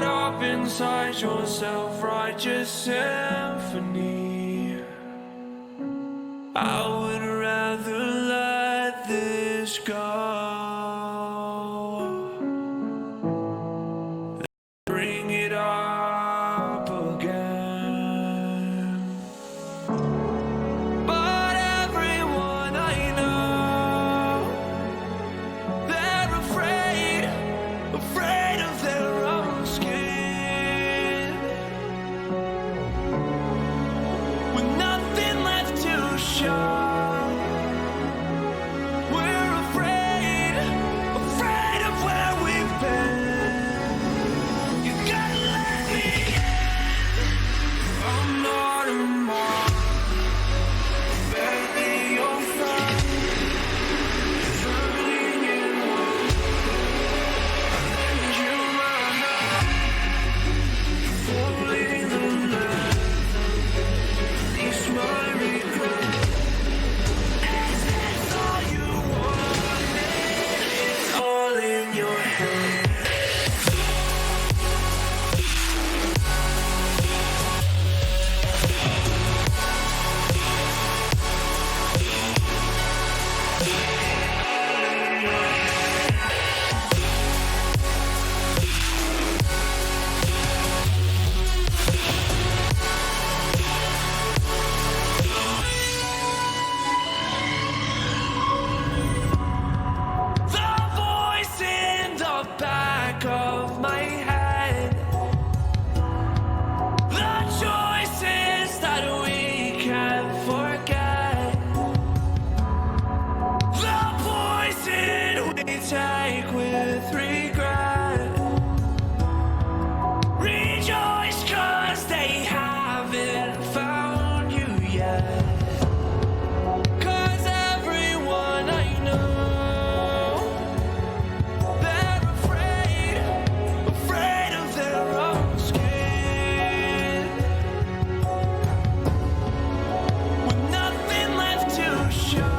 caught up inside your self-righteous symphony. I would rather let this go. Bring it up again. But everyone I know, they're afraid of their own skin. With nothing left to show. Take with regret. Rejoice, 'cause they haven't found you yet. 'Cause everyone I know, they're afraid of their own skin. With nothing left to show.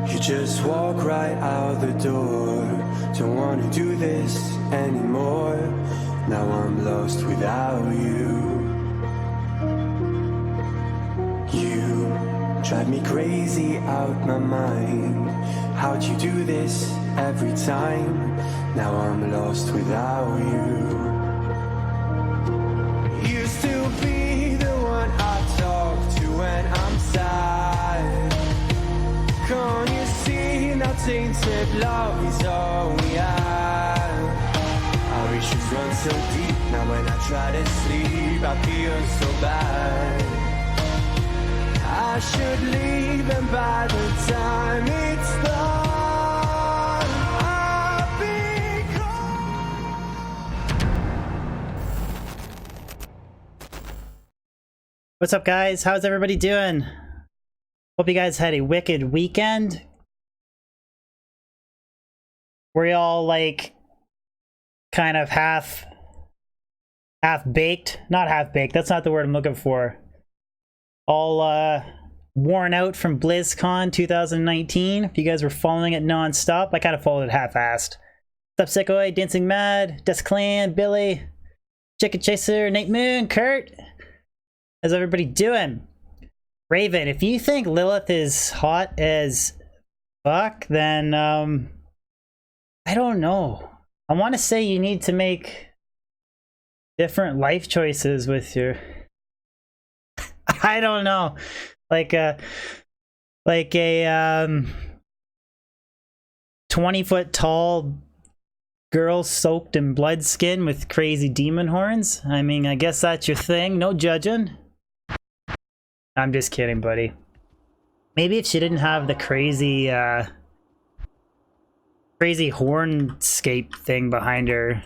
You just walk right out the door. Don't wanna do this anymore. Now I'm lost without you. You drive me crazy out my mind. How'd you do this every time? Now I'm lost without you. Used to be the one I talk to when I'm sad. Can't you see now tainted love is all we have? Our issues run so deep, now when I try to sleep I feel so bad. I should leave, and by the time it's done I'll be gone. What's up, guys? How's everybody doing? Hope you guys had a wicked weekend. We're all like kind of half baked. Not half baked, that's not the word I'm looking for. All worn out from BlizzCon 2019. If you guys were following it non-stop, I kind of followed it half-assed. What's up, Sickoy, Dancing Mad, Desk Clan, Billy, Chicken Chaser, Nate Moon, Kurt? How's everybody doing? Raven, if you think Lilith is hot as fuck, then I don't know. I want to say you need to make different life choices with your... I don't know. Like a 20-foot tall girl soaked in blood skin with crazy demon horns. I mean, I guess that's your thing. No judging. I'm just kidding, buddy. Maybe if she didn't have the crazy hornscape thing behind her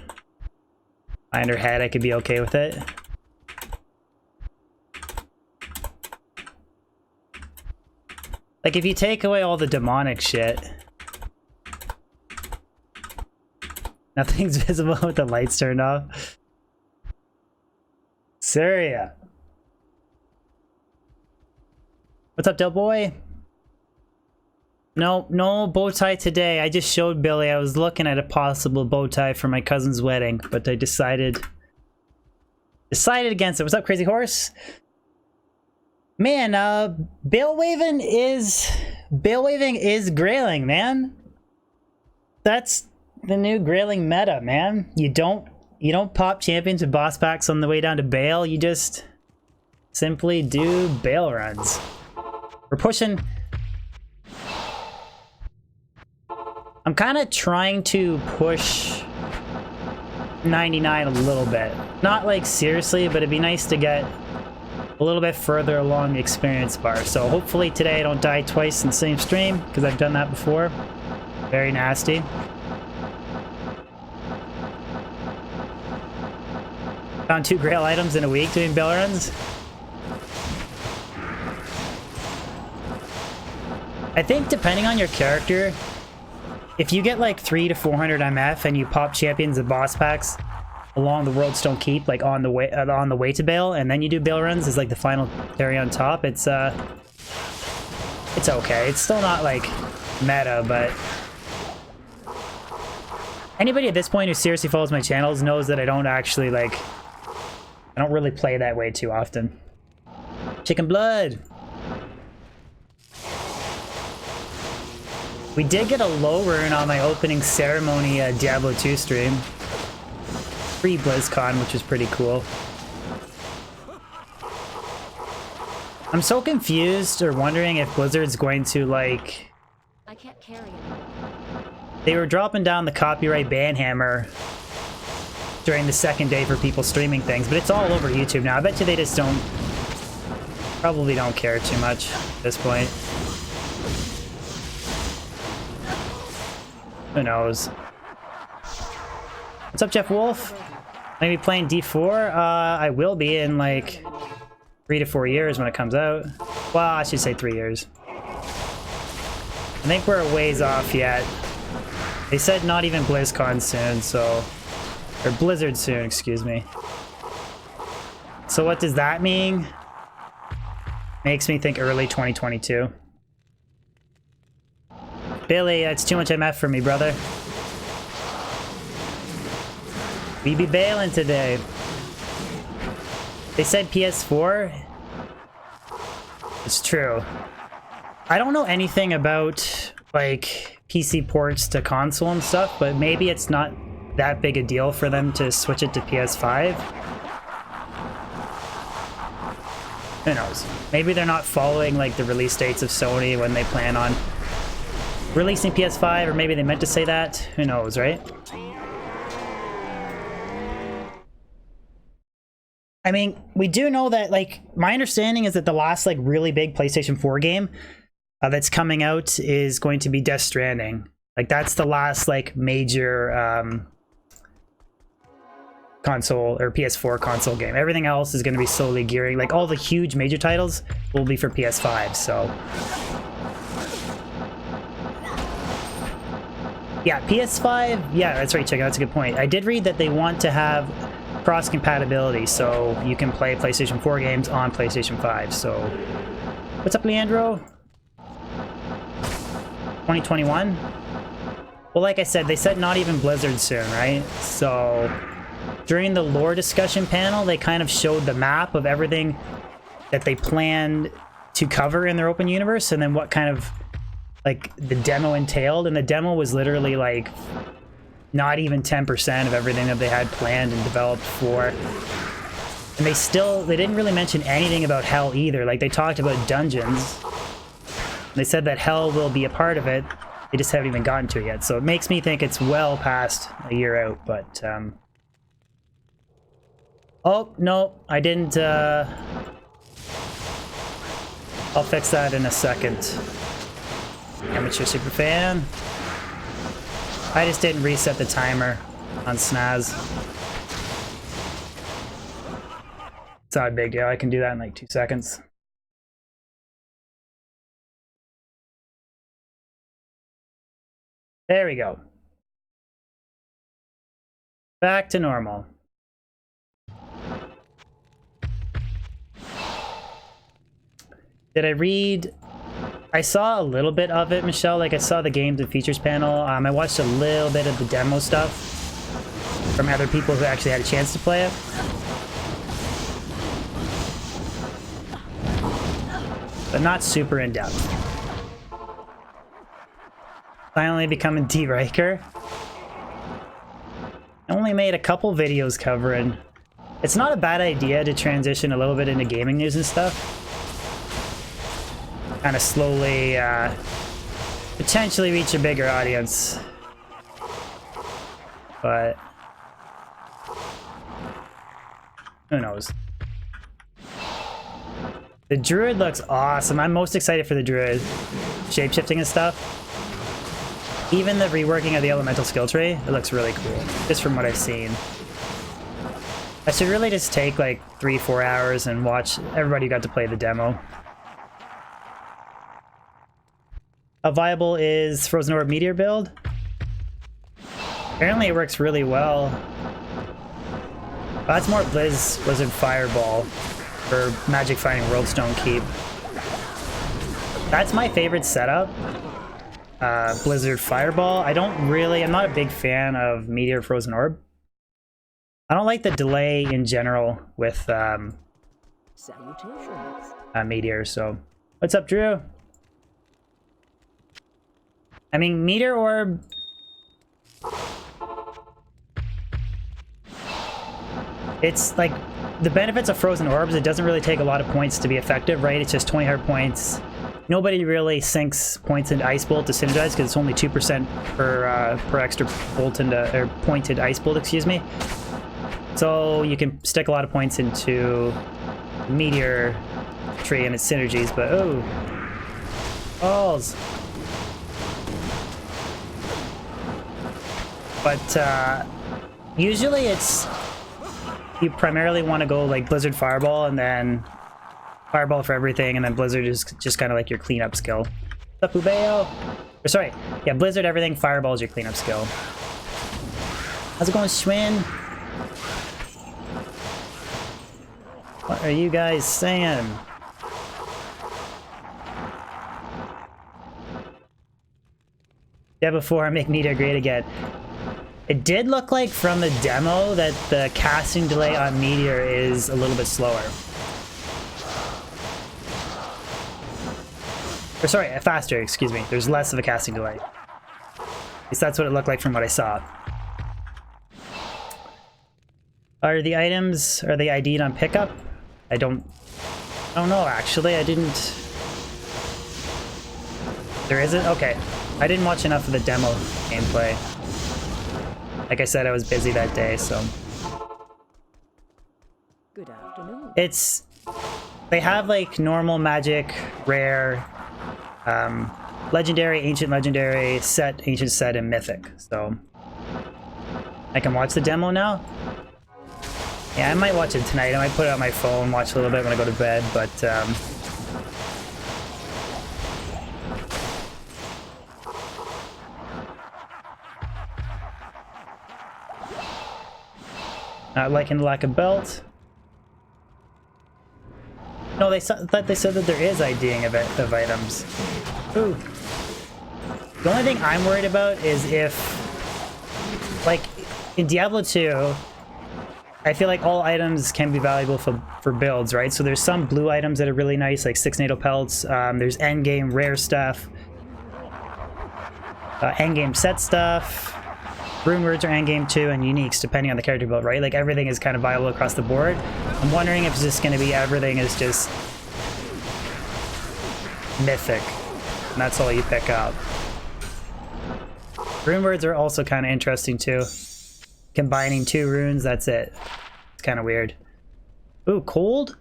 head, I could be okay with it. Like, if you take away all the demonic shit, nothing's visible with the lights turned off. Syria. What's up, Del Boy? No bow tie today. I just showed Billy. I was looking at a possible bow tie for my cousin's wedding, but I decided against it. What's up, Crazy Horse? Man, Baal waving is grailing, man. That's the new grailing meta, man. You don't pop champions with boss packs on the way down to Baal. You just simply do Baal runs. We're pushing. I'm kind of trying to push 99 a little bit. Not like seriously, but it'd be nice to get a little bit further along the experience bar. So hopefully today I don't die twice in the same stream, because I've done that before. Very nasty. Found 2 grail items in a week doing Baal runs. I think depending on your character, if you get like 300 to 400 MF and you pop champions and boss packs along the Worldstone Keep, like on the way to Baal, and then you do Baal runs as like the final cherry on top, it's okay. It's still not like meta, but anybody at this point who seriously follows my channels knows that I don't actually like, I don't really play that way too often. Chicken blood. We did get a low rune on my opening ceremony Diablo 2 stream. Pre-BlizzCon, which was pretty cool. I'm so confused or wondering if Blizzard's going to like... I can't carry it. They were dropping down the copyright ban hammer during the second day for people streaming things, but it's all over YouTube now. I bet you they just probably don't care too much at this point. Who knows? What's up, Jeff Wolf? Maybe playing D4? I will be in like 3 to 4 years when it comes out. Well, I should say 3 years. I think we're a ways off yet. They said not even BlizzCon soon, so... Or Blizzard soon, excuse me. So what does that mean? Makes me think early 2022. Billy, that's too much MF for me, brother. We be bailing today. They said PS4. It's true. I don't know anything about, like, PC ports to console and stuff, but maybe it's not that big a deal for them to switch it to PS5. Who knows? Maybe they're not following, like, the release dates of Sony when they plan on releasing PS5, or maybe they meant to say that. Who knows, right? I mean, we do know that, like, my understanding is that the last, like, really big PlayStation 4 game that's coming out is going to be Death Stranding. Like, that's the last, like, major console, or PS4 console game. Everything else is going to be slowly gearing, like, all the huge major titles will be for PS5, so... Yeah, PS5, yeah, that's right, Chicken, that's a good point. I did read that they want to have cross-compatibility, so you can play PlayStation 4 games on PlayStation 5, so... What's up, Leandro? 2021? Well, like I said, they said not even Blizzard soon, right? So, during the lore discussion panel, they kind of showed the map of everything that they planned to cover in their open universe, and then what kind of, like, the demo entailed, and the demo was literally, like, not even 10% of everything that they had planned and developed for. And they didn't really mention anything about Hell either. Like, they talked about dungeons. They said that Hell will be a part of it. They just haven't even gotten to it yet. So it makes me think it's well past a year out, but, oh, no, I didn't, I'll fix that in a second. Amateur Superfan. I just didn't reset the timer on Snaz. It's not a big deal. I can do that in like 2 seconds. There we go. Back to normal. Did I read? I saw a little bit of it, Michelle. Like, I saw the games and features panel. I watched a little bit of the demo stuff from other people who actually had a chance to play it. But not super in-depth. Finally becoming D. Riker. I only made a couple videos covering. It's not a bad idea to transition a little bit into gaming news and stuff. Kind of slowly, potentially reach a bigger audience. But who knows? The Druid looks awesome. I'm most excited for the Druid. Shapeshifting and stuff. Even the reworking of the elemental skill tree, it looks really cool, just from what I've seen. I should really just take like 3-4 hours and watch everybody who got to play the demo. How viable is Frozen Orb Meteor build? Apparently it works really well. That's more Blizzard Fireball for Magic Fighting Worldstone Keep. That's my favorite setup. Blizzard Fireball. I'm not a big fan of Meteor Frozen Orb. I don't like the delay in general with Salutations. Meteor, so. What's up, Drew? I mean, Meteor Orb... It's like, the benefits of Frozen Orbs, it doesn't really take a lot of points to be effective, right? It's just 20 hard points. Nobody really sinks points into Ice Bolt to synergize because it's only 2% per extra bolt into, or pointed Ice Bolt, excuse me. So you can stick a lot of points into the Meteor tree and its synergies, but oh. Balls. But usually it's, you primarily want to go like Blizzard Fireball and then Fireball for everything, and then Blizzard is just kind of like your cleanup skill. What's up, Ubeo? Or sorry, yeah, Blizzard everything, Fireball is your cleanup skill. How's it going, Schwinn? What are you guys saying? Yeah, before I make Meteor great again. It did look like from the demo that the casting delay on Meteor is a little bit slower. Or sorry, faster, excuse me. There's less of a casting delay. At least that's what it looked like from what I saw. Are the items, are they ID'd on pickup? I don't know actually, I didn't... There isn't? Okay. I didn't watch enough of the demo gameplay. Like I said, I was busy that day, so... Good afternoon. It's... They have like normal, magic, rare, legendary, ancient legendary, set, ancient set, and mythic, so... I can watch the demo now? Yeah, I might watch it tonight. I might put it on my phone, watch a little bit when I go to bed, but Not liking the lack of belt. No, I thought they said that there is IDing of items. Ooh. The only thing I'm worried about is if, like, in Diablo 2, I feel like all items can be valuable for builds, right? So there's some blue items that are really nice, like 6 NATO pelts. There's endgame rare stuff. Endgame set stuff. Rune words are endgame too, and uniques, depending on the character build, right? Like, everything is kind of viable across the board. I'm wondering if it's just going to be everything is just mythic, and that's all you pick up. Rune words are also kind of interesting too. Combining 2 runes, that's it. It's kind of weird. Ooh, cold?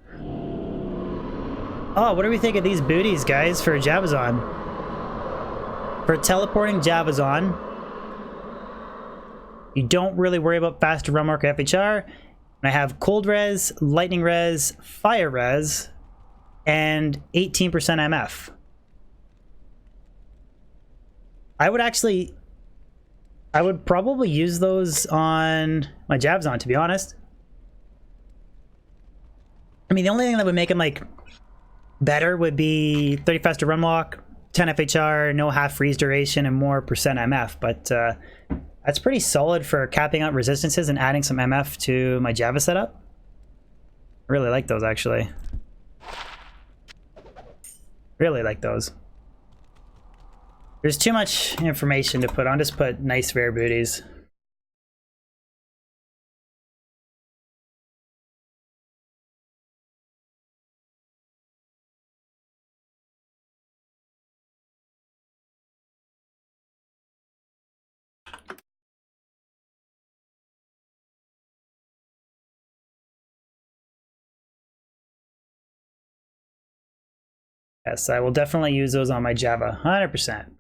Oh, what do we think of these booties, guys, for Javazon? For teleporting Javazon, you don't really worry about faster run mark or FHR. And I have cold res, lightning res, fire res, and 18% MF. I would probably use those on my Javazon, to be honest. I mean, the only thing that would make them, like, better would be 30 faster run walk, 10 FHR, no half freeze duration, and more percent MF. But that's pretty solid for capping out resistances and adding some MF to my Java setup. I really like those, actually. Really like those. There's too much information to put on. Just put nice rare booties. Yes, I will definitely use those on my Java, 100%.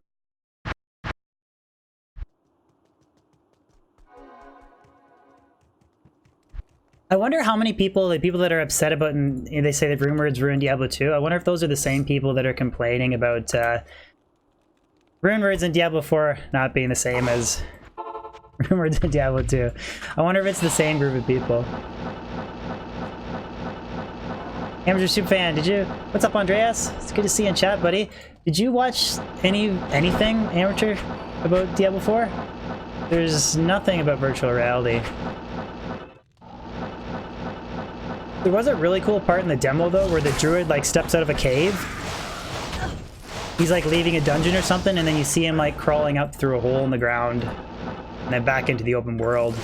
I wonder how many people, the people that are upset about, and they say that rune words ruined Diablo 2, I wonder if those are the same people that are complaining about rune words in Diablo 4 not being the same as rune words in Diablo 2. I wonder if it's the same group of people. Amateur Superfan, did you? What's up, Andreas? It's good to see you in chat, buddy. Did you watch anything, Amateur, about Diablo 4? There's nothing about virtual reality. There was a really cool part in the demo, though, where the druid, like, steps out of a cave. He's, like, leaving a dungeon or something, and then you see him, like, crawling up through a hole in the ground, and then back into the open world.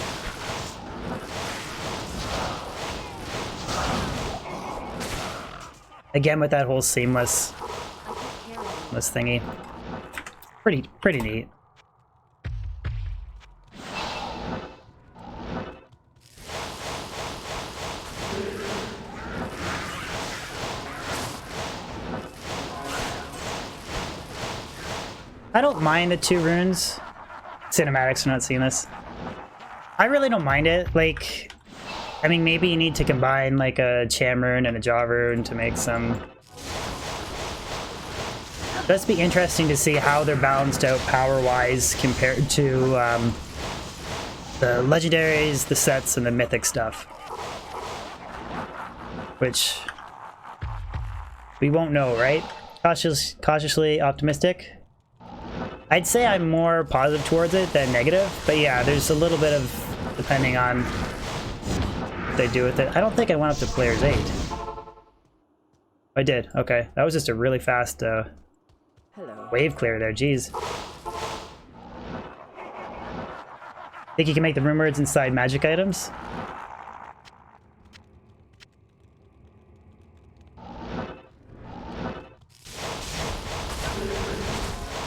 Again, with that whole seamless thingy. Pretty neat. I don't mind the 2 runes. Cinematics are not seeing this. I really don't mind it. Like, I mean, maybe you need to combine like a Cham rune and a Jaw rune to make some. That'd be interesting to see how they're balanced out power-wise compared to the legendaries, the sets, and the mythic stuff. Which we won't know, right? Cautiously optimistic. I'd say I'm more positive towards it than negative, but yeah, there's a little bit of depending on what they do with it. I don't think I went up to players 8. I did. Okay, that was just a really fast wave clear there. Jeez. Think you can make the rune words inside magic items?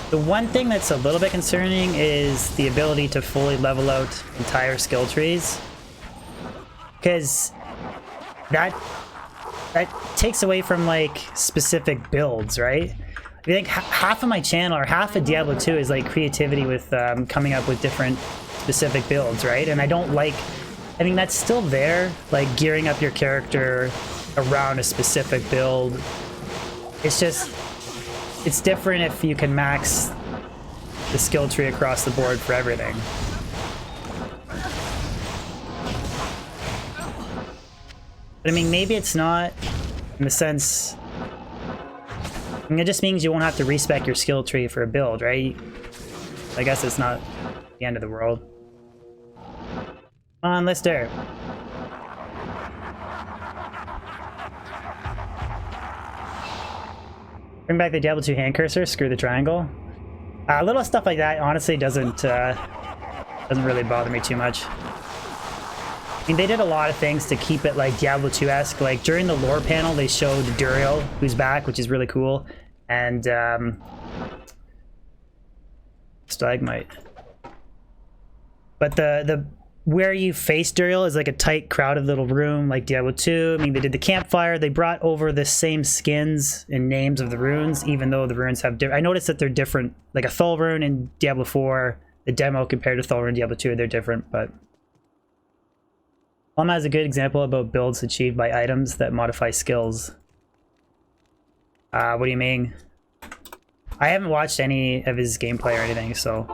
The one thing that's a little bit concerning is the ability to fully level out entire skill trees. Because that takes away from, like, specific builds, right? I think half of my channel, or half of Diablo 2 is, like, creativity with coming up with different specific builds, right? And I don't like... I mean, that's still there, like, gearing up your character around a specific build. It's just... It's different if you can max the skill tree across the board for everything. But I mean, maybe it's not in the sense... I mean, it just means you won't have to respec your skill tree for a build, right? I guess it's not the end of the world. Come on, Lister. Bring back the Diablo 2 hand cursor, screw the triangle. Little stuff like that honestly doesn't really bother me too much. I mean, they did a lot of things to keep it like Diablo 2-esque. Like during the lore panel, they showed Duriel, who's back, which is really cool, and Stalagmite. But the where you face Duriel is like a tight, crowded little room, like Diablo 2. I mean, they did the campfire. They brought over the same skins and names of the runes, even though the runes have different... I noticed that they're different. Like a Thul rune in Diablo 4, the demo compared to Thul rune in Diablo 2, they're different, but... Plum has a good example about builds achieved by items that modify skills. What do you mean? I haven't watched any of his gameplay or anything, so...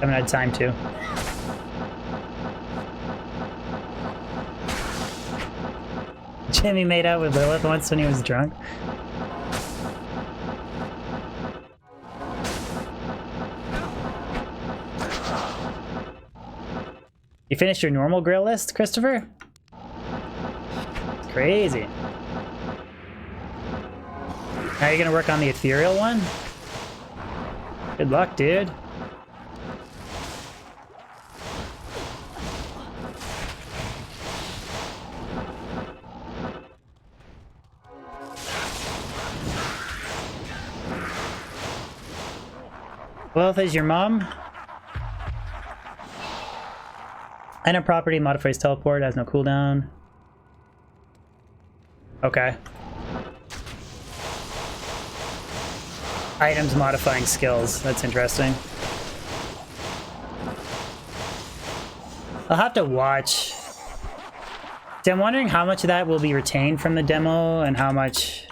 haven't had time to. Jimmy made out with Lilith once when he was drunk. You finished your normal grill list, Christopher? It's crazy. Now you're gonna work on the ethereal one? Good luck, dude. Wealth is your mom. Item property modifies teleport, has no cooldown. Okay. Items modifying skills. That's interesting. I'll have to watch. See, I'm wondering how much of that will be retained from the demo and how much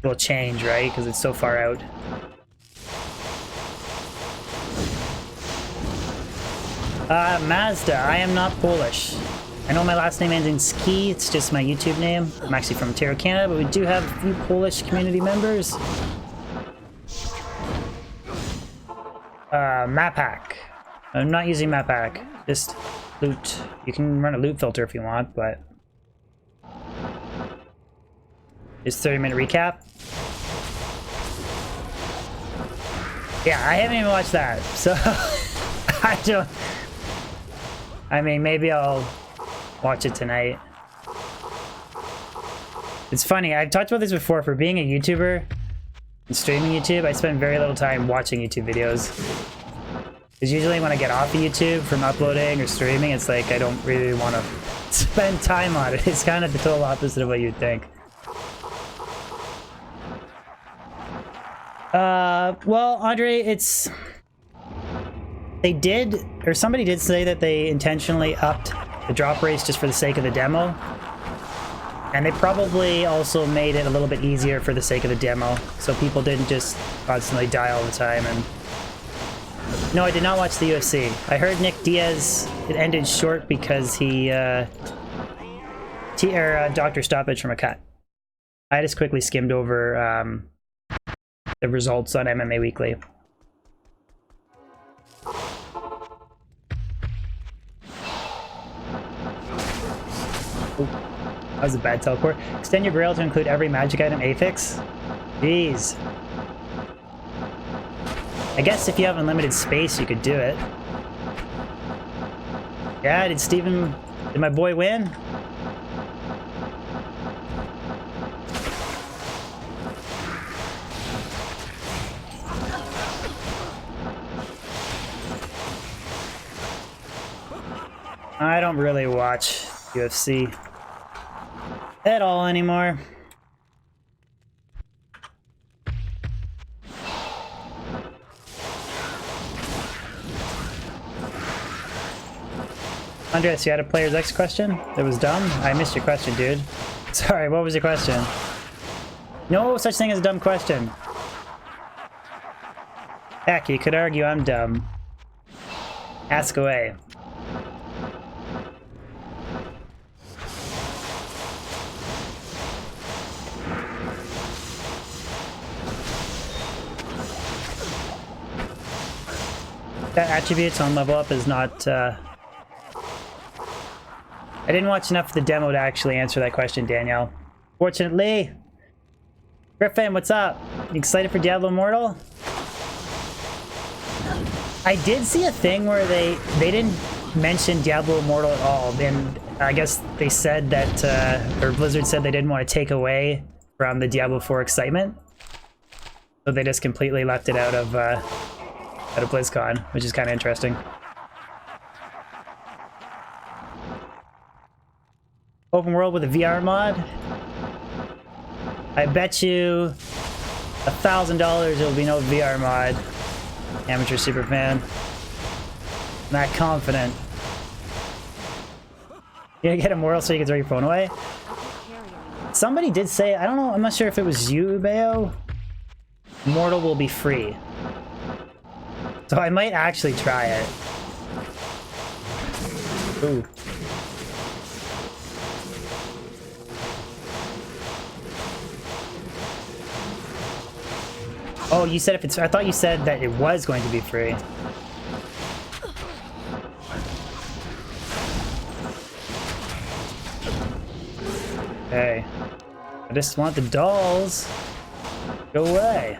will change, right? Because it's so far out. Mazda, I am not Polish. I know my last name ends in ski, it's just my YouTube name. I'm actually from Ontario, Canada, but we do have a few Polish community members. Map hack. I'm not using map hack, just loot. You can run a loot filter if you want, but... Just 30-minute recap. Yeah, I haven't even watched that, so... I don't... I mean, maybe I'll watch it tonight. It's funny, I've talked about this before. For being a YouTuber and streaming YouTube, I spend very little time watching YouTube videos. Because usually when I get off of YouTube from uploading or streaming, it's like I don't really want to spend time on it. It's kind of the total opposite of what you'd think. Well, Andre, it's... They did, or somebody did say that they intentionally upped the drop rates just for the sake of the demo. And they probably also made it a little bit easier for the sake of the demo, so people didn't just constantly die all the time. And no, I did not watch the UFC. I heard Nick Diaz, it ended short because he doctor stoppage from a cut. I just quickly skimmed over the results on MMA Weekly. That was a bad teleport. Extend your grail to include every magic item affix. Jeez. I guess if you have unlimited space, you could do it. Yeah, did my boy win? I don't really watch UFC at all anymore. Andres, you had a Player's X question? That was dumb? I missed your question, dude. Sorry, what was your question? No such thing as a dumb question. Heck, you could argue I'm dumb. Ask away. That attributes on level up is not... I didn't watch enough of the demo to actually answer that question, Danielle. Fortunately. Griffin, what's up? You excited for Diablo Immortal? I did see a thing where they didn't mention Diablo Immortal at all, and I guess they said that, or Blizzard said they didn't want to take away from the Diablo 4 excitement. So they just completely left it out of BlizzCon, which is kind of interesting. Open world with a VR mod. I bet you $1,000 there will be no VR mod. Amateur superfan. Not confident. You gotta get Immortal so you can throw your phone away? Somebody did say, I don't know, I'm not sure if it was you, Ubeo. Immortal will be free. So I might actually try it. Ooh. Oh, you said if it's... I thought you said that it was going to be free. Okay. I just want the dolls. Go away.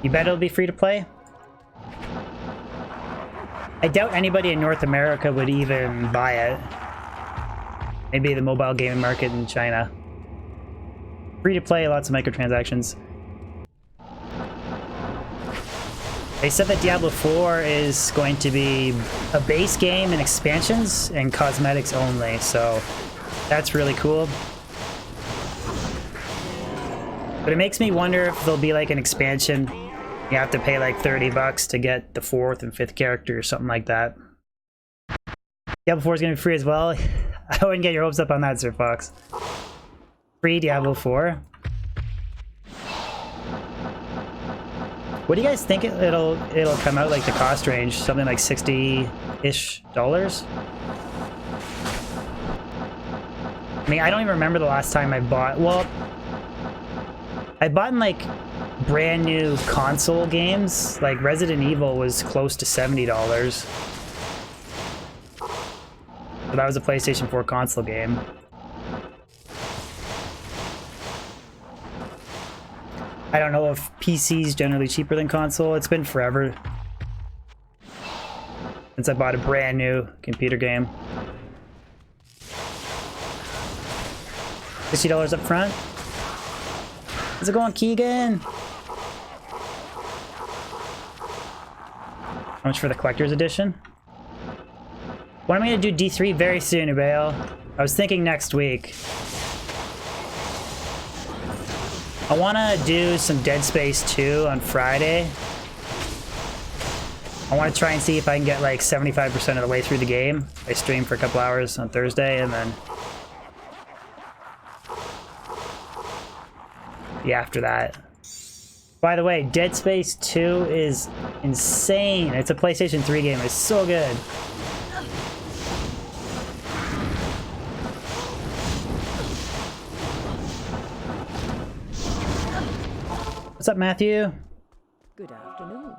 You bet it'll be free to play? I doubt anybody in North America would even buy it. Maybe the mobile gaming market in China. Free to play, lots of microtransactions. They said that Diablo 4 is going to be a base game and expansions and cosmetics only, so that's really cool. But it makes me wonder if there'll be like an expansion. You have to pay like $30 to get the 4th and 5th character or something like that. Diablo 4 is going to be free as well. I wouldn't get your hopes up on that, Sir Fox. Free Diablo 4. What do you guys think it'll come out like the cost range? Something like $60-ish? I mean, I don't even remember the last time I bought... Well, I bought in like brand new console games. Like Resident Evil was close to $70. So that was a PlayStation 4 console game. I don't know if PC is generally cheaper than console. It's been forever since I bought a brand new computer game. $60 up front. How's it going, Keegan? How much for the collector's edition? When am I going to do D3? Very soon, Ubeo. I was thinking next week. I want to do some Dead Space 2 on Friday. I want to try and see if I can get like 75% of the way through the game. I stream for a couple hours on Thursday and then... yeah, after that. By the way, Dead Space 2 is insane. It's a PlayStation 3 game. It's so good. What's up, Matthew? Good afternoon.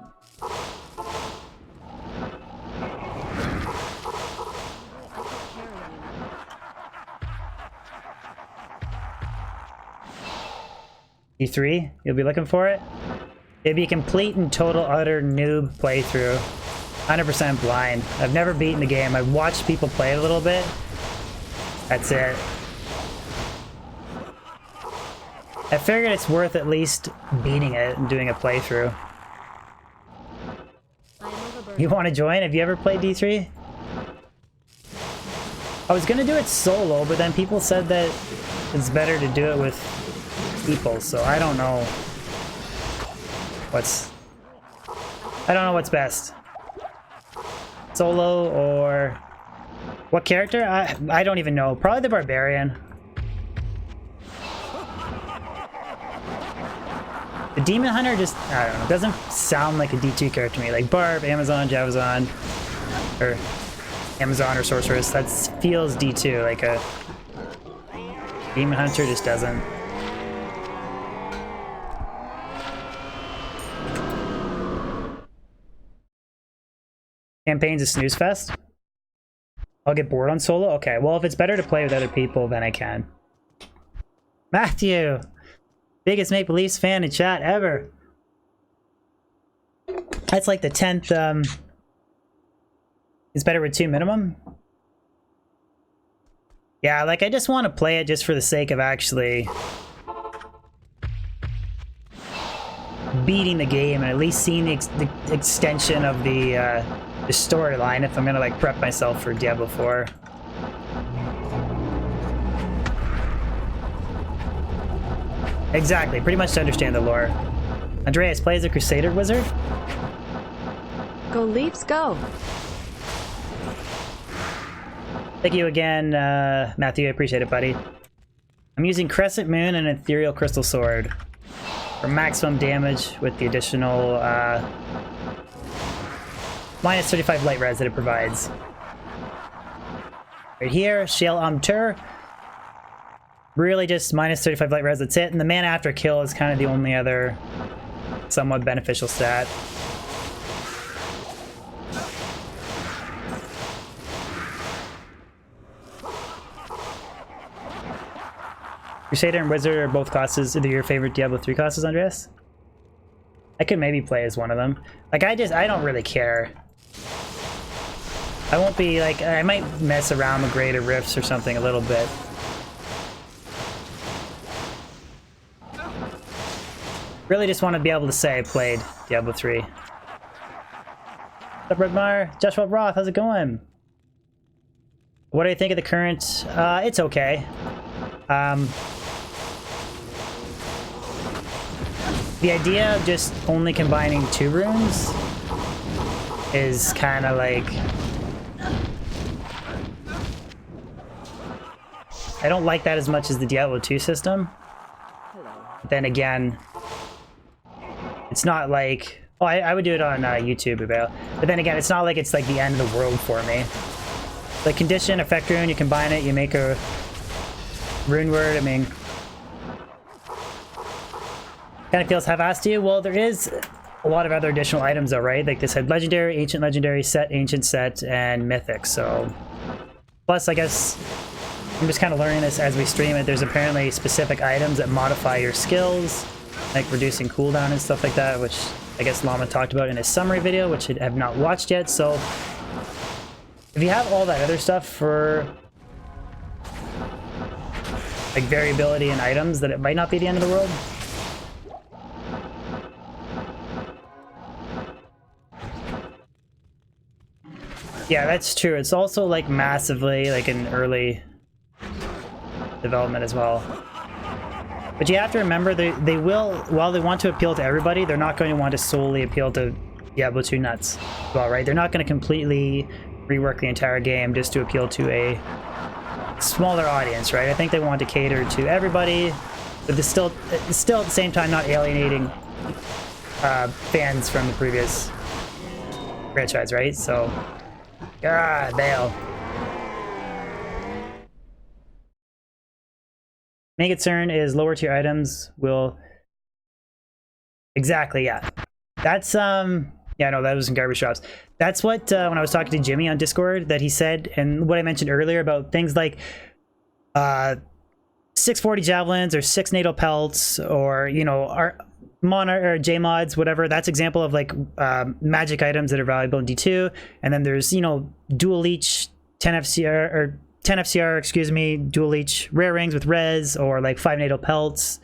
E3? You'll be looking for it? It'd be a complete and total utter noob playthrough. 100% blind. I've never beaten the game. I've watched people play it a little bit. That's it. I figured it's worth at least beating it and doing a playthrough. You want to join? Have you ever played D3? I was gonna do it solo, but then people said that it's better to do it with people, so I don't know what's... I don't know what's best. Solo or... what character? I don't even know. Probably the Barbarian. The Demon Hunter just, I don't know, doesn't sound like a D2 character to me. Like Barb, Amazon, Javazon, or Amazon or Sorceress, that feels D2. Like a Demon Hunter just doesn't. Campaign's a snooze fest. I'll get bored on solo? Okay, well, if it's better to play with other people, then I can. Matthew! Biggest Maple Leafs fan in chat ever. That's like the 10th, it's better with 2 minimum? Yeah, like, I just want to play it just for the sake of actually beating the game and at least seeing the extension of the storyline if I'm gonna, like, prep myself for Diablo 4. Exactly, pretty much to understand the lore. Andreas plays a Crusader Wizard? Go Leafs, go! Thank you again, Matthew. I appreciate it, buddy. I'm using Crescent Moon and Ethereal Crystal Sword for maximum damage with the additional minus 35 light res that it provides. Right here, Shale Amtur. Really just minus 35 light res, that's it. And the mana after kill is kind of the only other somewhat beneficial stat. Crusader and Wizard are both classes. Are they your favorite Diablo 3 classes, Andreas? I could maybe play as one of them. Like, I don't really care. I won't be, like, I might mess around with Greater Rifts or something a little bit. Really just want to be able to say I played Diablo 3. What's up, Redmire? Joshua Roth, how's it going? What do you think of the current? It's okay. The idea of just only combining 2 runes is kind of like... I don't like that as much as the Diablo 2 system. But then again, it's not like... Oh, I would do it on YouTube, but then again, it's not like it's like the end of the world for me. Like condition, effect rune, you combine it, you make a rune word, I mean... Kind of feels half-assed to you. Well, there is a lot of other additional items though, right? Like they said legendary, ancient legendary, set, ancient set, and mythic, so... Plus, I guess, I'm just kind of learning this as we stream it. There's apparently specific items that modify your skills, like reducing cooldown and stuff like that, which I guess Llama talked about in his summary video, which I have not watched yet, so... If you have all that other stuff for... like variability in items, that it might not be the end of the world. Yeah, that's true. It's also like massively like in early development as well. But you have to remember they will, while they want to appeal to everybody, they're not going to want to solely appeal to Diablo 2 nuts as well, right? They're not going to completely rework the entire game just to appeal to a smaller audience, right? I think they want to cater to everybody, but it's still at the same time not alienating fans from the previous franchise, right? So... God, Baal. Main concern is lower tier items will... Exactly, yeah. That's, yeah, no, that was in garbage drops. That's what, when I was talking to Jimmy on Discord, that he said, and what I mentioned earlier about things like 640 javelins, or 6 natal pelts, or, you know, our Monarch or JMods, whatever. That's example of like magic items that are valuable in D2. And then there's, you know, dual leech 10 FCR or 10 FCR, excuse me, dual leech rare rings with res, or like 5 natal pelts.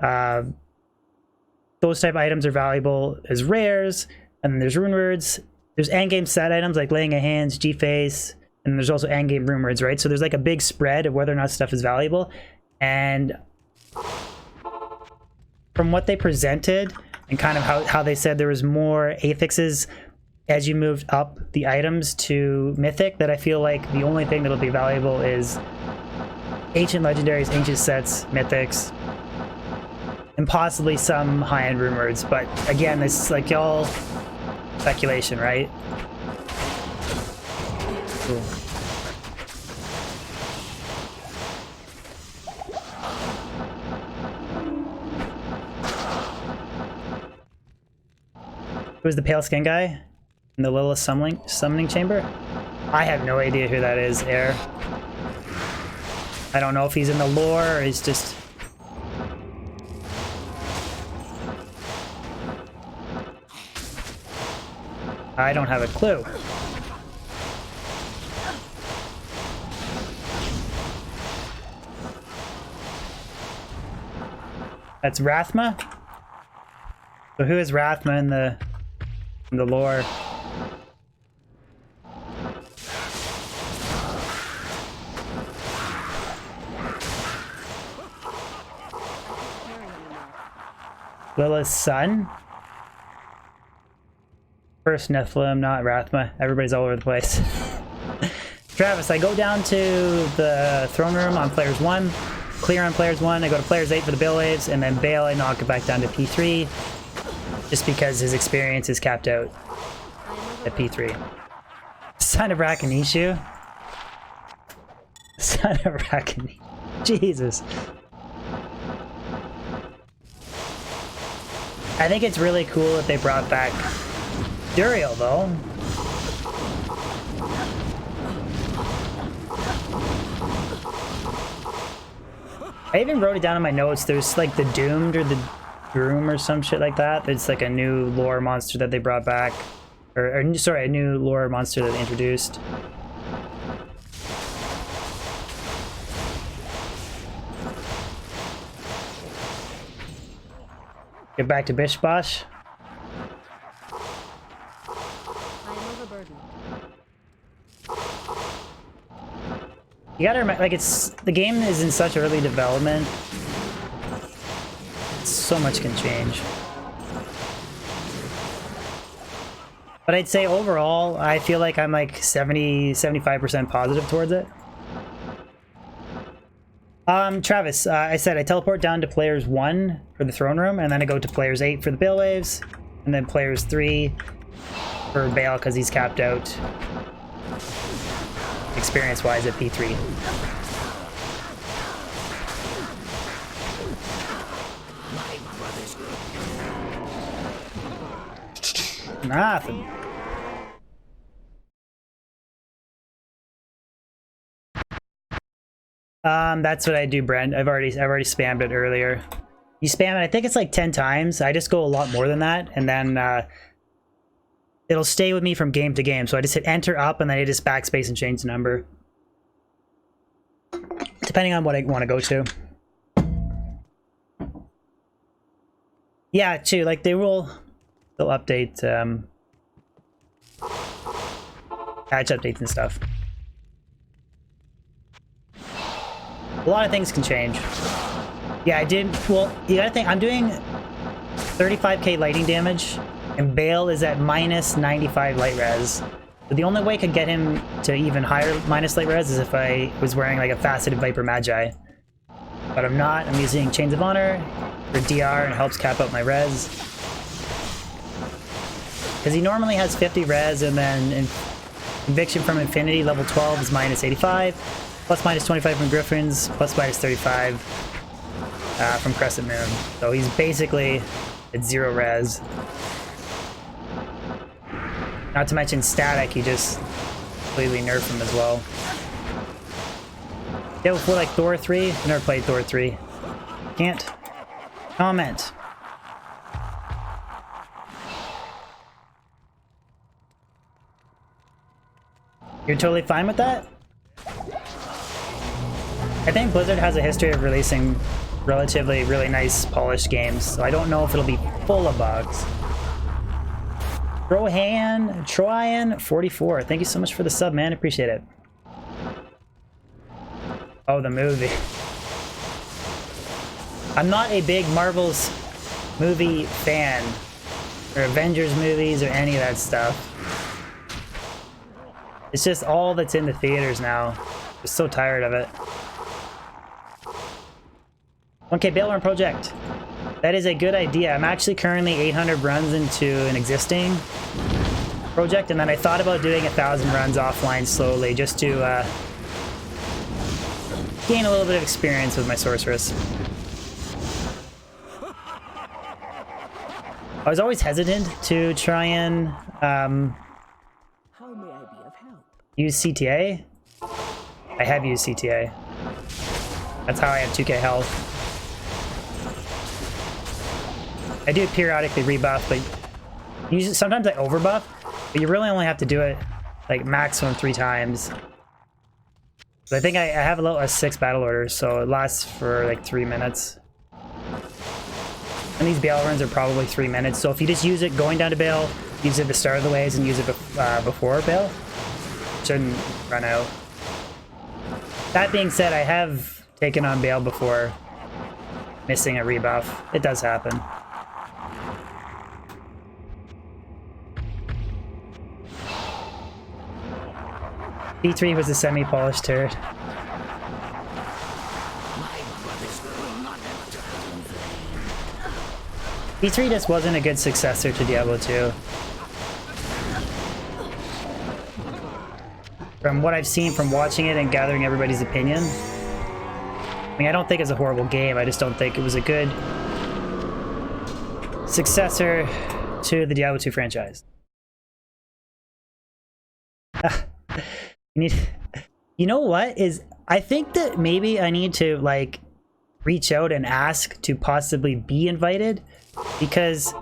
Those type of items are valuable as rares. And then there's rune words. There's endgame set items like laying of hands, G-face, and there's also endgame rune words, right? So there's like a big spread of whether or not stuff is valuable. And from what they presented and kind of how they said there was more affixes as you moved up the items to mythic, that I feel like the only thing that'll be valuable is ancient legendaries, ancient sets, mythics, and possibly some high-end rune words. But again, this is like all speculation, right? Cool. Who's the pale skin guy? In the little summoning chamber? I have no idea who that is, Air. I don't know if he's in the lore or he's just... I don't have a clue. That's Rathma? So who is Rathma in the lore? Lilith's son? First Nephilim, not Rathma. Everybody's all over the place. Travis, I go down to the throne room on players 1, clear on players 1, I go to players 8 for the Bill Waves, and then Baal I knock it back down to P3, just because his experience is capped out at P3. Son of Rakanishu? Son of Rakanishu. Jesus. I think it's really cool that they brought back Duriel, though. I even wrote it down in my notes. There's like the Doomed or the Groom or some shit like that. It's like a new lore monster that they brought back. Or sorry, a new lore monster that they introduced. Get back to Bish Bosh. You gotta remember, like, the game is in such early development. So much can change. But I'd say overall, I feel like I'm like 75% positive towards it. Travis, I said I teleport down to players 1 for the throne room, and then I go to players 8 for the Bill Waves, and then players 3 for Baal because he's capped out experience-wise at P3. Nothing. That's what I do, Brent. I've already spammed it earlier. You spam it, I think it's like 10 times. I just go a lot more than that, and then it'll stay with me from game to game. So I just hit enter up, and then I just backspace and change the number, depending on what I want to go to. Yeah, too. Like they'll update patch updates and stuff. A lot of things can change. Yeah, I did. Well, you gotta think, I'm doing 35k lighting damage, and Baal is at minus 95 light res. But the only way I could get him to even higher minus light res is if I was wearing like a faceted Viper Magi. But I'm not. I'm using Chains of Honor for DR, and it helps cap out my res. Because he normally has 50 res, and then Conviction from Infinity level 12 is minus 85. Plus minus 25 from Griffins, plus minus 35 from Crescent Moon. So he's basically at 0 res. Not to mention static, you just completely nerf him as well. Yeah, before like Thor 3, I've never played Thor 3. Can't comment. You're totally fine with that? I think Blizzard has a history of releasing relatively really nice polished games, so I don't know if it'll be full of bugs. Troyan 44, thank you so much for the sub, man. Appreciate it. Oh, the movie. I'm not a big Marvel's movie fan, or Avengers movies, or any of that stuff. It's just all that's in the theaters now. I'm so tired of it. 1K Baal Run project. That is a good idea. I'm actually currently 800 runs into an existing project, and then I thought about doing 1,000 runs offline slowly just to gain a little bit of experience with my sorceress. I was always hesitant to try and Use CTA? I have used CTA. That's how I have 2k health. I do periodically rebuff, but usually sometimes I overbuff, but you really only have to do it like maximum 3 times. So I think I have a 6 battle orders, so it lasts for like 3 minutes. And these Baal runs are probably 3 minutes, so if you just use it going down to Baal, use it at the start of the waves, and use it before Baal, it shouldn't run out. That being said, I have taken on Baal before, missing a rebuff. It does happen. D3 was a semi-polished turret. D3 just wasn't a good successor to Diablo 2. From what I've seen from watching it and gathering everybody's opinion, I mean, I don't think it's a horrible game, I just don't think it was a good successor to the Diablo 2 franchise. You know what is, I think that maybe I need to like reach out and ask to possibly be invited, because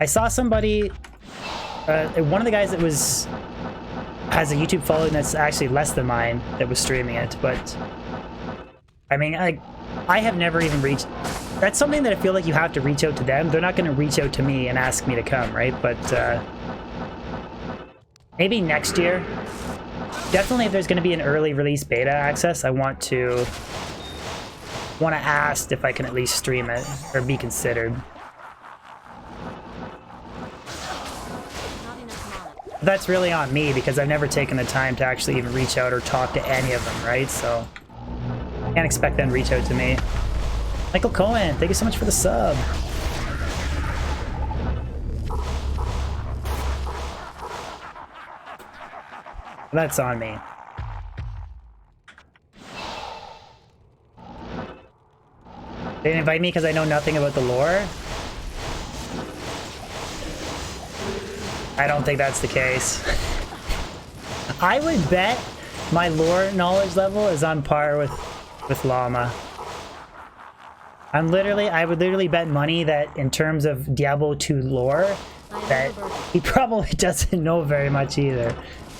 I saw somebody, one of the guys that has a YouTube following that's actually less than mine that was streaming it, but I mean, I have never even reached, that's something that I feel like you have to reach out to them. They're not going to reach out to me and ask me to come, right? But maybe next year. Definitely if there's going to be an early release beta access, I want to ask if I can at least stream it or be considered. But that's really on me because I've never taken the time to actually even reach out or talk to any of them, right? So can't expect them to reach out to me. Michael Cohen, thank you so much for the sub. That's on me. They didn't invite me because I know nothing about the lore? I don't think that's the case. I would bet my lore knowledge level is on par with Llama. I would literally bet money that in terms of Diablo 2 lore, that he probably doesn't know very much either.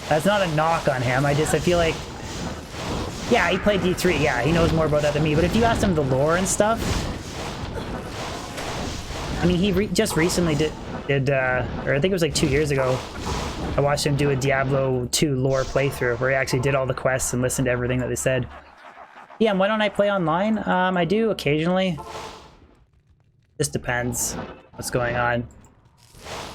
That's not a knock on him, I feel like, yeah, he played D3, yeah, he knows more about that than me, but if you asked him the lore and stuff, I mean, he just recently did, or I think it was like 2 years ago, I watched him do a Diablo 2 lore playthrough, where he actually did all the quests and listened to everything that they said. Yeah, and why don't I play online? I do occasionally. Just depends what's going on.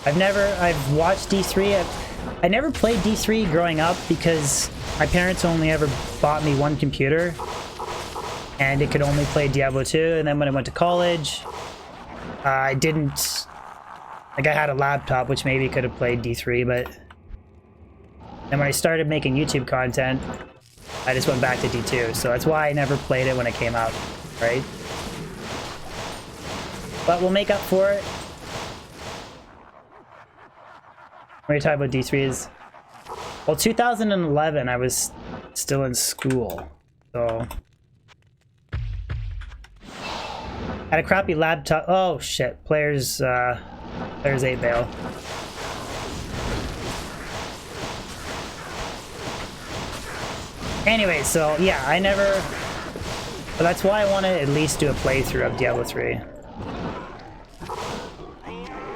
I've watched D3, I never played D3 growing up because my parents only ever bought me one computer and it could only play Diablo 2, and then when I went to college, I didn't, like I had a laptop which maybe could have played D3, but then when I started making YouTube content, I just went back to D2, so that's why I never played it when it came out, right? But we'll make up for it. When you're talking about D3s, well, 2011, I was still in school, so had a crappy laptop. Oh shit, players 8 Baal. Anyway, so yeah, but that's why I want to at least do a playthrough of Diablo 3.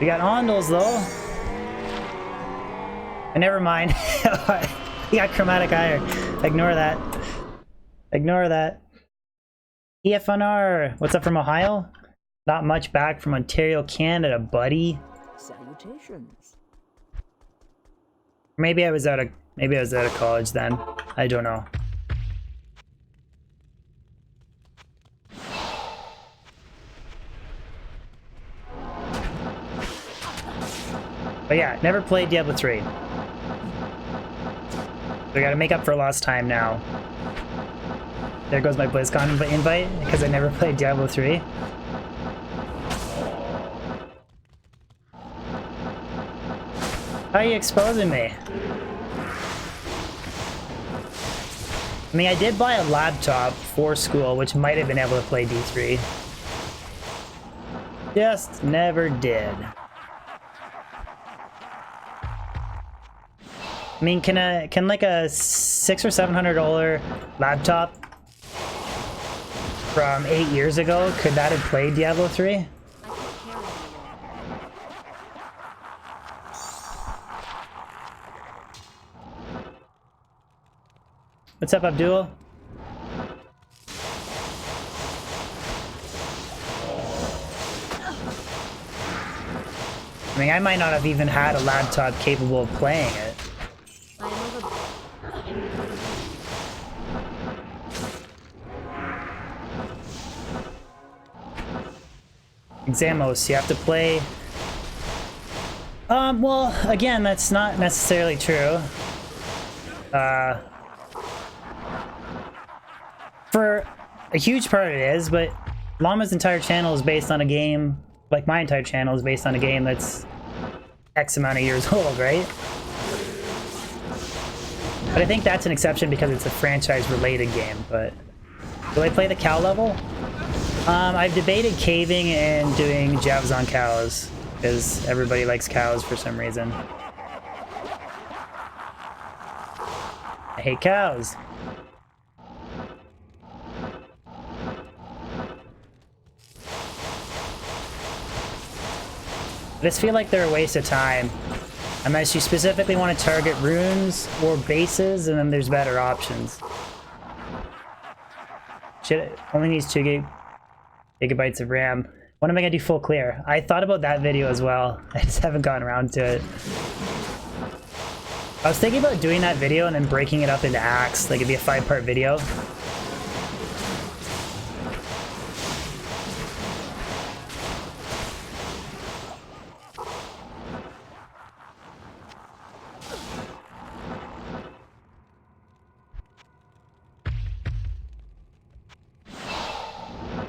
We got Ondals though. Never mind. You got chromatic iron. Ignore that. Ignore that. EFNR, what's up from Ohio? Not much back from Ontario, Canada, buddy. Salutations. Maybe I was out of college then. I don't know. But yeah, never played Diablo 3. So I gotta make up for lost time now. There goes my BlizzCon invite, because I never played Diablo 3. How are you exposing me? I mean, I did buy a laptop for school, which might have been able to play D3. Just never did. I mean, can like a $600 or $700 laptop from 8 years ago, could that have played Diablo 3? What's up, Abdul? I mean, I might not have even had a laptop capable of playing it. Examos, you have to play... well, again, that's not necessarily true. For a huge part it is, but Llama's entire channel is based on a game, like my entire channel is based on a game that's X amount of years old, right? But I think that's an exception because it's a franchise-related game, but... Do I play the cow level? I've debated caving and doing jabs on cows, because everybody likes cows for some reason. I hate cows. I just feel like they're a waste of time. Unless you specifically want to target runes or bases, and then there's better options. Shit, only needs 2 gigabytes of RAM. When am I gonna do full clear? I thought about that video as well. I just haven't gotten around to it. I was thinking about doing that video and then breaking it up into acts. Like it'd be a 5-part video.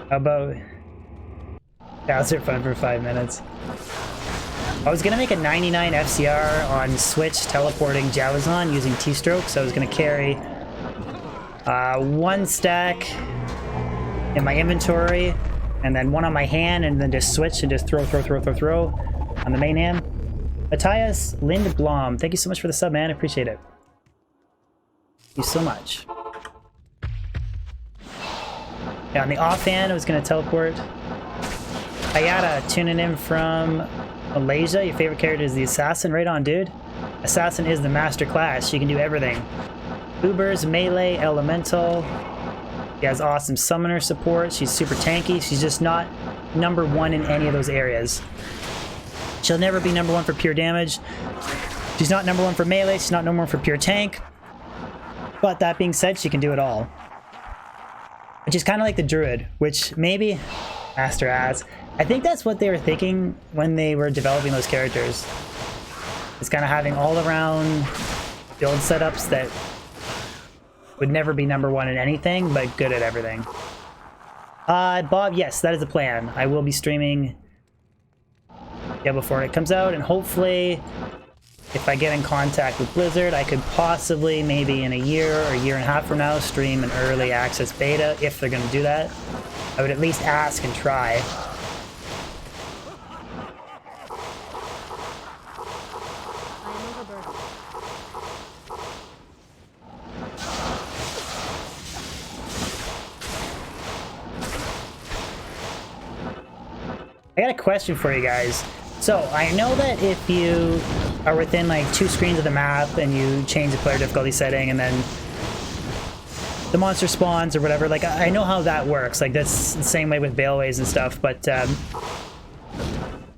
How about... Cows are fun for 5 minutes. I was gonna make a 99 FCR on Switch teleporting Javazon using T-Stroke, so I was gonna carry 1 stack in my inventory, and then 1 on my hand, and then just switch and just throw on the main hand. Matthias Lindblom, thank you so much for the sub, man. I appreciate it. Thank you so much. Yeah, on the offhand, I was gonna teleport. Ayata tuning in from Malaysia. Your favorite character is the Assassin. Right on, dude. Assassin is the master class. She can do everything. Ubers, melee, elemental. She has awesome summoner support. She's super tanky. She's just not #1 in any of those areas. She'll never be #1 for pure damage. She's not #1 for melee. She's not #1 for pure tank. But that being said, she can do it all. Which is kind of like the Druid, which maybe Master as. I think that's what they were thinking when they were developing those characters. It's kind of having all-around build setups that would never be #1 in anything, but good at everything. Bob, yes, that is the plan. I will be streaming before it comes out, and hopefully, if I get in contact with Blizzard, I could possibly, maybe in a year or a year and a half from now, stream an early access beta, if they're going to do that. I would at least ask and try. I got a question for you guys. So, I know that if you are within like 2 screens of the map and you change the player difficulty setting and then the monster spawns or whatever, like I know how that works. Like that's the same way with Baleways and stuff, but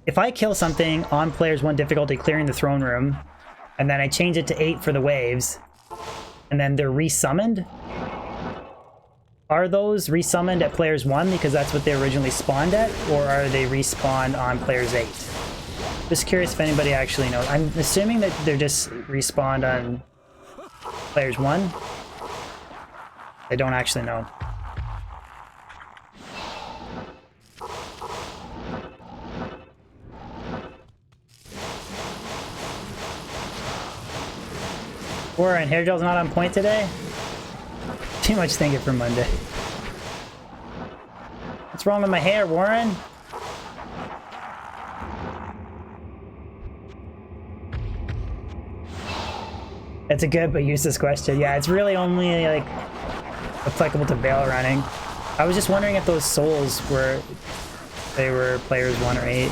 if I kill something on players 1 difficulty clearing the throne room and then I change it to 8 for the waves and then they're resummoned, are those resummoned at players 1 because that's what they originally spawned at, or are they respawned on players 8? Just curious if anybody actually knows. I'm assuming that they're just respawned on players 1. I don't actually know. Warren, hair gel's not on point today? Too much thinking for Monday. What's wrong with my hair, Warren? It's a good but useless question. Yeah, it's really only like applicable to Baal running. I was just wondering if those souls were players 1 or 8.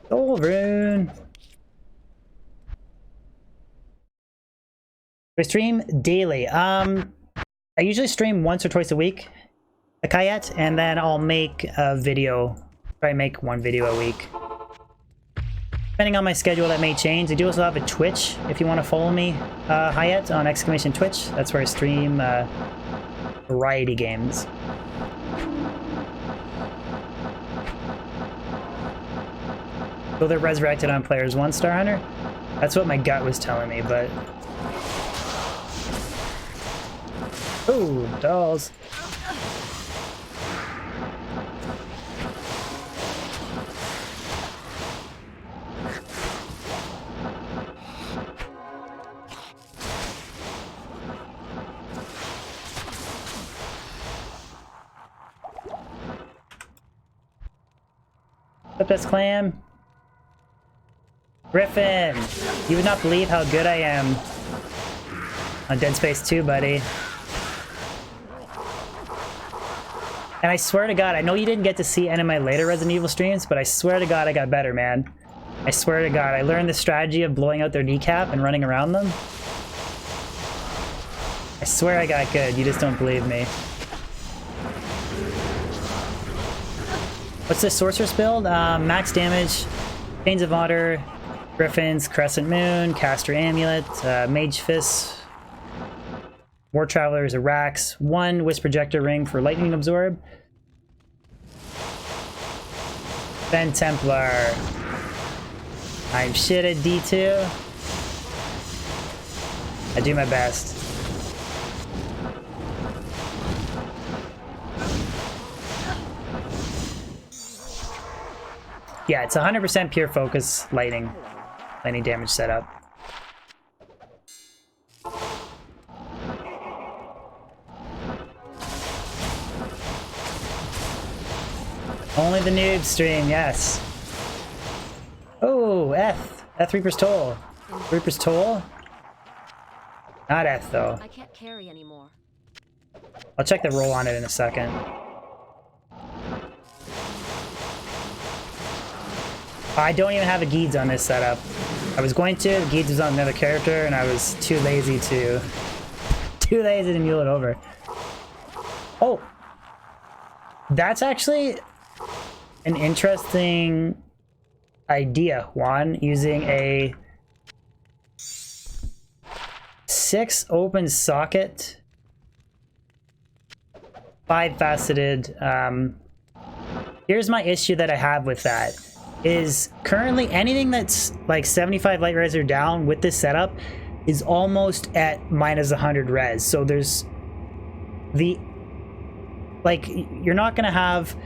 Soul rune. I stream daily. I usually stream once or twice a week, a Kayet, and then I'll make a video. Try and make 1 video a week. Depending on my schedule, that may change. I do also have a Twitch, if you want to follow me, Hayat, on exclamation Twitch. That's where I stream variety games. So they're resurrected on players 1 Star Hunter? That's what my gut was telling me, but... Ooh, dolls. What's up, this clam? Griffin! You would not believe how good I am on Dead Space 2, buddy. And I swear to God, I know you didn't get to see any of my later Resident Evil streams, but I swear to God I got better, man. I swear to God, I learned the strategy of blowing out their kneecap and running around them. I swear I got good, you just don't believe me. What's this sorceress build? Max damage, Chains of Honor, Griffins, Crescent Moon, Caster Amulet, Mage Fist, War Travelers, Arax, 1 Wisp Projector Ring for Lightning Absorb, then Templar. I'm shit at D2. I do my best. Yeah, it's 100% pure focus lightning damage setup. Only the noob stream, yes. Oh, F Reaper's Toll. Reaper's Toll? Not F though. I can't carry anymore. I'll check the roll on it in a second. I don't even have a Geeds on this setup. I was going to, the Geeds was on another character, and I was too lazy to mule it over. Oh! That's actually an interesting idea, Juan, using a 6 open socket, 5 faceted, here's my issue that I have with that. Is currently anything that's like 75 light res or down with this setup is almost at -100 res. So there's the, like, you're not gonna have,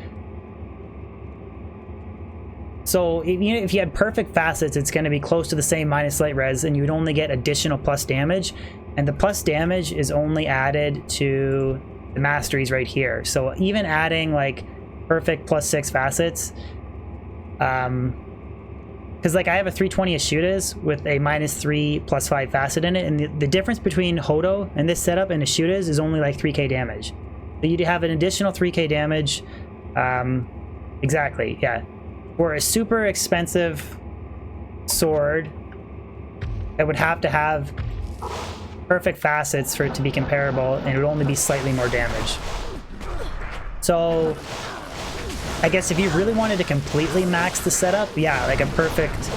so if you had perfect facets, it's gonna be close to the same minus light res, and you would only get additional plus damage, and the plus damage is only added to the masteries right here. So even adding like perfect +6 facets, because like I have a 320 Ashudas with a -3 +5 facet in it, and the difference between Hodo and this setup and Ashudas is only like 3k damage. So you'd have an additional 3k damage, exactly, yeah. For a super expensive sword that would have to have perfect facets for it to be comparable, and it would only be slightly more damage. So I guess if you really wanted to completely max the setup, yeah, like a perfect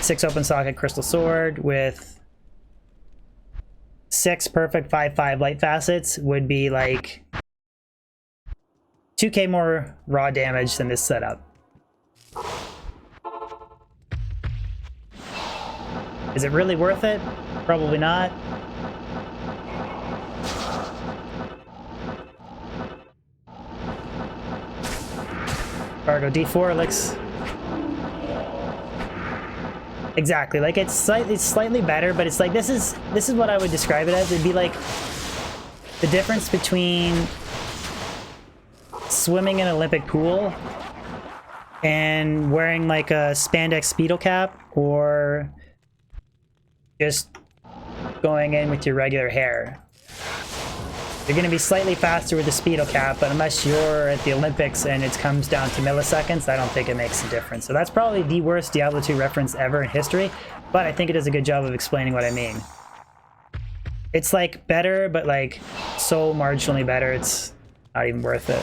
6 open socket crystal sword with 6 perfect 5/5 light facets would be like 2k more raw damage than this setup. Is it really worth it? Probably not. Fargo D4 looks Exactly, like it's slightly better, but it's like this is what I would describe it as. It'd be like the difference between swimming in an Olympic pool and wearing like a spandex Speedo cap, or just going in with your regular hair. You're going to be slightly faster with the Speedo cap, but unless you're at the Olympics and it comes down to milliseconds, I don't think it makes a difference. So that's probably the worst Diablo 2 reference ever in history, but I think it does a good job of explaining what I mean. It's like better, but like so marginally better, it's not even worth it.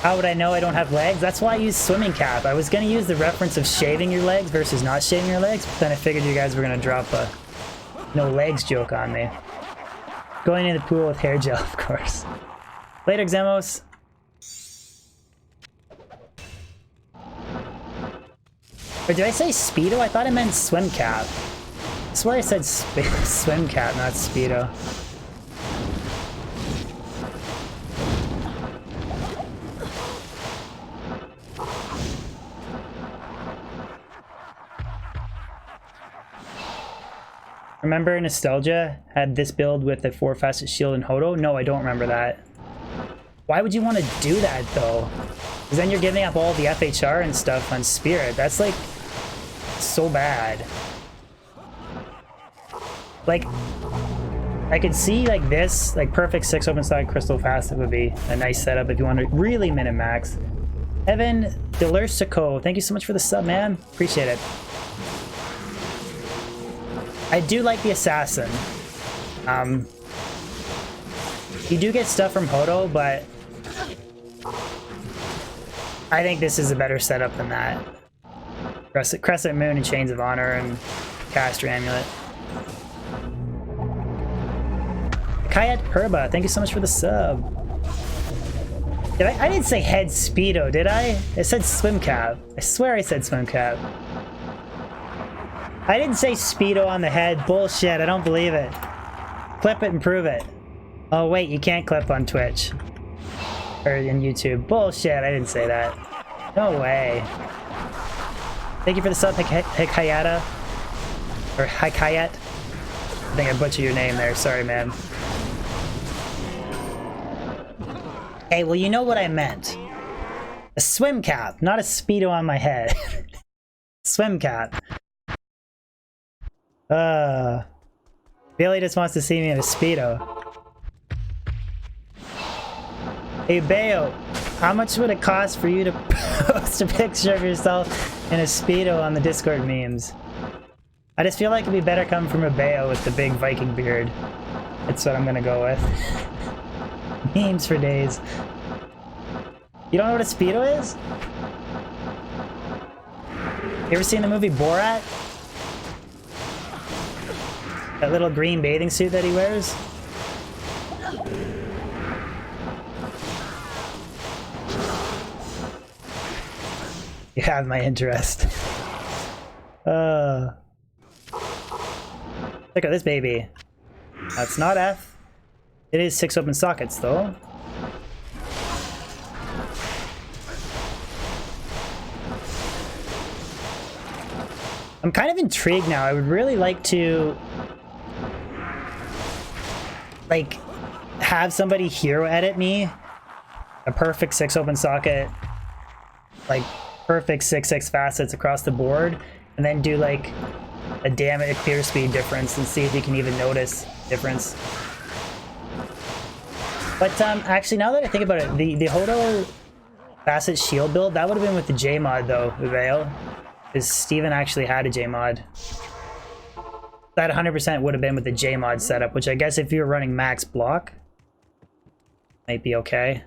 How would I know I don't have legs? That's why I use swimming cap. I was going to use the reference of shaving your legs versus not shaving your legs, but then I figured you guys were going to drop a no legs joke on me. Going in the pool with hair gel, of course. Later, Xemos. Or did I say Speedo? I thought I meant swim cap. I swear I said swim cap, not Speedo. Remember Nostalgia had this build with the 4 facet shield and Hodo? No, I don't remember that. Why would you want to do that though? Because then you're giving up all the FHR and stuff on Spirit. That's like so bad. Like, I could see like this, like perfect 6 open side crystal facet would be a nice setup if you want to really min-max. Evan Delersico, thank you so much for the sub, man. Appreciate it. I do like the Assassin. You do get stuff from Hodo, but I think this is a better setup than that. Crescent Moon and Chains of Honor and Caster Amulet. Kayat Herba, thank you so much for the sub. I didn't say head Speedo, did I? I said swim cap. I swear I said swim cap. I didn't say Speedo on the head. Bullshit, I don't believe it. Clip it and prove it. Oh wait, you can't clip on Twitch. Or in YouTube. Bullshit, I didn't say that. No way. Thank you for the sub, Hikayata. Or Hikayat. I think I butchered your name there, sorry man. Hey, well you know what I meant. A swim cap, not a Speedo on my head. Swim cap. Billy just wants to see me in a Speedo. Hey Bayo, how much would it cost for you to post a picture of yourself in a Speedo on the Discord memes? I just feel like it'd be better coming from a Bayo with the big Viking beard. That's what I'm gonna go with. Memes for days. You don't know what a Speedo is? You ever seen the movie Borat? That little green bathing suit that he wears? You have my interest. Look at this baby. That's not F. It is 6 open sockets though. I'm kind of intrigued now. I would really like to like have somebody hero edit me a perfect 6 open socket, like perfect 6/6 facets across the board, and then do like a damage clear speed difference and see if you can even notice difference. But actually, now that I think about it, the Hodo facet shield build, that would have been with the J mod though, Uveo, because Steven actually had a J mod. That 100% would have been with the J mod setup, which I guess if you were running max block, might be okay.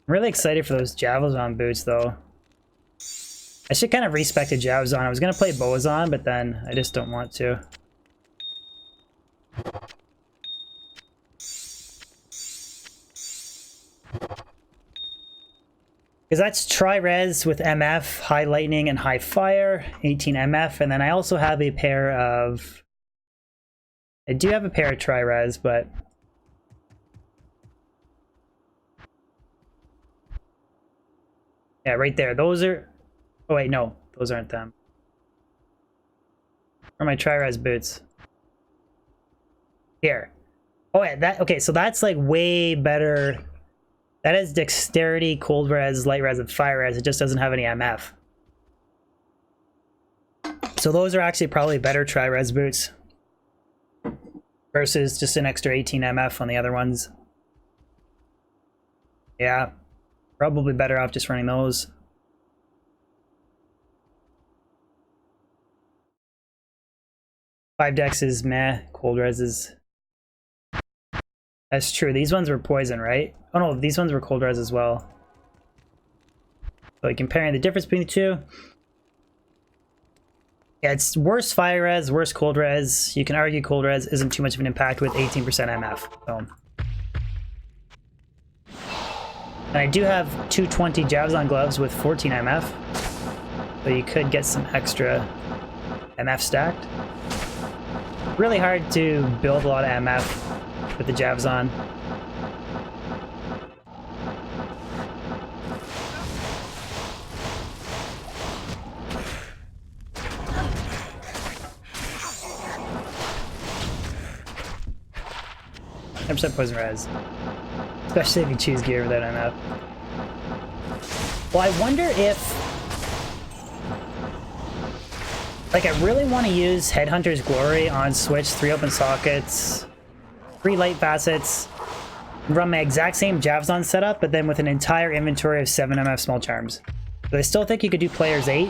I'm really excited for those Javazon boots though. I should kind of respec a Javazon. I was gonna play Boazon, but then I just don't want to. Because that's Tri-Res with MF, High Lightning, and High Fire, 18 MF, and then I also have a pair of... I do have a pair of Tri-Res, but... Yeah, right there. Those are... Oh, wait, no. Those aren't them. Where are my tri-res boots? Here. Oh, yeah, that... Okay, so that's, like, way better. That is dexterity, cold res, light res, and fire res. It just doesn't have any MF. So those are actually probably better tri-res boots. Versus just an extra 18 MF on the other ones. Yeah. Probably better off just running those. Five dex is meh. Cold res is... That's true. These ones were poison, right? Oh no, these ones were cold res as well. So like comparing the difference between the two. Yeah, it's worse fire res, worse cold res. You can argue cold res isn't too much of an impact with 18% MF. So. And I do have 220 Javzon gloves with 14 MF. So you could get some extra MF stacked. Really hard to build a lot of MF with the Javzon. % poison res. Especially if you choose gear without MF. Well, I wonder if... Like, I really want to use Headhunter's Glory on Switch, 3 open sockets, 3 light facets, run my exact same Javzon setup, but then with an entire inventory of 7 MF small charms. But I still think you could do players 8,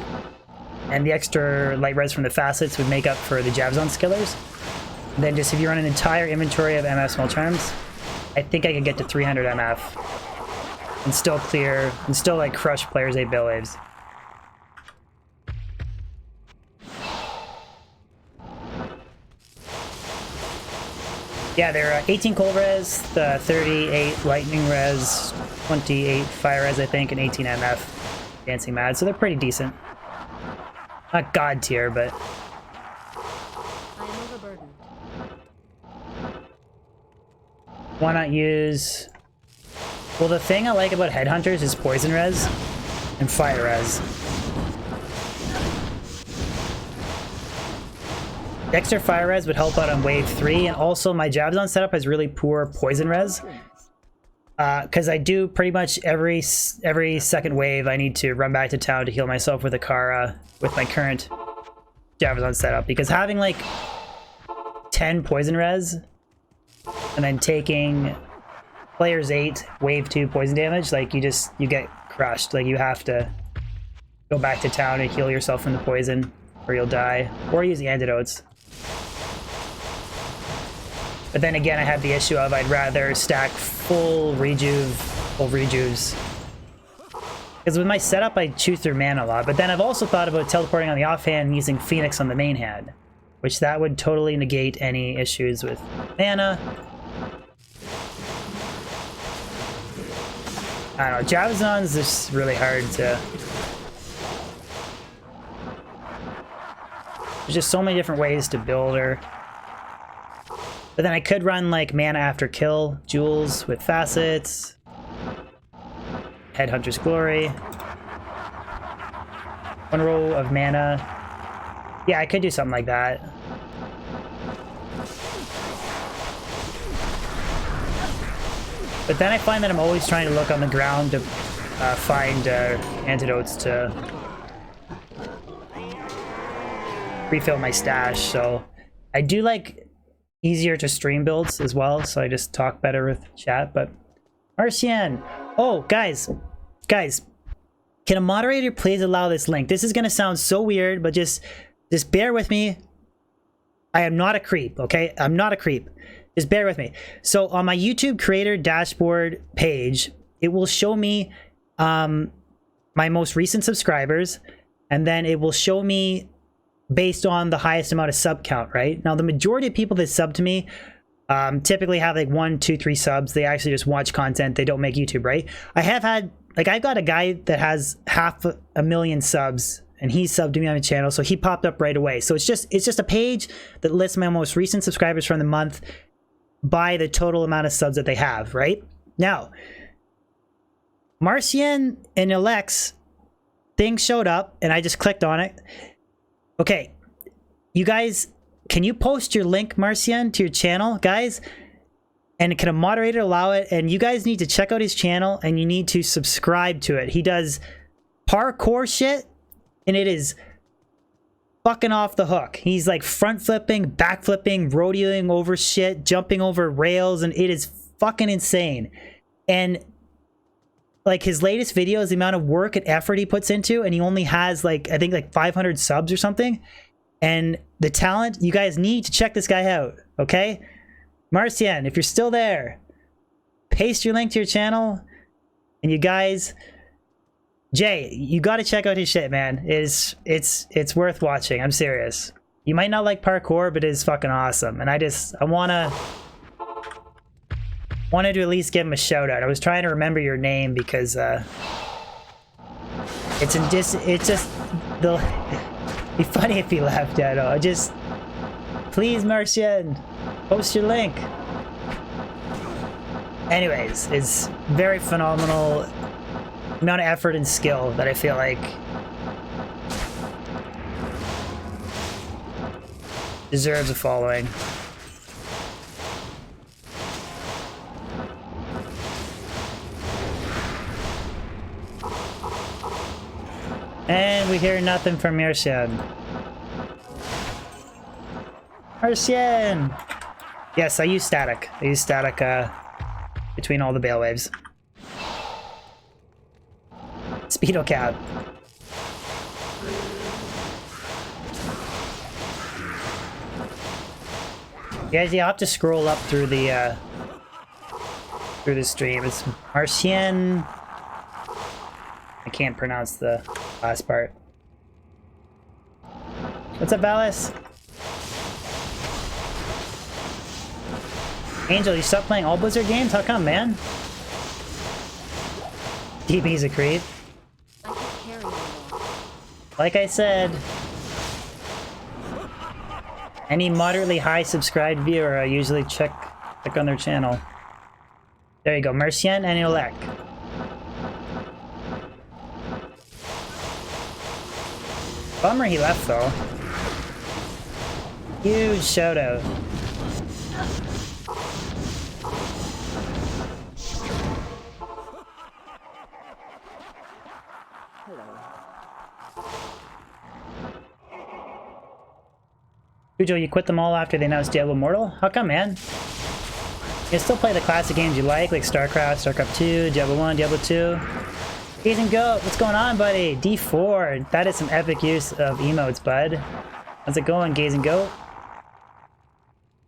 and the extra light res from the facets would make up for the Javzon skillers. And then just if you run an entire inventory of MF small charms, I think I could get to 300 MF and still clear, and still like crush players 8 Baal waves. Yeah, they're 18 cold res, the 38 lightning res, 28 fire res, I think, and 18 MF dancing mad, so they're pretty decent. Not god tier, but... I am overburdened. Why not use... Well, the thing I like about Headhunters is poison res and fire res. Extra fire res would help out on wave 3, and also my Javzon setup has really poor poison res. Because I do pretty much every second wave I need to run back to town to heal myself with a Kara with my current Javzon setup. Because having like 10 poison res and then taking players 8 wave 2 poison damage, like you get crushed. Like you have to go back to town and heal yourself from the poison or you'll die, or use the antidotes. But then again, I have the issue of I'd rather stack full rejuves. Because with my setup, I chew through mana a lot. But then I've also thought about teleporting on the offhand and using Phoenix on the main hand, which that would totally negate any issues with mana. I don't know, Javzon's just really hard to... There's just so many different ways to build her. But then I could run like mana after kill, jewels with facets, Headhunter's Glory, 1 row of mana. Yeah, I could do something like that. But then I find that I'm always trying to look on the ground to find antidotes to refill my stash, so I do like easier to stream builds as well, so I just talk better with chat. But Marcian, oh guys, can a moderator please allow this link? This is gonna sound so weird, but just bear with me. I am not a creep, okay? I'm not a creep. Just bear with me. So on my YouTube creator dashboard page, it will show me my most recent subscribers, and then it will show me based on the highest amount of sub count, right? Now, the majority of people that sub to me typically have like 1, 2, 3 subs. They actually just watch content. They don't make YouTube, right? I have had, like, I've got a guy that has 500,000 subs, and he subbed to me on the channel, so he popped up right away. So it's just a page that lists my most recent subscribers from the month by the total amount of subs that they have, right? Now, Marcian and Alex thing showed up and I just clicked on it. Okay, you guys, can you post your link, Marcian, to your channel, guys? And can a moderator allow it? And you guys need to check out his channel and you need to subscribe to it. He does parkour shit and it is fucking off the hook. He's like front flipping, back flipping, rodeoing over shit, jumping over rails, and it is fucking insane. And like his latest videos, the amount of work and effort he puts into, and he only has like, I think like 500 subs or something. And the talent, you guys need to check this guy out, okay? Marcian, if you're still there, paste your link to your channel. And you guys, Jay, you got to check out his shit, man. It's worth watching. I'm serious. You might not like parkour, but it is fucking awesome. And I wanted to at least give him a shout out. I was trying to remember your name because it'd be funny if he left. I know. Please, Marcian, post your link. Anyways, it's very phenomenal amount of effort and skill that I feel like deserves a following. And we hear nothing from Marcian. Marcian! Yes, I use static. I use static between all the Baal waves. Speedo cab. Guys, you have to scroll up through the stream. It's Marcian. I can't pronounce the last part. What's up, Valis? Angel, you stopped playing all Blizzard games? How come, man? DB's a creep. Like I said, any moderately high subscribed viewer, I usually check on their channel. There you go, Marcian and Olek. Bummer he left though. Huge shout out. Cujo, you quit them all after they announced Diablo Immortal? How come, man? You can still play the classic games you like StarCraft, StarCraft 2, Diablo 1, Diablo 2. Gaze and Goat, what's going on, buddy? D4, that is some epic use of emotes, bud. How's it going, Gaze and Goat?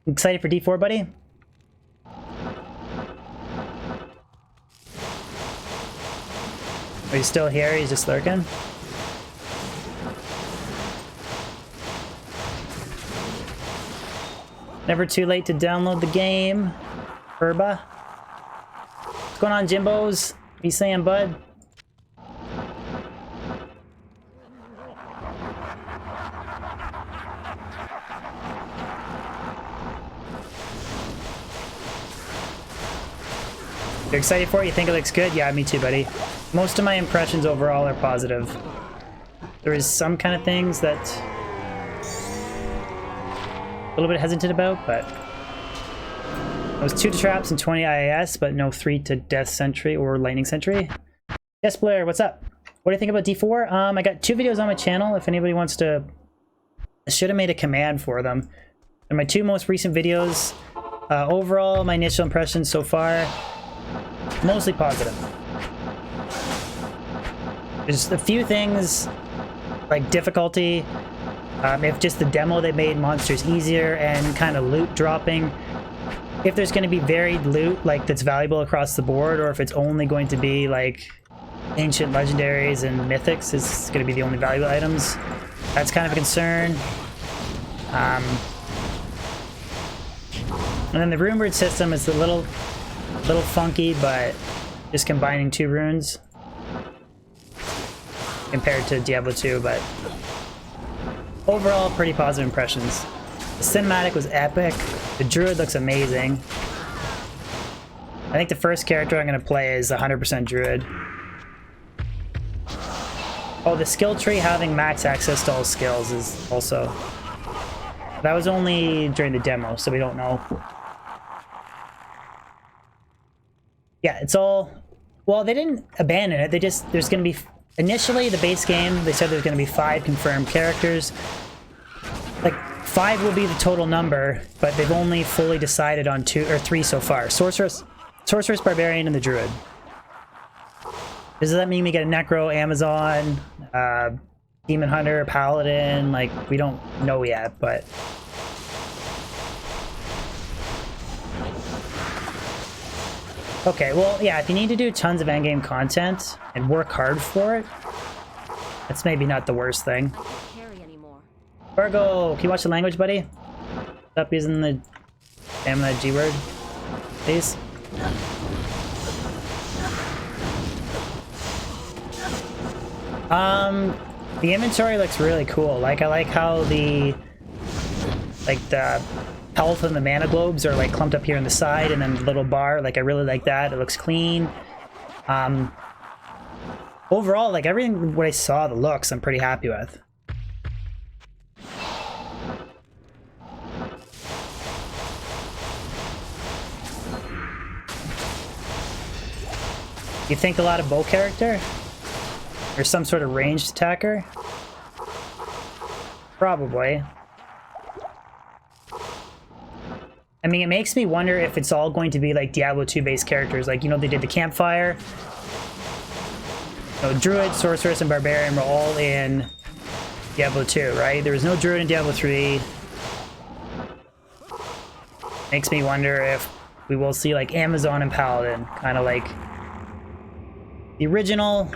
Excited for D4, buddy? Are you still here? He's just lurking? Never too late to download the game. Herba. What's going on, Jimbos? What are you saying, bud? You're excited for it? You think it looks good? Yeah, me too, buddy. Most of my impressions overall are positive. There is some kind of things that a little bit hesitant about, but it was 2 to traps and 20 IAS, but no 3 to Death Sentry or Lightning Sentry. Yes, Blair, what's up? What do you think about D4? I got 2 videos on my channel if anybody wants to. I should have made a command for them. They're my 2 most recent videos. Overall, my initial impressions so far, mostly positive. There's a few things like difficulty. If just the demo they made monsters easier and kind of loot dropping. If there's going to be varied loot like that's valuable across the board, or if it's only going to be like ancient legendaries and mythics is going to be the only valuable items. That's kind of a concern. And then the rune word system is a little funky, but just combining 2 runes compared to Diablo 2, but overall pretty positive impressions. The cinematic was epic. The druid looks amazing. I think the first character I'm going to play is 100% druid. Oh, the skill tree having max access to all skills is also... That was only during the demo, so we don't know. Yeah, it's all... Well, they didn't abandon it. They just... There's going to be... Initially, the base game, they said there's going to be 5 confirmed characters. Like, 5 will be the total number, but they've only fully decided on 2 or 3 so far. Sorceress, Barbarian, and the Druid. Does that mean we get a Necro, Amazon, Demon Hunter, Paladin? Like, we don't know yet, but... Okay, well, yeah, if you need to do tons of endgame content and work hard for it, that's maybe not the worst thing. I can't carry anymore. Virgo, can you watch the language, buddy? Stop using the stamina G word, please. The inventory looks really cool. Like, I like how the health and the mana globes are like clumped up here on the side, and then the little bar. Like, I really like that. It looks clean. Overall, like, everything what I saw, the looks, I'm pretty happy with. You think a lot of bow character? Or some sort of ranged attacker? Probably. I mean, it makes me wonder if it's all going to be like Diablo 2 based characters. Like, you know, they did the campfire. So Druid, Sorceress, and Barbarian were all in Diablo 2, right? There was no Druid in Diablo 3. Makes me wonder if we will see like Amazon and Paladin, kind of like the original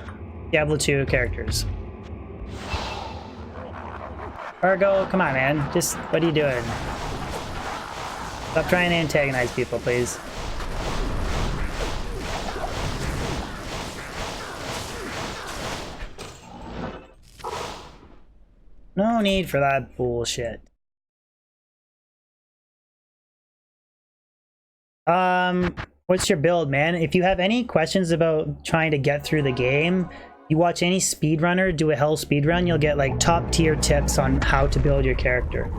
Diablo 2 characters. Argo, come on, man. Just, what are you doing? Stop trying to antagonize people, please. No need for that bullshit. What's your build, man? If you have any questions about trying to get through the game, you watch any speedrunner do a hell speedrun, you'll get like top tier tips on how to build your character.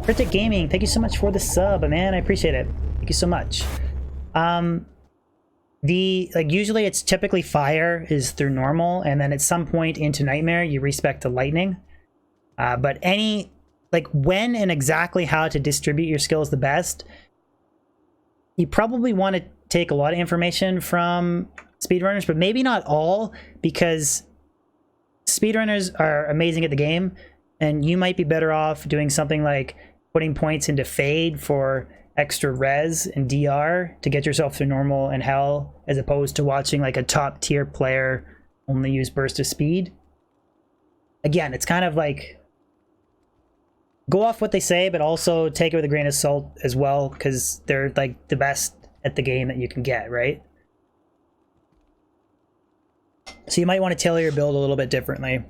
Cryptic Gaming, thank you so much for the sub, man. I appreciate it. Thank you so much. Usually it's typically fire is through normal, and then at some point into nightmare you respec to lightning. But any, like, when and exactly how to distribute your skills the best, you probably want to take a lot of information from speedrunners, but maybe not all, because speedrunners are amazing at the game, and you might be better off doing something like putting points into Fade for extra res and DR to get yourself through normal and hell, as opposed to watching like a top tier player only use burst of speed. Again, it's kind of like, go off what they say, but also take it with a grain of salt as well, because they're like the best at the game that you can get, right? So you might want to tailor your build a little bit differently.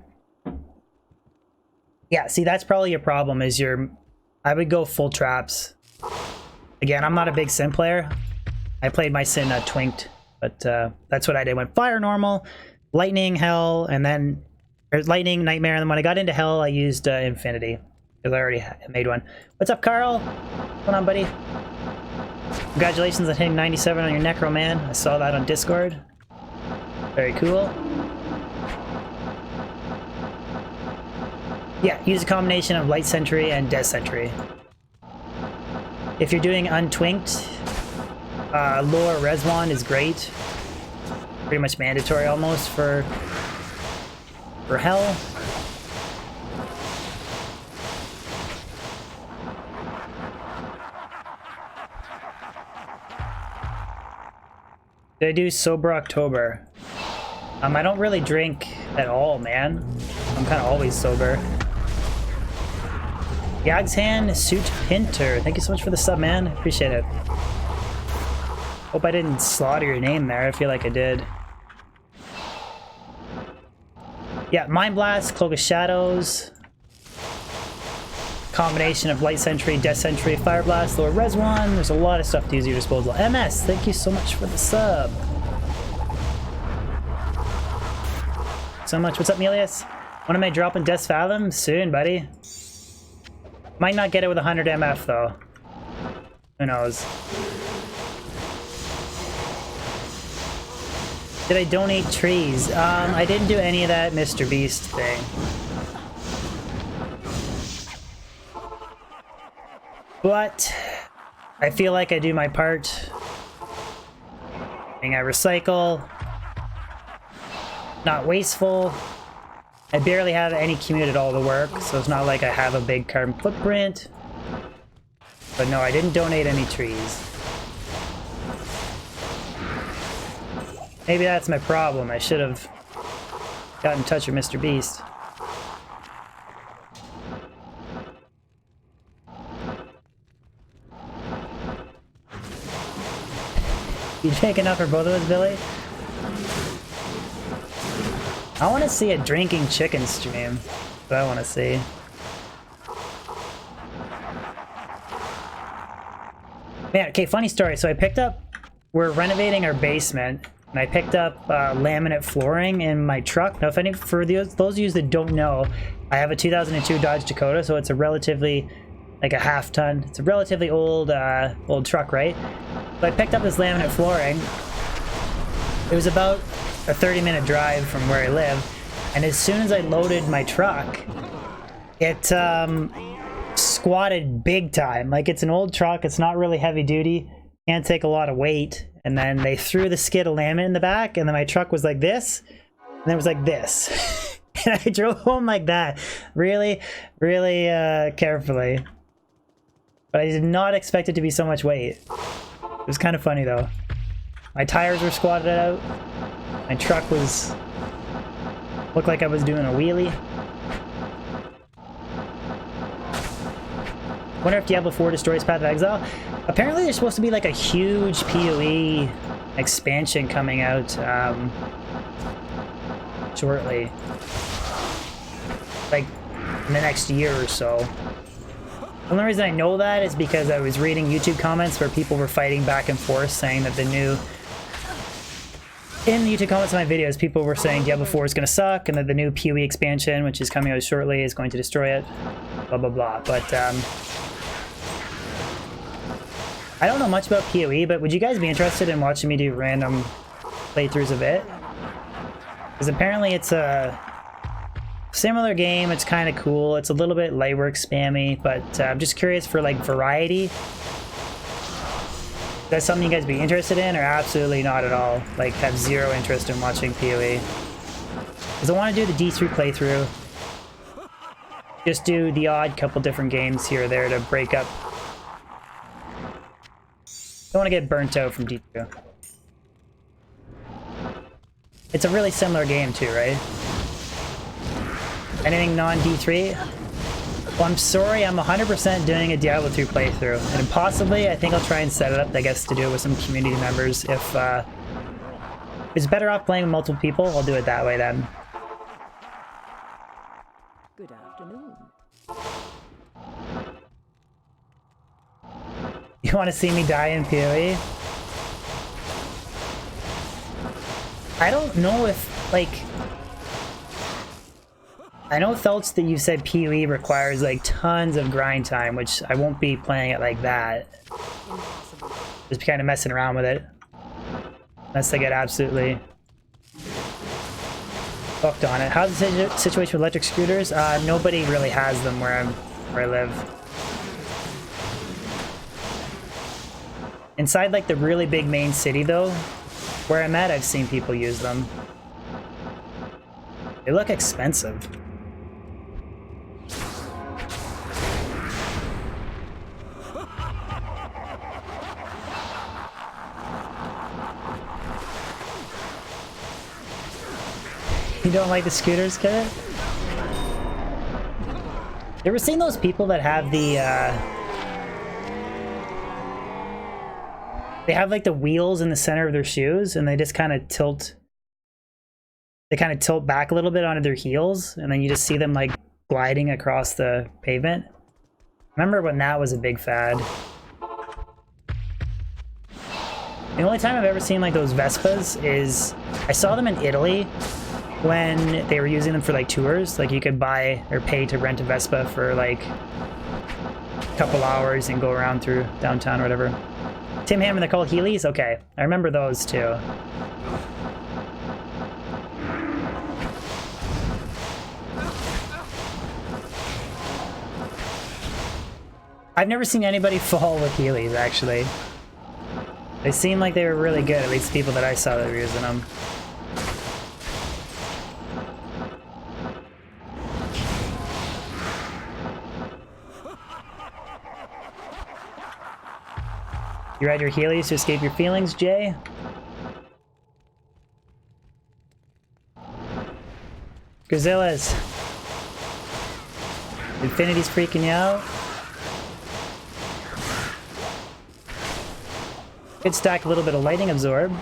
Yeah, see, that's probably your problem, is I would go full traps. Again, I'm not a big Sin player. I played my Sin twinked, but that's what I did. Went fire normal, lightning, hell, and then lightning, nightmare, and then when I got into hell, I used infinity, because I already made one. What's up, Carl? What's going on, buddy? Congratulations on hitting 97 on your Necro, man. I saw that on Discord. Very cool. Yeah, use a combination of Light Sentry and Death Sentry. If you're doing untwinked, Lore Reswan is great. Pretty much mandatory almost for hell. Did I do Sober October? I don't really drink at all, man. I'm kind of always sober. Yagshan Suit Pinter, thank you so much for the sub, man. Appreciate it. Hope I didn't slaughter your name there. I feel like I did. Yeah, Mind Blast, Cloak of Shadows. Combination of Light Sentry, Death Sentry, Fire Blast, Lord Reswan. There's a lot of stuff to use at your disposal. MS, thank you so much for the sub. so much. What's up, Melius? When am I dropping Death Fathom? Soon, buddy. Might not get it with 100 MF, though. Who knows? Did I donate trees? I didn't do any of that Mr. Beast thing. But I feel like I do my part. I recycle. Not wasteful. I barely have any commute at all to work, so it's not like I have a big carbon footprint. But no, I didn't donate any trees. Maybe that's my problem. I should have got in touch with Mr. Beast. You take enough for both of us, Billy? I want to see a drinking chicken stream. That's what I want to see. Man, okay, funny story. So I picked up, we're renovating our basement, and I picked up laminate flooring in my truck. Now, if any, for those of you that don't know, I have a 2002 Dodge Dakota, so it's a relatively, like a half-ton. It's a relatively old truck, right? So I picked up this laminate flooring. It was about a 30-minute drive from where I live, and as soon as I loaded my truck, it squatted big time. Like, it's an old truck, it's not really heavy duty, can't take a lot of weight, and then they threw the skid of laminate in the back, and then my truck was like this, and it was like this. And I drove home like that, really, really carefully. But I did not expect it to be so much weight. It was kind of funny though. My tires were squatted out. My truck was... looked like I was doing a wheelie. Wonder if Diablo 4 destroys Path of Exile. Apparently there's supposed to be like a huge PoE expansion coming out shortly. Like in the next year or so. The only reason I know that is because I was reading YouTube comments where people were fighting back and forth saying that the new... In the YouTube comments of my videos, people were saying Diablo 4 is going to suck and that the new PoE expansion, which is coming out shortly, is going to destroy it. Blah, blah, blah. But, I don't know much about PoE, but would you guys be interested in watching me do random playthroughs of it? Because apparently it's a similar game, it's kind of cool, it's a little bit lightwork spammy, but I'm just curious for like variety. Is that something you guys be interested in, or absolutely not at all? Like, have zero interest in watching PoE? Because I want to do the D3 playthrough. Just do the odd couple different games here or there to break up. Don't want to get burnt out from D2. It's a really similar game too, right? Anything non-D3? Well, I'm sorry, I'm 100% doing a Diablo 2 playthrough. And possibly, I think I'll try and set it up, I guess, to do it with some community members. If it's better off playing with multiple people, I'll do it that way then. Good afternoon. You want to see me die in PoE? I don't know if, like... I know, Feltz, that you said PoE requires, like, tons of grind time, which I won't be playing it like that. Impossible. Just kind of messing around with it. Unless I get absolutely hooked on it. How's the situation with electric scooters? Nobody really has them where I live. Inside, like, the really big main city, though, where I'm at, I've seen people use them. They look expensive. You don't like the scooters, kid? You ever seen those people that have the, they have, like, the wheels in the center of their shoes, and they just kind of tilt... They kind of tilt back a little bit onto their heels, and then you just see them, like, gliding across the pavement? Remember when that was a big fad? The only time I've ever seen, like, those Vespas is... I saw them in Italy, when they were using them for like tours. Like you could buy or pay to rent a Vespa for like a couple hours and go around through downtown or whatever. Tim Hammond, they're called Heelys? Okay, I remember those too. I've never seen anybody fall with Heelys, actually. They seem like they were really good, at least people that I saw that were using them. You ride your Heelys to escape your feelings, Jay? Gazillas. Infinity's freaking you out. Could stack a little bit of lightning absorb.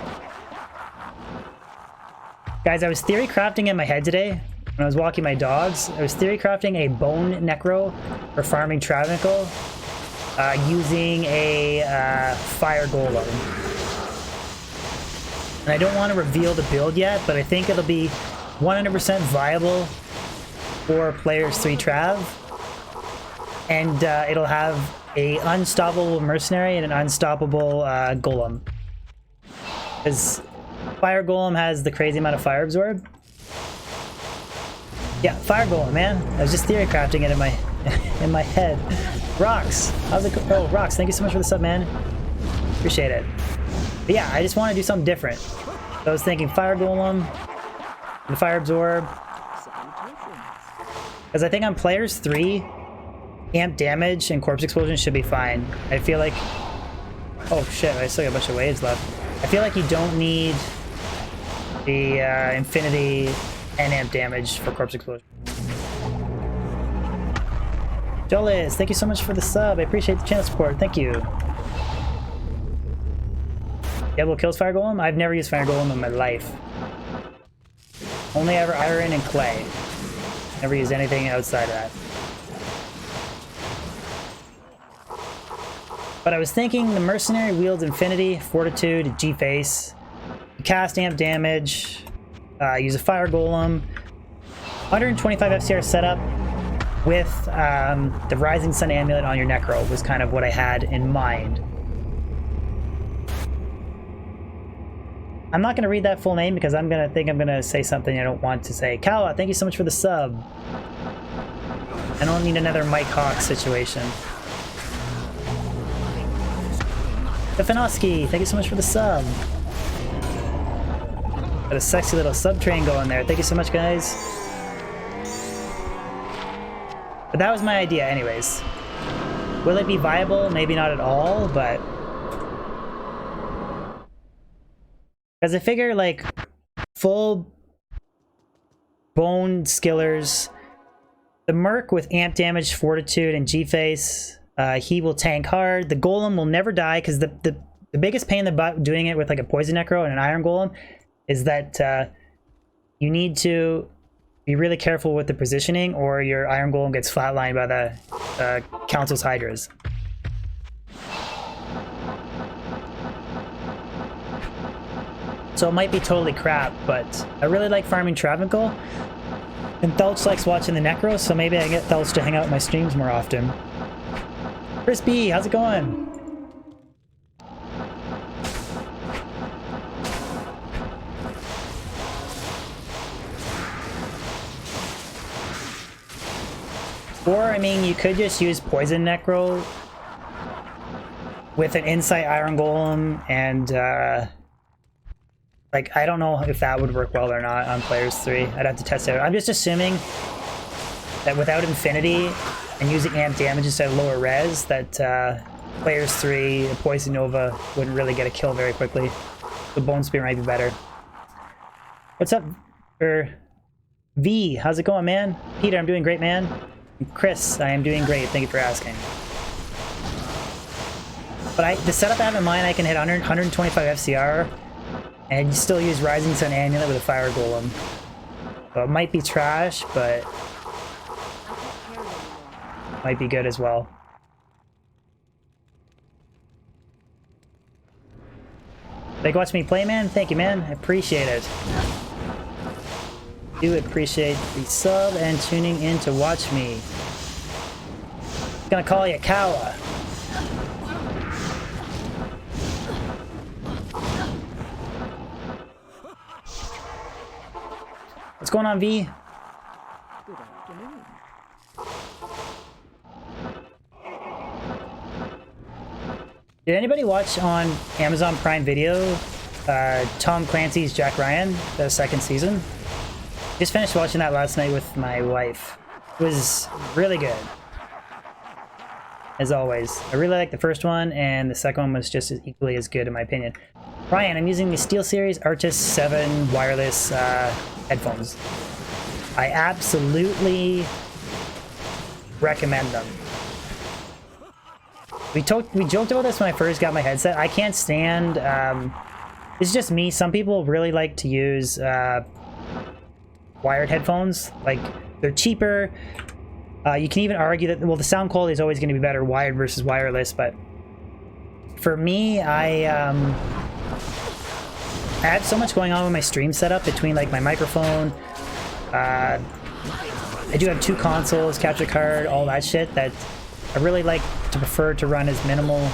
Guys, I was theory crafting in my head today when I was walking my dogs. I was theory crafting a bone necro for farming Travincle using a fire golem. And I don't want to reveal the build yet, but I think it'll be 100% viable for players 3 Trav. And it'll have a unstoppable mercenary and an unstoppable golem. Because fire golem has the crazy amount of fire absorb. Yeah, fire golem, man. I was just theory crafting it in my in my head. Rocks, how's it go? Oh, Rocks, thank you so much for the sub, man. Appreciate it. But yeah, I just want to do something different. So I was thinking fire golem, the fire absorb. Because I think on players 3, amp damage and corpse explosion should be fine. I feel like... Oh shit, I still got a bunch of waves left. I feel like you don't need the infinity and amp damage for corpse explosion. Jolis, thank you so much for the sub. I appreciate the channel support. Thank you. Diablo kills Fire Golem? I've never used Fire Golem in my life. Only ever iron and clay. Never used anything outside of that. But I was thinking the mercenary wields infinity, fortitude, G-face, cast amp damage, use a fire golem, 125 FCR setup with the Rising Sun amulet on your necro was kind of what I had in mind. I'm not going to read that full name because I'm going to say something I don't want to say. Kawa, thank you so much for the sub. I don't need another Mike Hawk situation. Stefanowski, thank you so much for the sub. Got a sexy little sub train going there. Thank you so much, guys. But that was my idea anyways. Will it be viable? Maybe not at all, but... Because I figure, like, full bone skillers, the Merc with amp damage, fortitude, and G-face, he will tank hard. The Golem will never die, because the biggest pain in the butt doing it with, like, a Poison Necro and an Iron Golem is that you need to be really careful with the positioning, or your Iron Golem gets flatlined by the Council's Hydras. So it might be totally crap, but I really like farming Travincle. And Thelch likes watching the Necro, so maybe I can get Thelch to hang out in my streams more often. Chris B, how's it going? Or, I mean, you could just use Poison Necro with an Insight Iron Golem and, like, I don't know if that would work well or not on players 3. I'd have to test it out. I'm just assuming that without Infinity and using amp damage instead of lower res, that players 3, Poison Nova wouldn't really get a kill very quickly. The Bone Spear might be better. What's up, V? How's it going, man? Peter, I'm doing great, man. Chris, I am doing great. Thank you for asking. But the setup I have in mind, I can hit 125 FCR and still use Rising Sun Amulet with a Fire Golem. So it might be trash, but might be good as well. Like, watch me play, man? Thank you, man. I appreciate it. Do appreciate the sub and tuning in to watch me. Gonna call you Kawa. What's going on, V? Good afternoon. Did anybody watch on Amazon Prime Video Tom Clancy's Jack Ryan, the second season? Just finished watching that last night with my wife. It was really good. As always. I really liked the first one, and the second one was just as equally as good in my opinion. Ryan, I'm using the SteelSeries Arctis 7 wireless headphones. I absolutely recommend them. We joked about this when I first got my headset. I can't stand, it's just me. Some people really like to use wired headphones. Like, they're cheaper. You can even argue that, well, the sound quality is always going to be better wired versus wireless, but for me, I have so much going on with my stream setup between like my microphone. I do have 2 consoles, capture card, all that shit, that I really like to prefer to run as minimal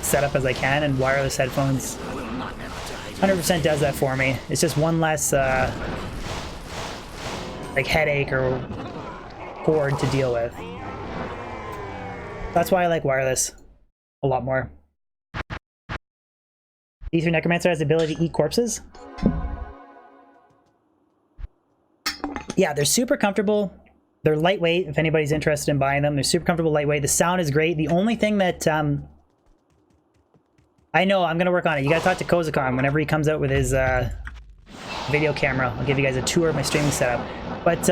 setup as I can, and wireless headphones 100% does that for me. It's just one less like headache or cord to deal with. That's why I like wireless a lot more. D3 Necromancer has the ability to eat corpses. Yeah, they're super comfortable. They're lightweight, if anybody's interested in buying them. They're super comfortable, lightweight. The sound is great. The only thing that I know, I'm gonna work on it. You gotta talk to Kozakon whenever he comes out with his video camera. I'll give you guys a tour of my streaming setup. But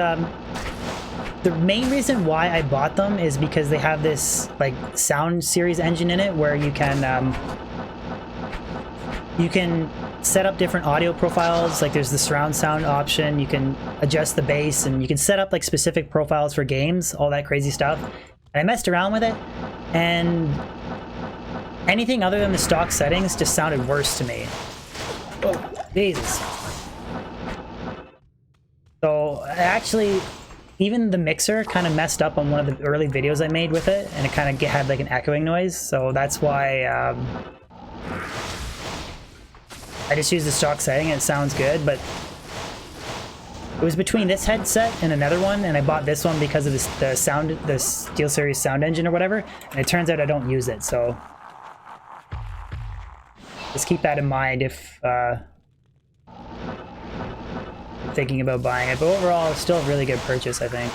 the main reason why I bought them is because they have this like sound series engine in it where you can set up different audio profiles. Like there's the surround sound option, you can adjust the bass, and you can set up like specific profiles for games, all that crazy stuff. And I messed around with it, and anything other than the stock settings just sounded worse to me. Oh, Jesus. So actually, even the mixer kind of messed up on one of the early videos I made with it, and it kind of had like an echoing noise. So that's why I just used the stock setting and it sounds good. But it was between this headset and another one, and I bought this one because of the SteelSeries sound engine or whatever. And it turns out I don't use it, so just keep that in mind if thinking about buying it. But overall, it's still a really good purchase, I think.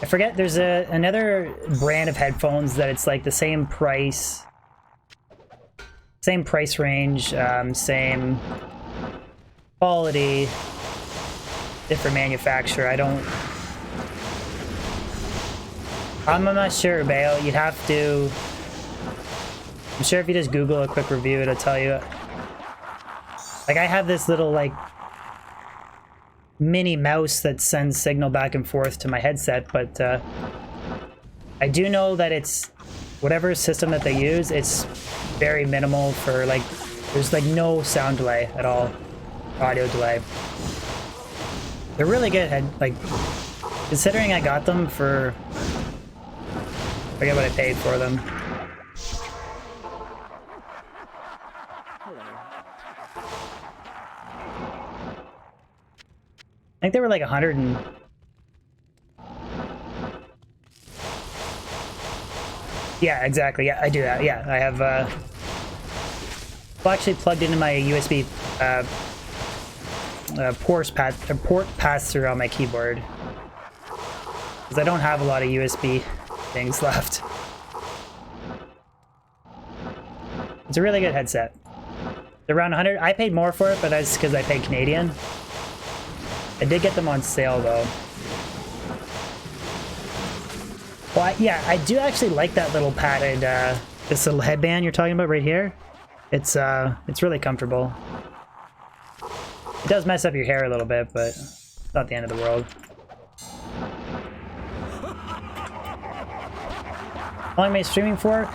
I forget, there's another brand of headphones that it's like the same price range, same quality, different manufacturer. I'm not sure, Baal. You'd have to, I'm sure if you just Google a quick review, it'll tell you. Like, I have this little, like, mini mouse that sends signal back and forth to my headset, but I do know that it's, whatever system that they use, it's very minimal for, like, there's, like, no sound delay at all, audio delay. They're really good, like, considering I got them for, I forget what I paid for them. I think they were like 100 and... Yeah, exactly. Yeah, I do that. Yeah, I have, well, actually plugged into my USB port pass-through on my keyboard. Because I don't have a lot of USB things left. It's a really good headset. It's around 100. I paid more for it, but that's because I paid Canadian. I did get them on sale though. Well, yeah, I do actually like that little padded, this little headband you're talking about right here. It's really comfortable. It does mess up your hair a little bit, but it's not the end of the world. How long am I streaming for?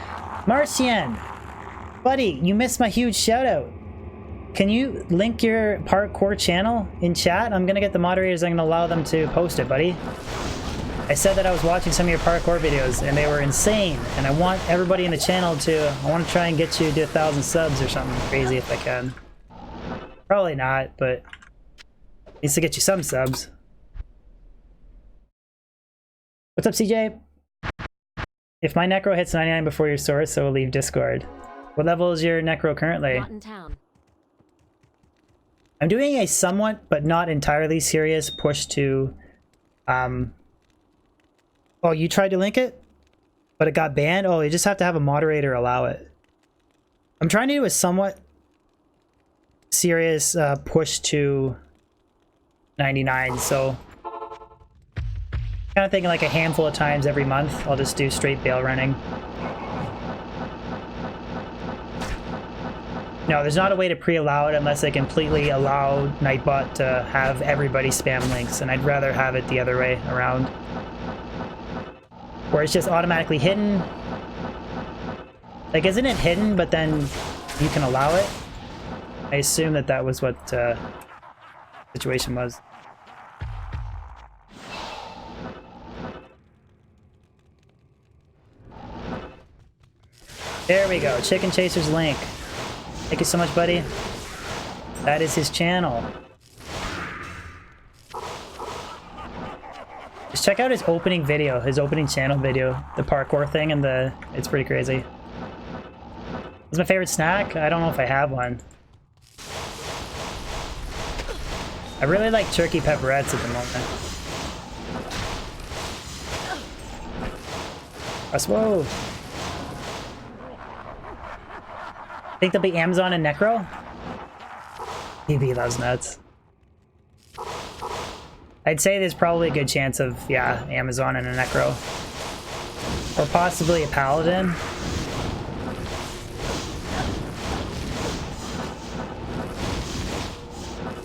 Marcian! Buddy, you missed my huge shout out. can you link your parkour channel in chat? I'm gonna get the moderators, I'm gonna allow them to post it, buddy. I said that I was watching some of your parkour videos and they were insane, and I want everybody in the channel to, I want to try and get you to 1,000 subs or something crazy if I can. Probably not, but needs to get you some subs. What's up, CJ? If my necro hits 99 before your source, so we'll leave Discord. What level is your necro currently? Not in town. I'm doing a somewhat, but not entirely serious push to, oh, you tried to link it, but it got banned? Oh, you just have to have a moderator allow it. I'm trying to do a somewhat serious push to 99, so kind of thinking like a handful of times every month I'll just do straight Baal running. No, there's not a way to pre-allow it unless I completely allow Nightbot to have everybody spam links, and I'd rather have it the other way around, where it's just automatically hidden. Like, isn't it hidden, but then you can allow it? I assume that that was what situation was. There we go, Chicken Chaser's link. Thank you so much, buddy. That is his channel. Just check out his opening video, his opening channel video, the parkour thing, and it's pretty crazy. What's my favorite snack? I don't know if I have one. I really like turkey pepperettes at the moment. Whoa. Think there'll be Amazon and Necro? PB loves nuts. I'd say there's probably a good chance of, yeah, Amazon and a Necro. Or possibly a Paladin.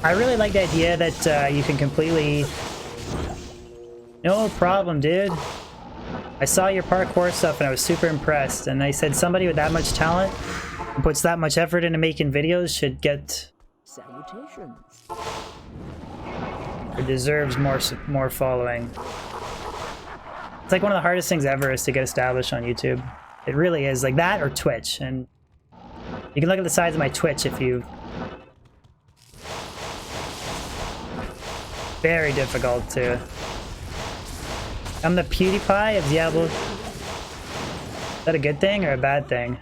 I really like the idea that you can completely... No problem, dude. I saw your parkour stuff and I was super impressed, and I said somebody with that much talent and puts that much effort into making videos should get... Salutations. Or deserves more following. It's like one of the hardest things ever is to get established on YouTube. It really is. Like that or Twitch. And you can look at the size of my Twitch if you... Very difficult to... I'm the PewDiePie of Diablo. Is that a good thing or a bad thing?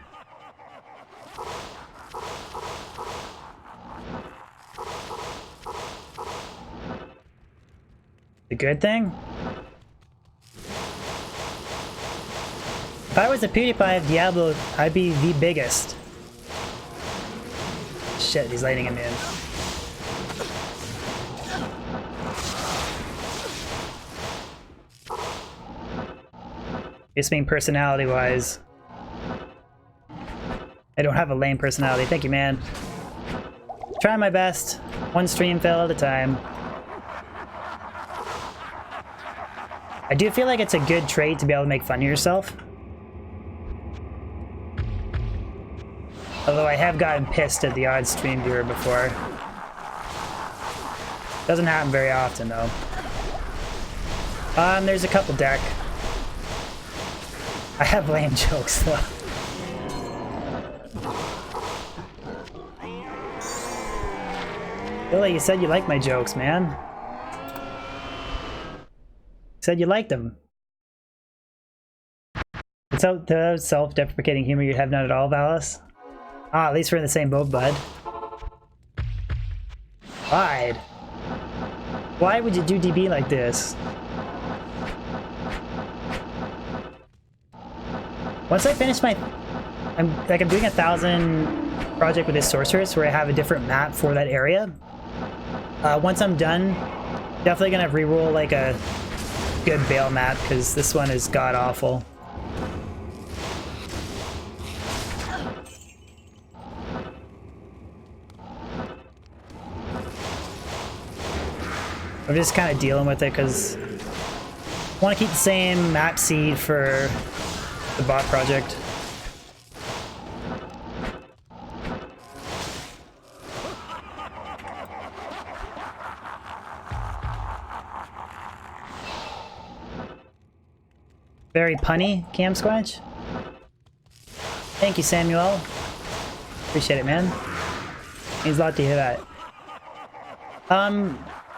A good thing? If I was the PewDiePie of Diablo, I'd be the biggest. Shit, he's lighting him in. Just being personality-wise. I don't have a lame personality. Thank you, man. Trying my best. One stream fail at a time. I do feel like it's a good trait to be able to make fun of yourself. Although I have gotten pissed at the odd stream viewer before. Doesn't happen very often, though. There's a couple deck. I have lame jokes, though. Billy, you said you like my jokes, man. You said you liked them. Without the self-deprecating humor, you'd have none at all, Valis. Ah, at least we're in the same boat, bud. Why? Why would you do DB like this? Once I finish my... I'm doing 1,000 project with this sorceress where I have a different map for that area. Once I'm done, definitely gonna reroll like a good Baal map because this one is god-awful. I'm just kind of dealing with it because I want to keep the same map seed for the bot project. Very punny, Cam Squanch. Thank you, Samuel. Appreciate it, man. Means a lot to hear that.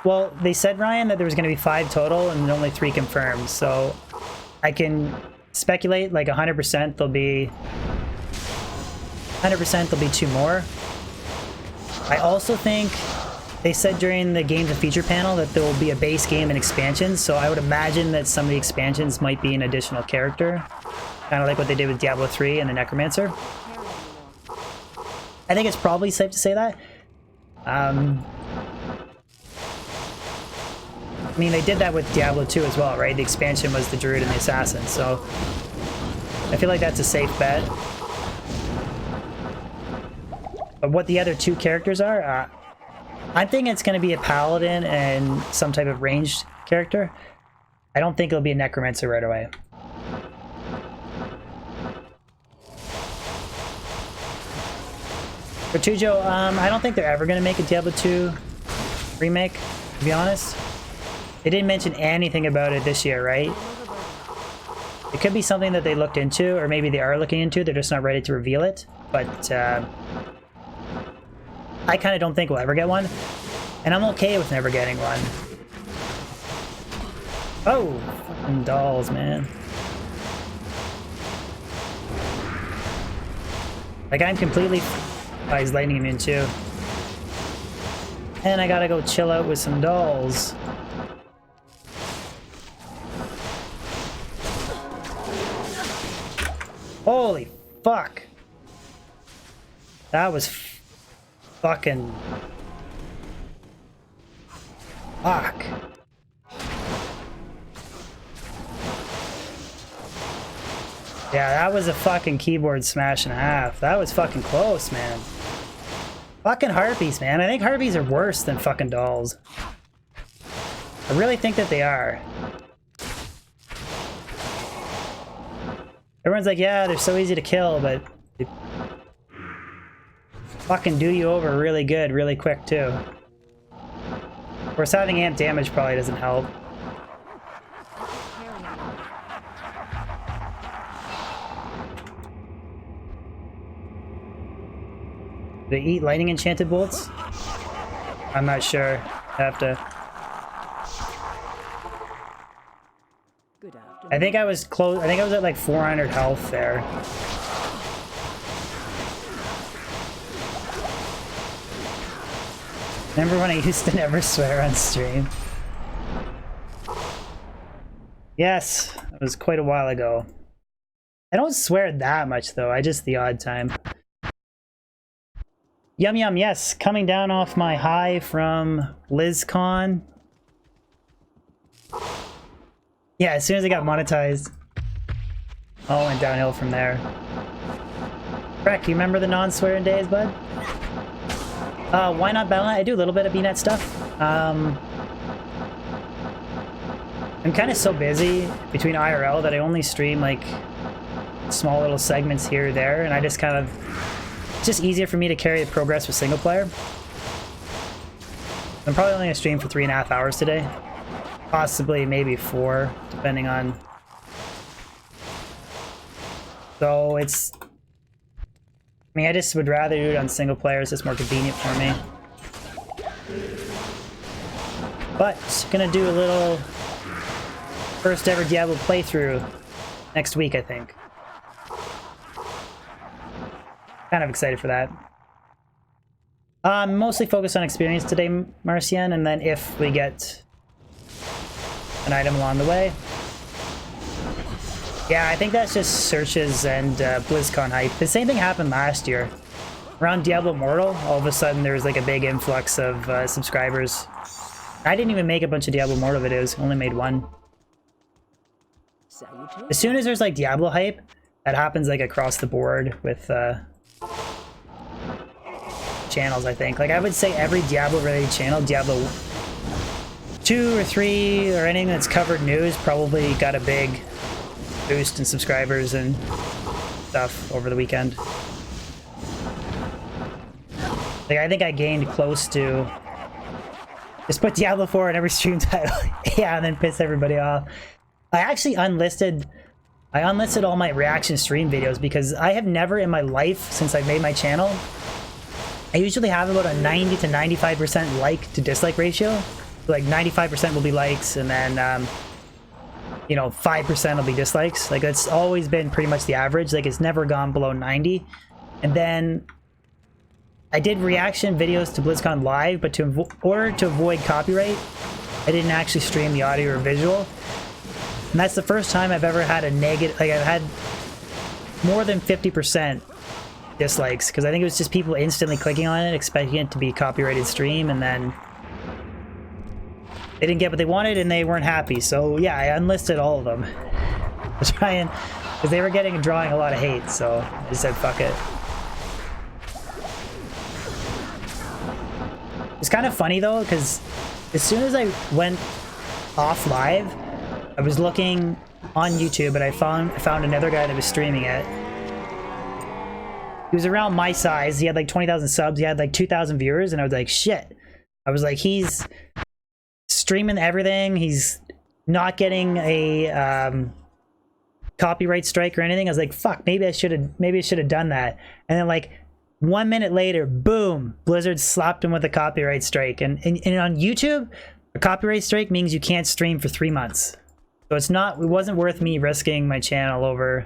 Well, they said, Ryan, that there was going to be 5 total and only 3 confirmed, so I can speculate like 100% there'll be 2 more. I also think they said during the games and feature panel that there will be a base game and expansions, so I would imagine that some of the expansions might be an additional character, kind of like what they did with Diablo 3 and the Necromancer. I think it's probably safe to say that. I mean, they did that with Diablo 2 as well, right? The expansion was the Druid and the Assassin, so I feel like that's a safe bet. But what the other 2 characters are, I'm thinking it's going to be a Paladin and some type of ranged character. I don't think it'll be a Necromancer right away. For Tujo, I don't think they're ever going to make a Diablo 2 remake, to be honest. They didn't mention anything about it this year, right? It could be something that they looked into, or maybe they are looking into, they're just not ready to reveal it. But I kind of don't think we'll ever get one, and I'm okay with never getting one. Oh, fucking dolls, man. Like, I'm completely... Oh, he's lightning immune too. And I gotta go chill out with some dolls. Holy fuck. That was fucking... Fuck. Yeah, that was a fucking keyboard smash and a half. That was fucking close, man. Fucking harpies, man. I think harpies are worse than fucking dolls. I really think that they are. Everyone's like, yeah, they're so easy to kill, but they fucking do you over really good, really quick, too. Of course, having amp damage probably doesn't help. Do they eat lightning enchanted bolts? I'm not sure. I have to... Good afternoon. I think I was close. I think I was at like 400 health there. Remember when I used to never swear on stream? Yes, it was quite a while ago. I don't swear that much though, I just the odd time. Yum yum, yes, coming down off my high from Blizzcon. Yeah, as soon as I got monetized, all went downhill from there. Breck, you remember the non-swearing days, bud? Why not Battle.net? I do a little bit of BNet stuff. I'm kind of so busy between IRL that I only stream like small little segments here or there, and I just kind of... It's just easier for me to carry the progress with single player. I'm probably only going to stream for 3.5 hours today. Possibly maybe 4, depending on... So it's... I mean, I just would rather do it on single player. It's just more convenient for me. But, gonna do a little first ever Diablo playthrough next week, I think. Kind of excited for that. Mostly focused on experience today, Marcian, and then if we get an item along the way. Yeah, I think that's just searches and BlizzCon hype. The same thing happened last year. Around Diablo Immortal, all of a sudden there was like a big influx of subscribers. I didn't even make a bunch of Diablo Immortal videos, only made one. As soon as there's like Diablo hype, that happens like across the board with channels, I think. Like I would say every Diablo related channel, Diablo 2 or 3 or anything that's covered news probably got a big boost in subscribers and stuff over the weekend. Like I think I gained close to... Just put Diablo 4 in every stream title. Yeah, and then piss everybody off. I actually unlisted I unlisted all my reaction stream videos because I have never in my life, since I've made my channel, I usually have about a 90 to 95% like to dislike ratio. So like 95% will be likes, and then, you know, 5% will be dislikes. Like, that's always been pretty much the average. Like, it's never gone below 90. And then I did reaction videos to Blizzcon live, but in order to avoid copyright, I didn't actually stream the audio or visual. And that's the first time I've ever had a negative, like I've had more than 50% dislikes, because I think it was just people instantly clicking on it, expecting it to be a copyrighted stream, and then they didn't get what they wanted and they weren't happy. So yeah, I unlisted all of them. Trying, because they were drawing a lot of hate, so I just said fuck it. It's kind of funny though, because as soon as I went off live, I was looking on YouTube and I found another guy that was streaming it. He was around my size. He had like 20,000 subs. He had like 2,000 viewers, and I was like, shit. I was like, he's streaming everything. He's not getting a copyright strike or anything. I was like, fuck, maybe I should have done that. And then like 1 minute later, boom, Blizzard slapped him with a copyright strike. And on YouTube, a copyright strike means you can't stream for 3 months. So it wasn't worth me risking my channel over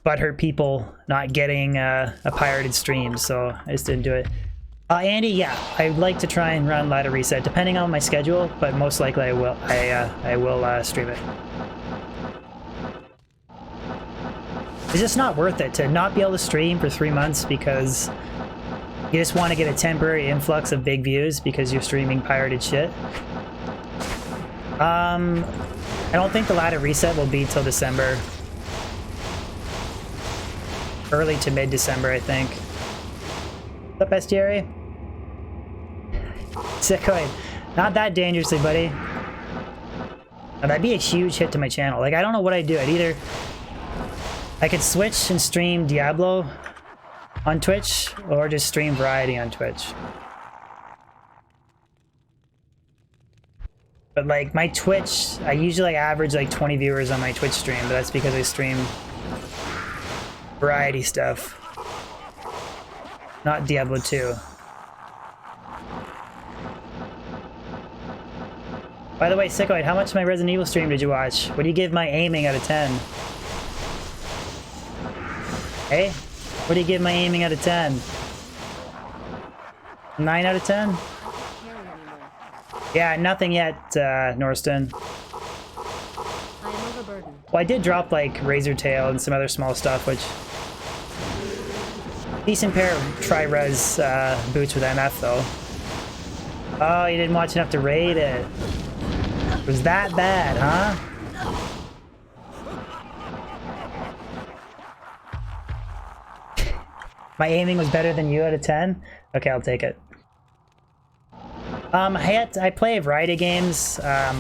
butthurt people not getting a pirated stream, so I just didn't do it. Andy, yeah, I'd like to try and run Ladder Reset, depending on my schedule, but most likely I will. I will stream it. It's just not worth it to not be able to stream for 3 months because you just want to get a temporary influx of big views because you're streaming pirated shit. I don't think the Ladder Reset will be till December. Early to mid-December, I think. What's up, Bestiary? Sickoid. Not that dangerously, buddy. Now, that'd be a huge hit to my channel. Like, I don't know what I'd do. I could switch and stream Diablo on Twitch, or just stream Variety on Twitch. But like my Twitch, I usually average like 20 viewers on my Twitch stream, but that's because I stream Variety stuff, not Diablo 2. By the way, Sickoid, how much of my Resident Evil stream did you watch? What do you give my aiming out of 10? Hey? What do you give my aiming out of 10? 9 out of 10? Yeah, nothing yet, Norston. I am overburdened. Well, I did drop like Razor Tail and some other small stuff, which... Decent pair of tri-res boots with MF though. Oh, you didn't watch enough to raid it. It was that bad, huh? My aiming was better than you out of 10? Okay, I'll take it. I play a variety of games. I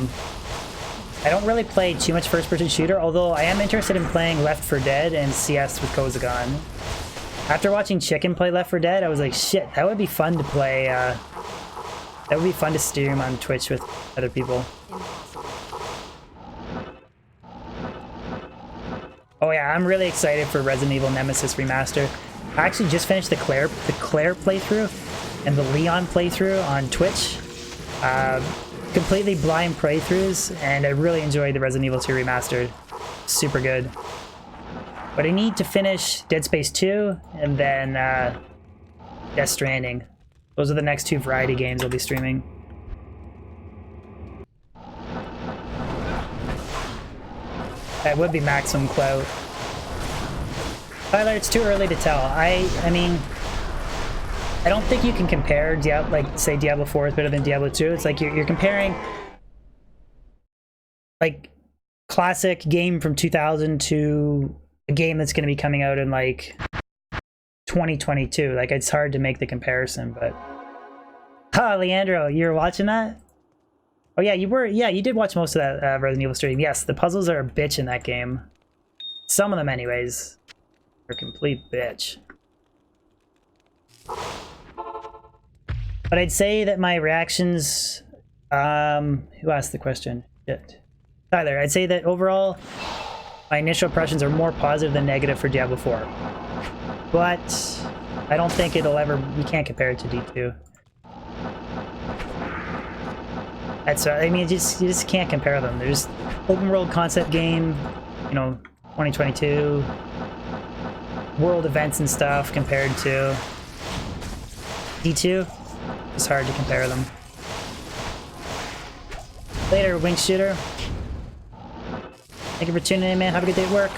don't really play too much first-person shooter, although I am interested in playing Left 4 Dead and CS with Kozagon. After watching Chicken play Left 4 Dead, I was like, shit, that would be fun to play, that would be fun to stream on Twitch with other people. Oh yeah, I'm really excited for Resident Evil Nemesis Remaster. I actually just finished the Claire playthrough and the Leon playthrough on Twitch. Completely blind playthroughs, and I really enjoyed the Resident Evil 2 Remastered. Super good. But I need to finish Dead Space 2 and then Death Stranding. Those are the next 2 variety games I'll be streaming. That would be maximum clout. Tyler, it's too early to tell. I mean, I don't think you can compare like say Diablo 4 is better than Diablo 2. It's like you're comparing like classic game from 2000 to a game that's going to be coming out in like 2022. Like, it's hard to make the comparison, but Leandro, you were watching that? Oh yeah, you were. Yeah, you did watch most of that Resident Evil stream. Yes, the puzzles are a bitch in that game. Some of them anyways. They're a complete bitch. But I'd say that my reactions... who asked the question? Shit. Tyler, I'd say that overall, my initial impressions are more positive than negative for Diablo 4. But I don't think it'll ever... You can't compare it to D2. That's... I mean, you just can't compare them. There's open world concept game, you know, 2022, world events and stuff compared to D2. It's hard to compare them. Later, Wing Shooter. Thank you for tuning in, man. Have a good day at work.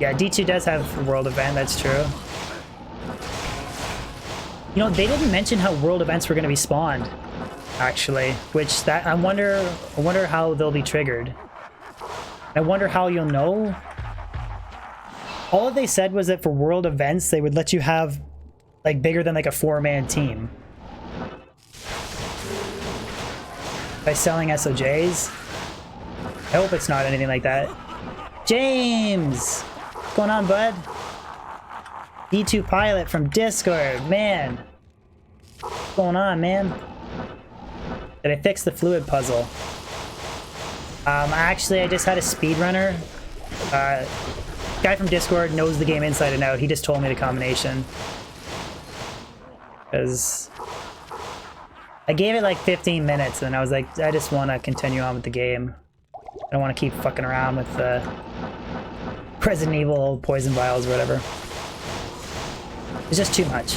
Yeah, D2 does have a world event, that's true. You know, they didn't mention how world events were going to be spawned, actually. Which, that I wonder how they'll be triggered. I wonder how you'll know. All that they said was that for world events, they would let you have, like, bigger than, like, a 4-man team. By selling SOJs. I hope it's not anything like that. James! What's going on, bud? D2 Pilot from Discord, man. What's going on, man? Did I fix the fluid puzzle? Actually, I just had a speedrunner. Guy from Discord knows the game inside and out. He just told me the combination. Because I gave it like 15 minutes and I was like, I just want to continue on with the game. I don't want to keep fucking around with the Resident Evil poison vials or whatever. It's just too much.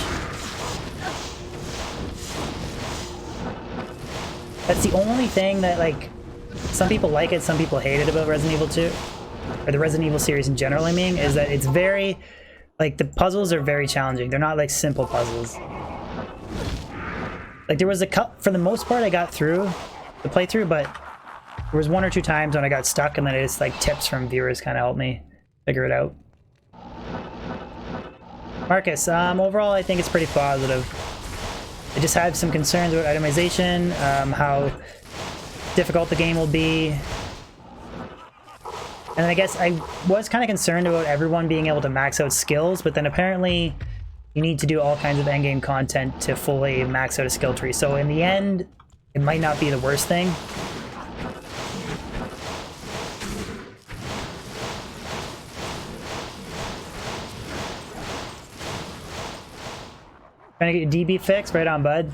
That's the only thing that, like, some people like it, some people hate it about Resident Evil 2. Or the Resident Evil series in general, I mean, is that it's very, like, the puzzles are very challenging. They're not, like, simple puzzles. Like, there was a couple, for the most part, I got through the playthrough, but there was 1 or 2 times when I got stuck, and then it's, like, tips from viewers kind of helped me figure it out. Marcus, overall, I think it's pretty positive. I just had some concerns about itemization, how difficult the game will be. And I guess I was kind of concerned about everyone being able to max out skills, but then apparently you need to do all kinds of endgame content to fully max out a skill tree. So in the end, it might not be the worst thing. Trying to get your DB fixed? Right on, bud.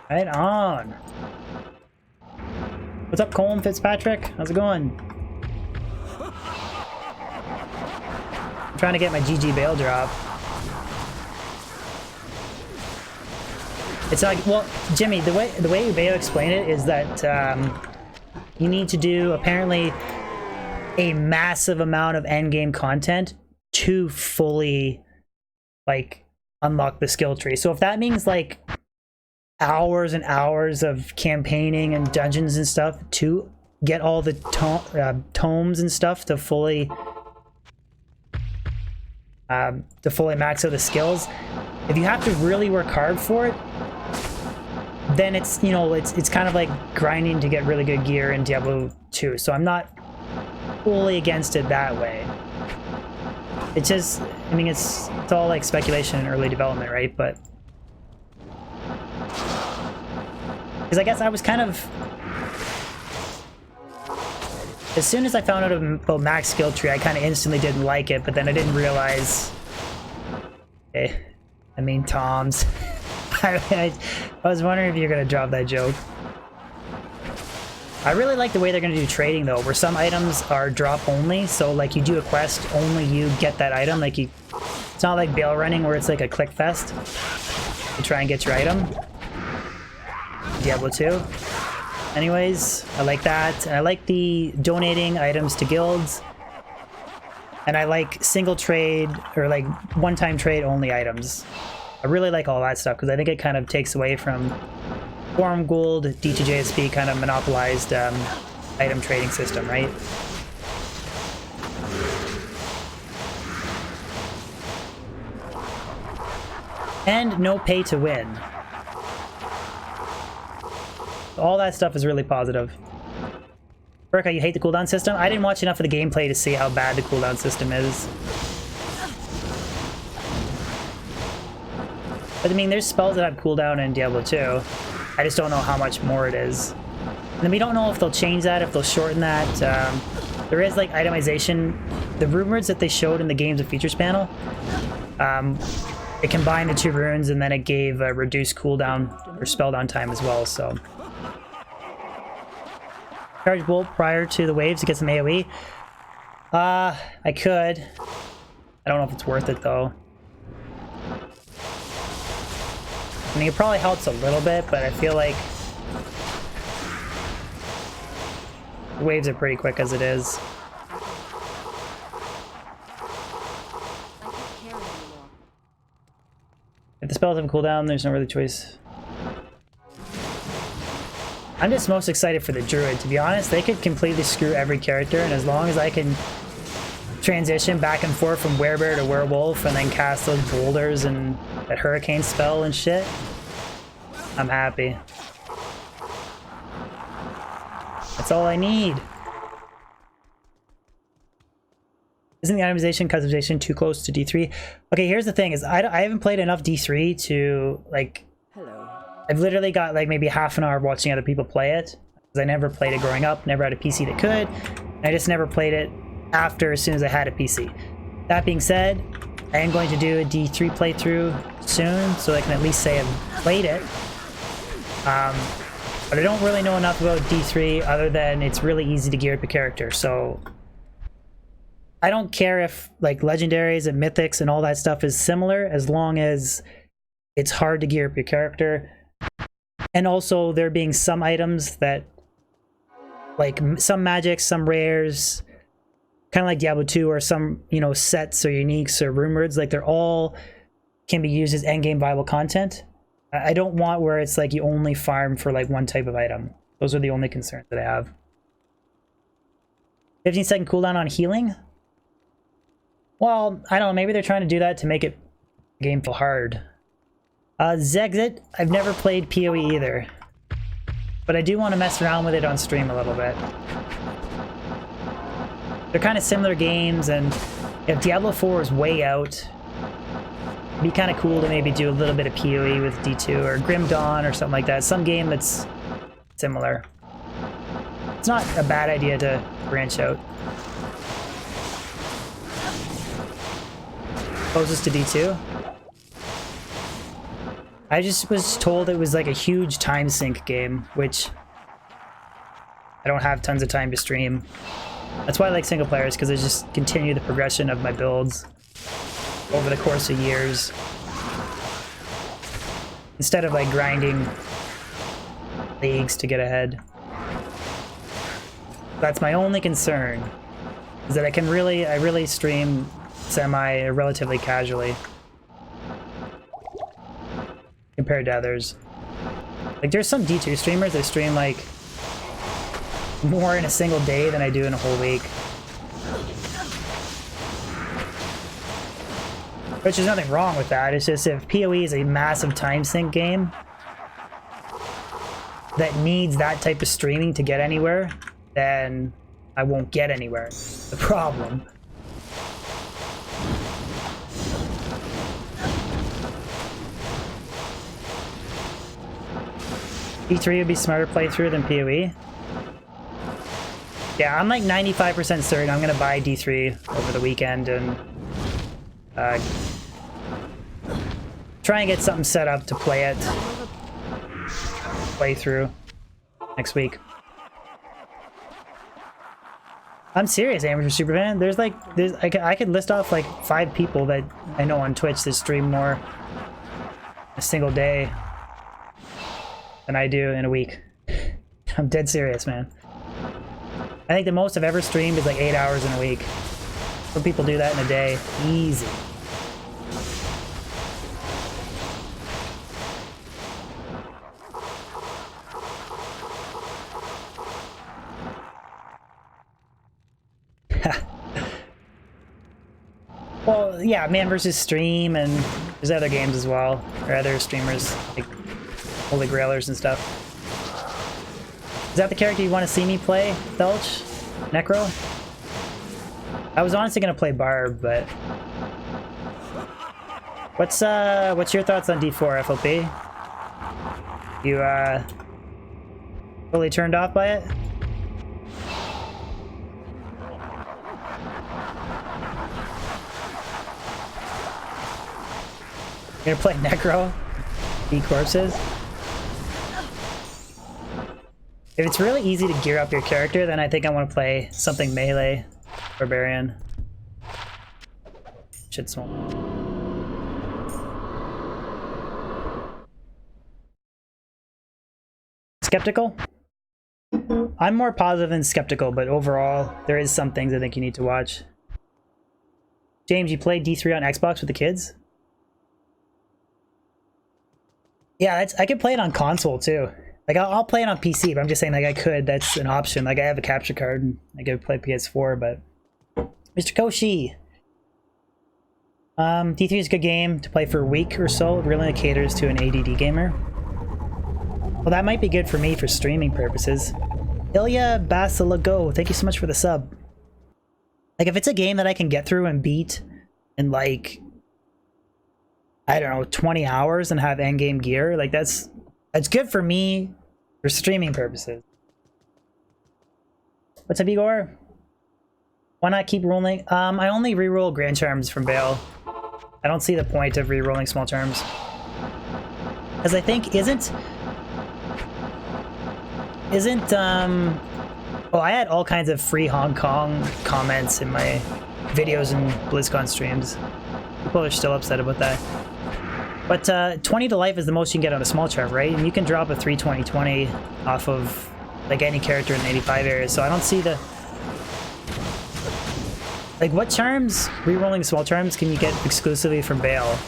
Right on. What's up, Colm Fitzpatrick? How's it going? I'm trying to get my GG Baal drop. It's like, well, Jimmy, the way Baal explained it is that you need to do apparently a massive amount of endgame content to fully, like, unlock the skill tree. So if that means like hours and hours of campaigning and dungeons and stuff to get all the tomes and stuff to fully max out the skills, if you have to really work hard for it, then it's, you know, it's kind of like grinding to get really good gear in Diablo 2. So I'm not fully against it that way. It's just, I mean, it's all like speculation and early development, right? But because I guess I was kind of, as soon as I found out about max skill tree, I kind of instantly didn't like it, but then I didn't realize, okay, I mean, Toms. I was wondering if you're going to drop that joke. I really like the way they're going to do trading, though, where some items are drop only, so like you do a quest, only you get that item. Like, it's not like Baal running where it's like a click fest to try and get your item. Diablo 2. Anyways, I like that. And I like the donating items to guilds. And I like single trade, or like one-time trade only items. I really like all that stuff, because I think it kind of takes away from Forum Gold, D2JSP kind of monopolized item trading system, right? And no pay to win. All that stuff is really positive. Burka, you hate the cooldown system? I didn't watch enough of the gameplay to see how bad the cooldown system is. But I mean, there's spells that have cooldown in Diablo 2. I just don't know how much more it is. And then we don't know if they'll change that, if they'll shorten that. There is like itemization. The runes that they showed in the games and features panel, it combined the 2 runes and then it gave a reduced cooldown or spell down time as well, so. Charge bolt prior to the waves to get some AoE. I could. I don't know if it's worth it though. I mean, it probably helps a little bit, but I feel like the waves are pretty quick as it is. If the spells have cooldown, there's no really choice. I'm just most excited for the druid, to be honest. They could completely screw every character, and as long as I can transition back and forth from werebear to werewolf and then cast those boulders and that hurricane spell and shit, I'm happy. That's all I need. Isn't the itemization customization too close to D3? Okay, here's the thing: is I haven't played enough D3 to like. Hello. I've literally got like maybe half an hour watching other people play it because I never played it growing up. Never had a PC that could. And I just never played it after as soon as I had a PC. That being said, I am going to do a D3 playthrough soon, so I can at least say I've played it. But I don't really know enough about D3 other than it's really easy to gear up a character. So I don't care if like legendaries and mythics and all that stuff is similar, as long as it's hard to gear up your character. And also there being some items that, like some magics, some rares, kind of like Diablo 2, or some, you know, sets or uniques or rune words, like they're all can be used as endgame viable content. I don't want where it's like you only farm for like one type of item. Those are the only concerns that I have. 15-second cooldown on healing? Well, I don't know, maybe they're trying to do that to make it game feel hard. Zexit, I've never played PoE either, but I do want to mess around with it on stream a little bit. They're kind of similar games, and if Diablo 4 is way out, it'd be kind of cool to maybe do a little bit of PoE with D2 or Grim Dawn or something like that. Some game that's similar. It's not a bad idea to branch out. Closest to D2. I just was told it was like a huge time sink game, which I don't have tons of time to stream. That's why I like single players, because I just continue the progression of my builds over the course of years, instead of like grinding leagues to get ahead. That's my only concern, is that I really stream relatively casually compared to others. Like there's some D2 streamers that stream like more in a single day than I do in a whole week. Which is nothing wrong with that. It's just if PoE is a massive time sink game that needs that type of streaming to get anywhere, then I won't get anywhere. The problem. D3 would be smarter playthrough than PoE. Yeah, I'm like 95% certain I'm gonna buy D3 over the weekend and try and get something set up to play it. Play through next week. I'm serious, Amateur Superfan. I could list off like 5 people that I know on Twitch that stream more a single day than I do in a week. I'm dead serious, man. I think the most I've ever streamed is like 8 hours in a week. Some people do that in a day. Easy. Well, yeah, Man vs. Stream, and there's other games as well, or other streamers, like Holy Grailers and stuff. Is that the character you want to see me play, Felch? Necro? I was honestly going to play Barb, but What's your thoughts on D4 FLP? You fully turned off by it? You're gonna play Necro? Eat corpses? If it's really easy to gear up your character, then I think I want to play something melee, barbarian. Shit small. Skeptical? I'm more positive than skeptical, but overall, there is some things I think you need to watch. James, you played D3 on Xbox with the kids? Yeah, I could play it on console too. Like I'll play it on PC, but I'm just saying like I could. That's an option. Like I have a capture card and I could play PS4, but Mr. Koshi. D3 is a good game to play for a week or so. It really caters to an ADD gamer. Well, that might be good for me for streaming purposes. Ilya Basilago, thank you so much for the sub. Like if it's a game that I can get through and beat in like, I don't know, 20 hours and have endgame gear, like that's good for me for streaming purposes. What's up, Igor? Why not keep rolling? I only reroll Grand Charms from Baal. I don't see the point of rerolling small charms. Because I think well, I had all kinds of free Hong Kong comments in my videos and BlizzCon streams. People are still upset about that. But 20 to life is the most you can get on a small charm, right? And you can drop a 320-20 off of like any character in the 85 area, so I don't see the... Like what charms, rerolling small charms, can you get exclusively from Baal?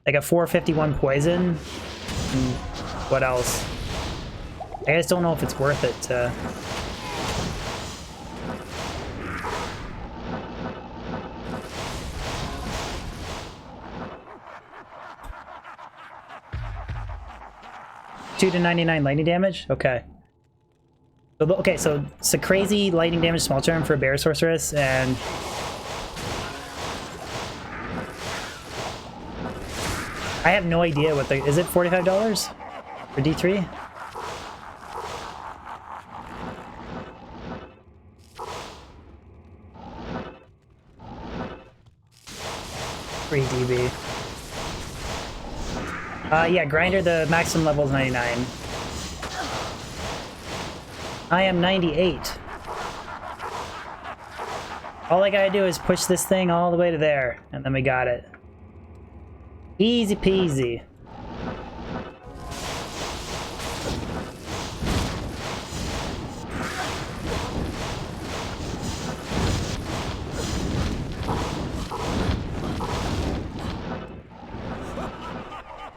Like a 451 poison? And what else? I just don't know if it's worth it to... $2 to 99 lightning damage? Okay. So it's a crazy lightning damage small charm for a bear sorceress, and I have no idea what the... Is it $45 for D3? Free DB. Yeah, Grinder, the maximum level is 99. I am 98. All I gotta do is push this thing all the way to there, and then we got it. Easy peasy.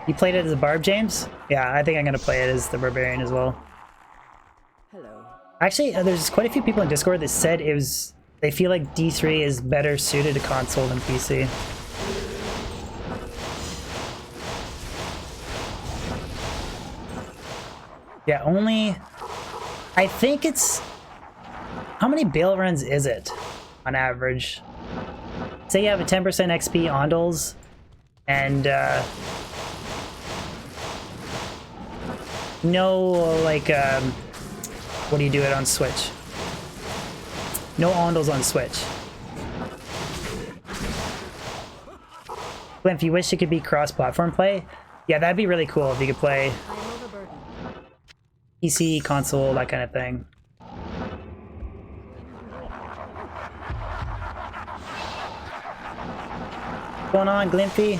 You played it as a barb, James? Yeah, I think I'm gonna play it as the barbarian as well. Hello. Actually, there's quite a few people in Discord that said they feel like D3 is better suited to console than PC. Yeah, only... I think it's... How many Baal runs is it on average? Say you have a 10% XP Ondals and no, like, what do you do it on Switch? No Ondals on Switch. Glenn, if you wish it could be cross-platform play, yeah, that'd be really cool if you could play I am overburdened. PC, console, that kind of thing. What's going on, Glimpy?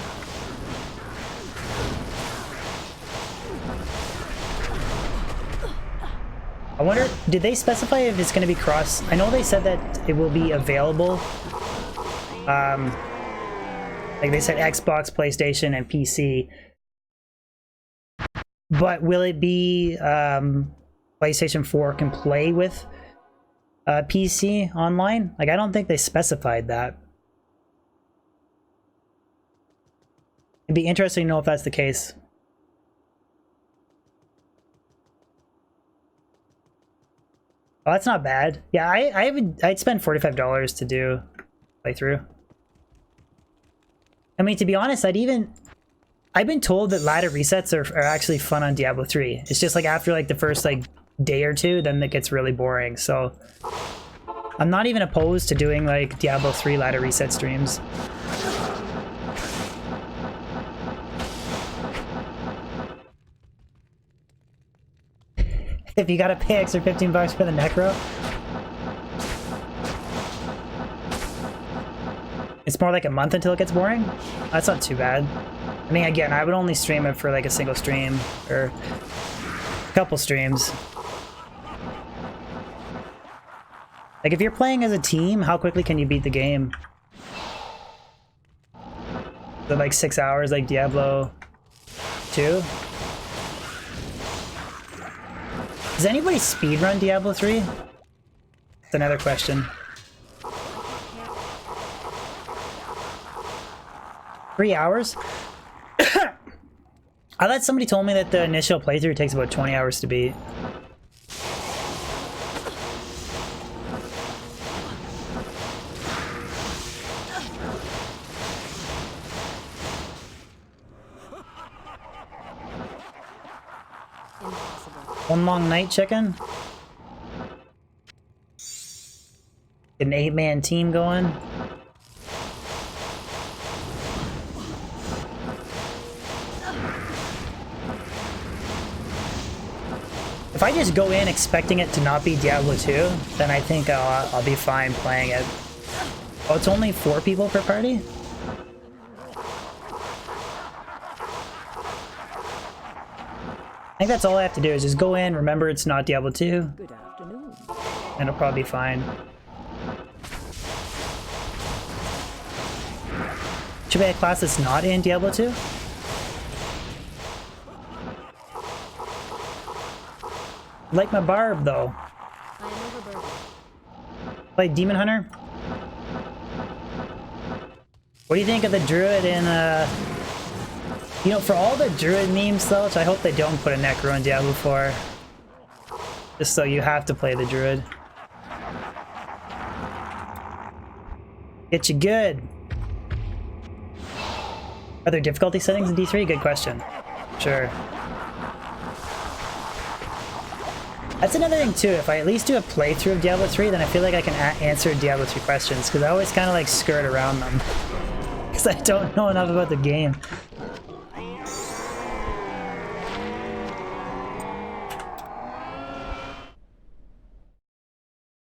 I wonder, did they specify if it's going to be cross? I know they said that it will be available. Like they said Xbox, PlayStation, and PC. But will it be PlayStation 4 can play with PC online? Like, I don't think they specified that. It'd be interesting to know if that's the case. Oh, that's not bad. Yeah, I'd spend $45 to do playthrough. I mean, to be honest, I've been told that ladder resets are actually fun on Diablo 3. It's just like after like the first like day or two, then it gets really boring. So I'm not even opposed to doing like Diablo 3 ladder reset streams. If you gotta pay extra 15 bucks for the necro. It's more like a month until it gets boring? That's not too bad. I mean, again, I would only stream it for like a single stream or a couple streams. Like if you're playing as a team, how quickly can you beat the game? Is it like 6 hours like Diablo 2? Does anybody speedrun Diablo 3? That's another question. 3 hours? I thought somebody told me that the initial playthrough takes about 20 hours to beat. One long night, chicken? Get an 8-man team going? If I just go in expecting it to not be Diablo 2, then I think I'll be fine playing it. Oh, it's only 4 people per party? I think that's all I have to do is just go in, remember it's not Diablo 2. Good afternoon. And it'll probably be fine. Should be a class that's not in Diablo 2? Like my barb though. I am overburdened. Play Demon Hunter? What do you think of the druid in you know, for all the druid memes though, which I hope they don't put a necro in Diablo 4. Just so you have to play the druid. Get you good. Are there difficulty settings in D3? Good question. Sure. That's another thing too, if I at least do a playthrough of Diablo 3, then I feel like I can answer Diablo 3 questions, because I always kind of like skirt around them. Because I don't know enough about the game.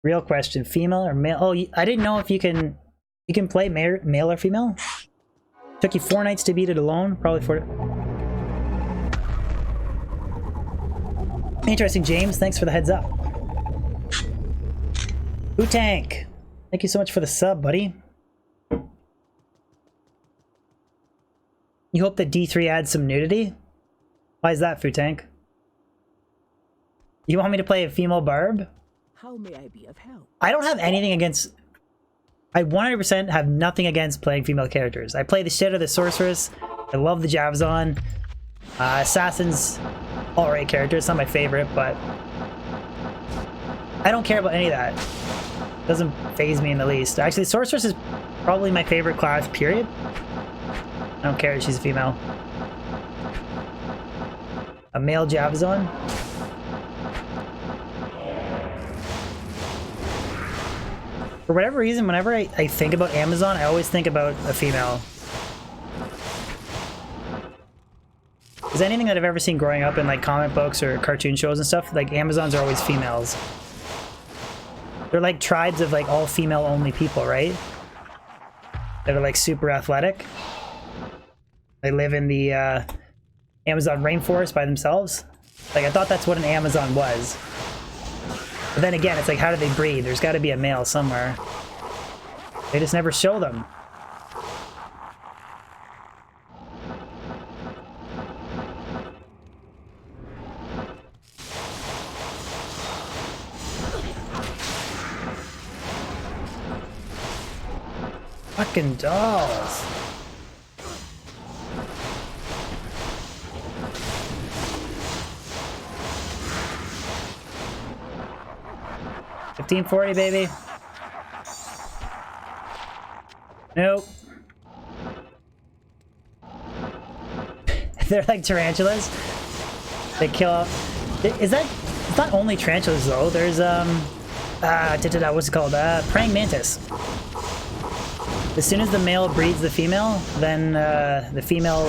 Real question, female or male? Oh, I didn't know if you can play male or female. Took you 4 nights to beat it alone, probably 4. Interesting, James. Thanks for the heads up. Tank, thank you so much for the sub, buddy. You hope that D3 adds some nudity? Why is that, Tank? You want me to play a female barb? How may I be of help? I don't have anything against... I 100% have nothing against playing female characters. I play the shit out of the sorceress. I love the Javzon. Assassin's alright character. It's not my favorite, but I don't care about any of that. Doesn't faze me in the least. Actually, sorceress is probably my favorite class, period. I don't care if she's a female. A male Javzon. For whatever reason, whenever I think about Amazon, I always think about a female. Because anything that I've ever seen growing up in like comic books or cartoon shows and stuff, like Amazons are always females. They're like tribes of like all female only people, right? That are like super athletic. They live in the Amazon rainforest by themselves. Like I thought that's what an Amazon was. But then again, it's like, how do they breed? There's got to be a male somewhere. They just never show them. Fucking dolls. $15.40, baby. Nope. They're like tarantulas. They kill. Is that? It's not only tarantulas though. There's what's it called? Praying mantis. As soon as the male breeds the female, then the female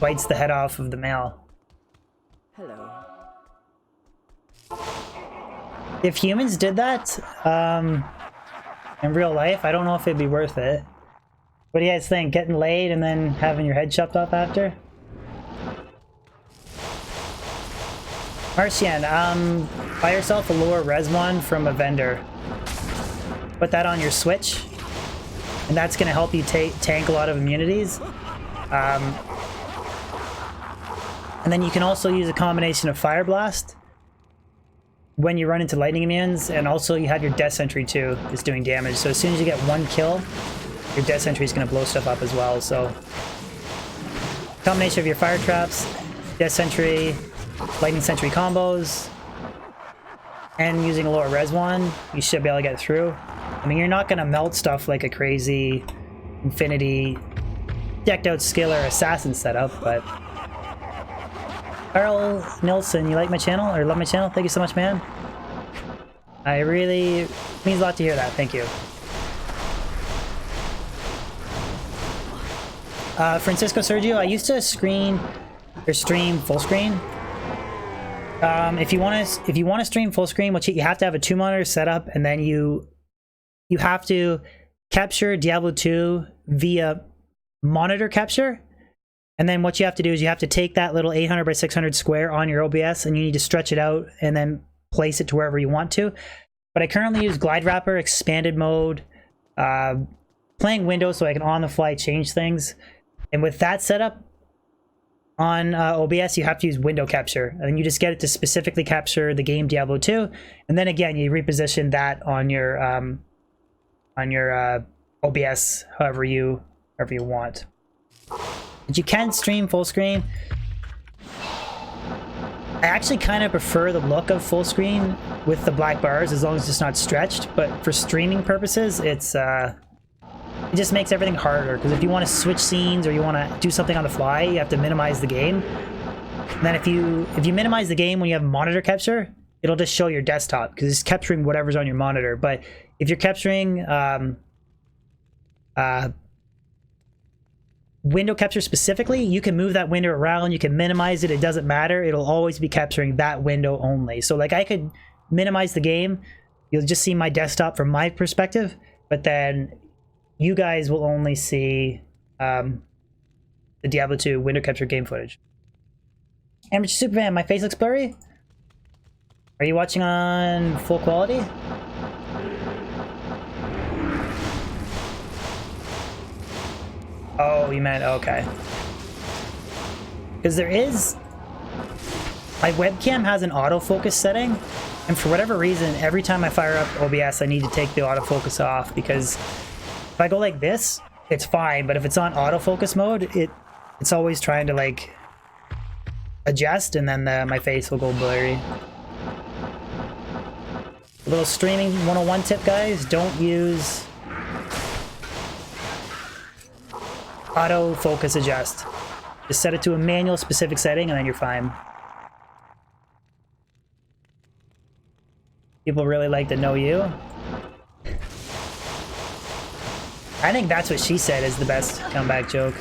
bites the head off of the male. Hello. If humans did that in real life, I don't know if it'd be worth it. What do you guys think? Getting laid and then having your head chopped off after? Marcian, buy yourself a lower res one from a vendor. Put that on your Switch, and that's going to help you tank a lot of immunities. And then you can also use a combination of Fire Blast when you run into lightning immunes, and also you have your Death Sentry too, is doing damage. So as soon as you get one kill, your Death Sentry is going to blow stuff up as well. So combination of your Fire Traps, Death Sentry, Lightning Sentry combos, and using a lower res one, you should be able to get through. I mean, you're not going to melt stuff like a crazy Infinity decked out Skiller Assassin setup, but Carl Nilsson, you like my channel or love my channel? Thank you so much, man. I really means a lot to hear that. Thank you. Francisco Sergio, I used to stream full screen. If you want to stream full screen, which you have to have a 2-monitor setup, and then you have to capture Diablo 2 via monitor capture. And then what you have to do is you have to take that little 800 by 600 square on your OBS, and you need to stretch it out and then place it to wherever you want to. But I currently use Glide Wrapper, expanded mode, playing Windows so I can on the fly change things. And with that setup on OBS, you have to use window capture, and then you just get it to specifically capture the game Diablo 2. And then again, you reposition that on your OBS however you want. But you can stream full screen. I actually kind of prefer the look of full screen with the black bars as long as it's not stretched, but for streaming purposes, it just makes everything harder, because if you want to switch scenes or you want to do something on the fly, you have to minimize the game. And then if you minimize the game when you have monitor capture, it'll just show your desktop because it's capturing whatever's on your monitor. But if you're capturing window capture specifically, you can move that window around, you can minimize it, it doesn't matter, it'll always be capturing that window only. So like I could minimize the game, you'll just see my desktop from my perspective, but then you guys will only see the Diablo 2 window capture game footage. Amateur Superman, my face looks blurry? Are you watching on full quality? Oh, you meant, okay. Because there is... My webcam has an autofocus setting, and for whatever reason, every time I fire up OBS, I need to take the autofocus off, because if I go like this, it's fine, but if it's on autofocus mode, it's always trying to, like, adjust, and then my face will go blurry. A little streaming 101 tip, guys. Don't use autofocus adjust. Just set it to a manual specific setting, and then you're fine. People really like to know you. I think that's what she said is the best comeback joke.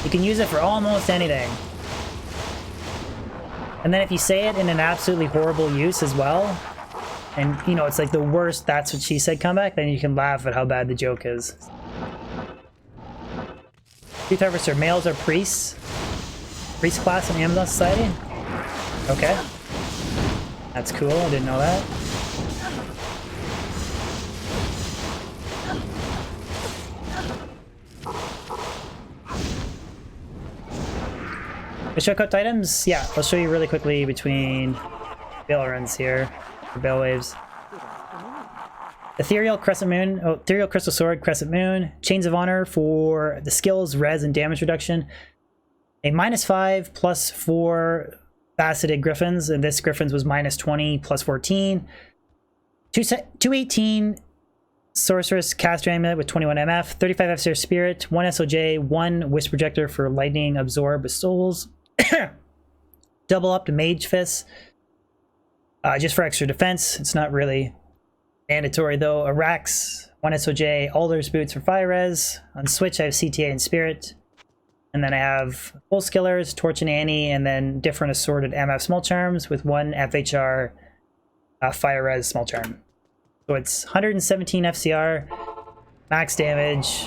You can use it for almost anything. And then if you say it in an absolutely horrible use as well, and you know, it's like the worst that's what she said comeback, then you can laugh at how bad the joke is. Truth Harvester, males are priests. Priest class in Amazon Society? Okay. That's cool, I didn't know that. The shortcut items? Yeah, I'll show you really quickly between Baal Runs here, or Baal Waves. Ethereal Crescent Moon, Ethereal Crystal Sword, Crescent Moon, Chains of Honor for the skills, res, and damage reduction. A -5 plus 4 faceted Griffins, and this Griffins was -20 plus 14. 218 Sorceress Caster Amulet with 21 MF, 35 F-Series Spirit, 1 SOJ, 1 Wisp Projector for Lightning Absorb with Souls, double up to Mage Fist, just for extra defense. It's not really mandatory though. A Rax, 1 SOJ, Alder's Boots for Fire Res. On Switch I have CTA and Spirit. And then I have Full Skillers, Torch and Annie, and then different assorted MF Small Charms with 1 FHR Fire Res Small Charm. So it's 117 FCR, max damage,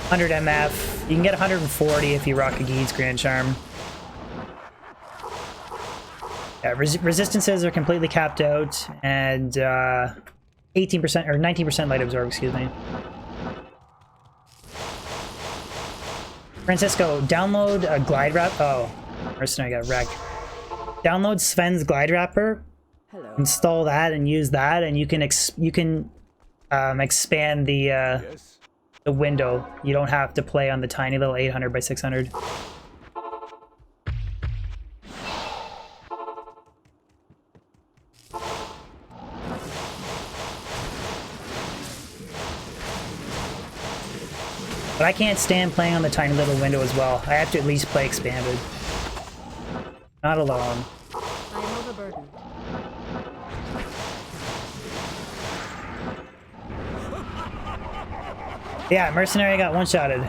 100 MF. You can get 140 if you rock a Geed's Grand Charm. Yeah, resistances are completely capped out, and 18% or 19% light absorb, excuse me. Francisco, download a glide wrap. Oh, Mercenary got wrecked. Download Sven's glide wrapper. Hello. Install that and use that, and you can expand the window. You don't have to play on the tiny little 800 by 600. But I can't stand playing on the tiny little window as well. I have to at least play expanded. Not alone. I am overburdened. Yeah, Mercenary got one-shotted.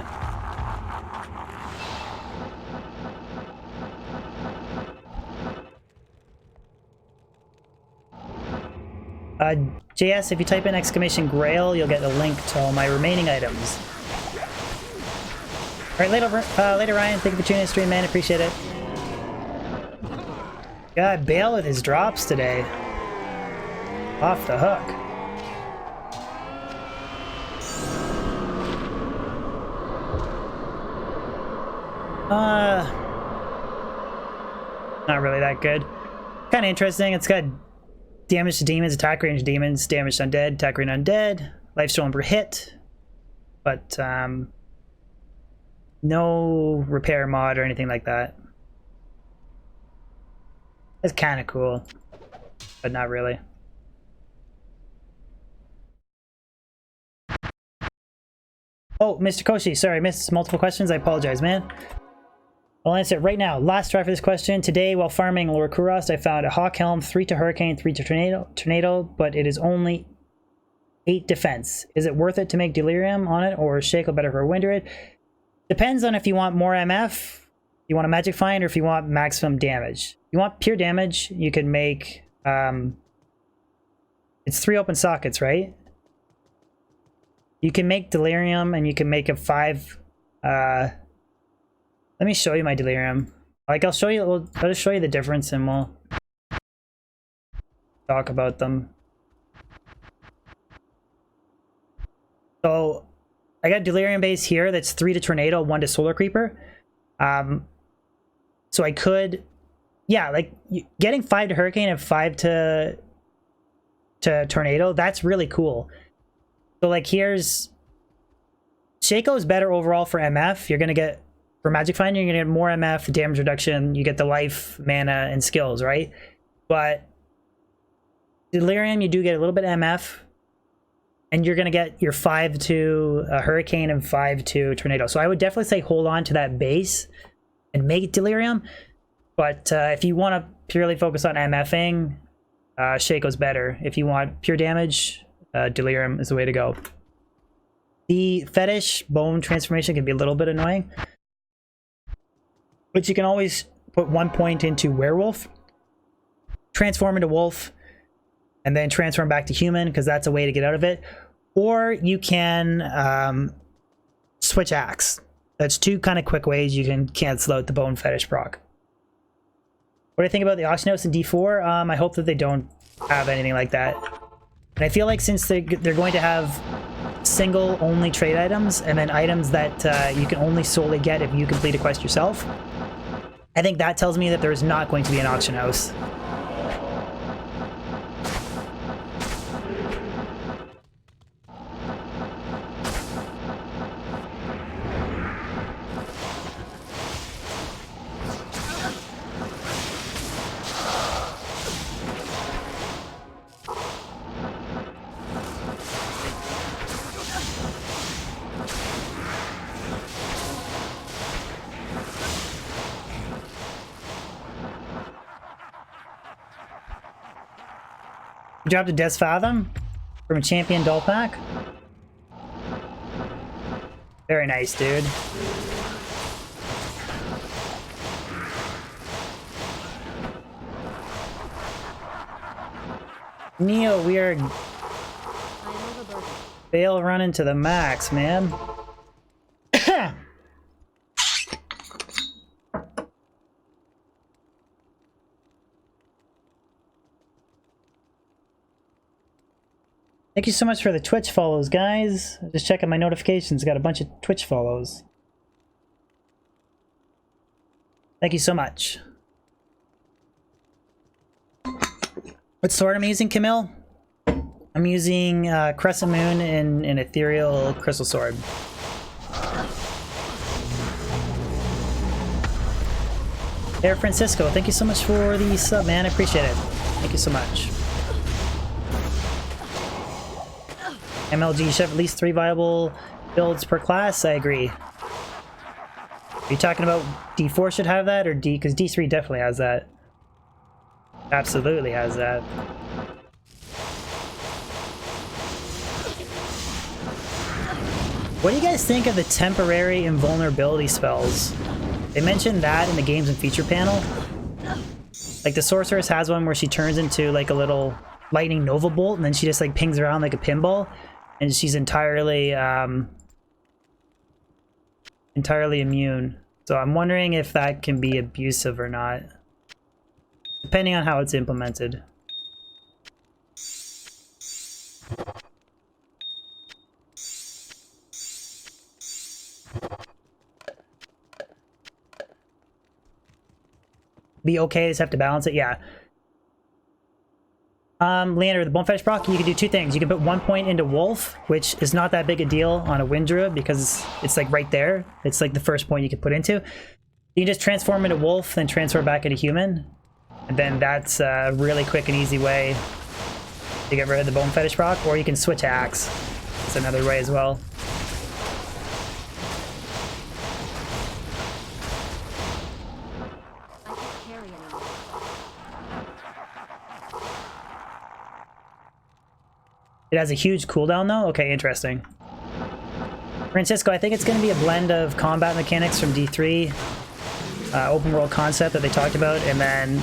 JS, if you type in exclamation Grail, you'll get a link to all my remaining items. Alright, later Ryan, thank you for tuning in stream, man, appreciate it. God, Baal with his drops today. Off the hook. Not really that good. Kind of interesting. It's got damage to demons, attack range demons, damage to undead, attack range undead, life stolen per hit, but no repair mod or anything like that. It's kind of cool, but not really. Oh, Mr. Koshi, sorry, I missed multiple questions. I apologize, man. I'll answer it right now. Last try for this question. Today, while farming Lower Kurast, I found a Hawk Helm, 3 to Hurricane, 3 to Tornado, but it is only 8 defense. Is it worth it to make Delirium on it, or is Shackle better for a Windred? Depends on if you want more MF, you want a Magic Find, or if you want maximum damage. If you want pure damage, you can make... it's 3 open sockets, right? You can make Delirium, and you can make a 5... let me show you my Delirium. Like, I'll just show you the difference, and we'll talk about them. So, I got Delirium base here that's 3 to Tornado, 1 to Solar Creeper. So I could... Yeah, like, getting 5 to Hurricane and 5 to Tornado, that's really cool. So, like, here's... Shaco is better overall for MF. You're going to get... For Magic Find, you're going to get more MF, damage reduction, you get the life, mana, and skills, right? But Delirium, you do get a little bit MF, and you're going to get your 5 to Hurricane and 5 to Tornado. So I would definitely say hold on to that base and make Delirium. But if you want to purely focus on MFing, Shaco's better. If you want pure damage, Delirium is the way to go. The Fetish Bone transformation can be a little bit annoying, but you can always put 1 point into Werewolf, transform into Wolf, and then transform back to Human, because that's a way to get out of it. Or you can switch Axe. That's 2 kind of quick ways you can cancel out the Bone Fetish proc. What do I think about the Auction House in D4? I hope that they don't have anything like that. And I feel like since they're going to have single only trade items, and then items that you can only solely get if you complete a quest yourself, I think that tells me that there is not going to be an auction house. dropped a Des Fathom from a champion doll pack. Very nice, dude. Neo, we are I am overburdened. Baal running to the max, man. Thank you so much for the Twitch follows, guys. Just checking my notifications. Got a bunch of Twitch follows. Thank you so much. What sword am I using, Camille? I'm using Crescent Moon and an Ethereal Crystal Sword. Air Francisco, thank you so much for the sub, man. I appreciate it. Thank you so much. MLG should have at least 3 viable builds per class. I agree. Are you talking about D4 should have that, or D? Because D3 definitely has that. Absolutely has that. What do you guys think of the temporary invulnerability spells? They mentioned that in the games and feature panel. Like the sorceress has one where she turns into like a little lightning nova bolt, and then she just like pings around like a pinball, and she's entirely immune. So I'm wondering if that can be abusive or not, depending on how it's implemented. Be okay, just have to balance it, yeah. Leander, the Bonefetish proc, you can do 2 things. You can put 1 point into Wolf, which is not that big a deal on a Wind Druid because it's like right there. It's like the first point you can put into. You can just transform into Wolf, then transfer back into Human. And then that's a really quick and easy way to get rid of the Bonefetish proc, or you can switch Axe. That's another way as well. It has a huge cooldown though? Okay, interesting. Francisco, I think it's going to be a blend of combat mechanics from D3, open world concept that they talked about, and then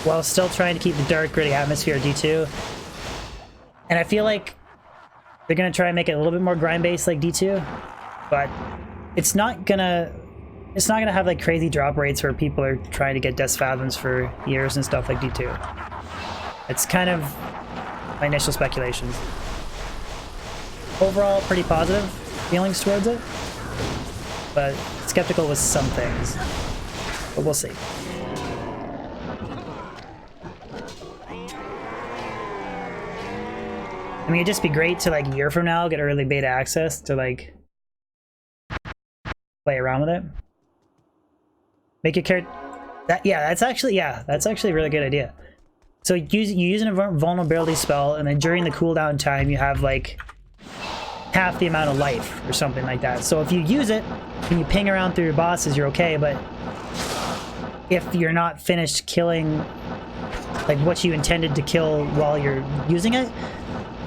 while still trying to keep the dark, gritty atmosphere of D2. And I feel like they're going to try and make it a little bit more grind-based like D2, but it's not gonna have like crazy drop rates where people are trying to get Death Fathoms for years and stuff like D2. It's kind of my initial speculations. Overall, pretty positive feelings towards it, but skeptical with some things. But we'll see. I mean, it'd just be great to like a year from now get early beta access to like play around with it. Make your character. That's actually a really good idea. So you use a vulnerability spell, and then during the cooldown time, you have like half the amount of life or something like that. So if you use it and you ping around through your bosses, you're okay. But if you're not finished killing like what you intended to kill while you're using it,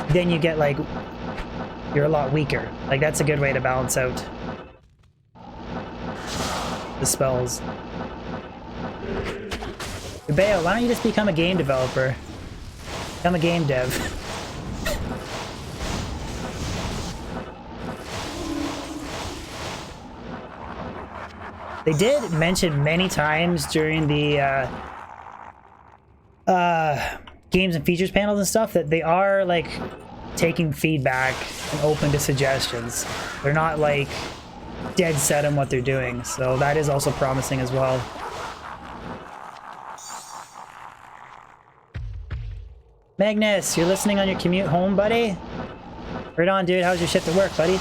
then you get like you're a lot weaker. Like that's a good way to balance out the spells. Bayo, why don't you just become a game developer? Become a game dev. They did mention many times during the games and features panels and stuff that they are like taking feedback and open to suggestions. They're not like dead set on what they're doing, so that is also promising as well. Magnus, you're listening on your commute home, buddy? Right on, dude. How's your shift at work, buddy?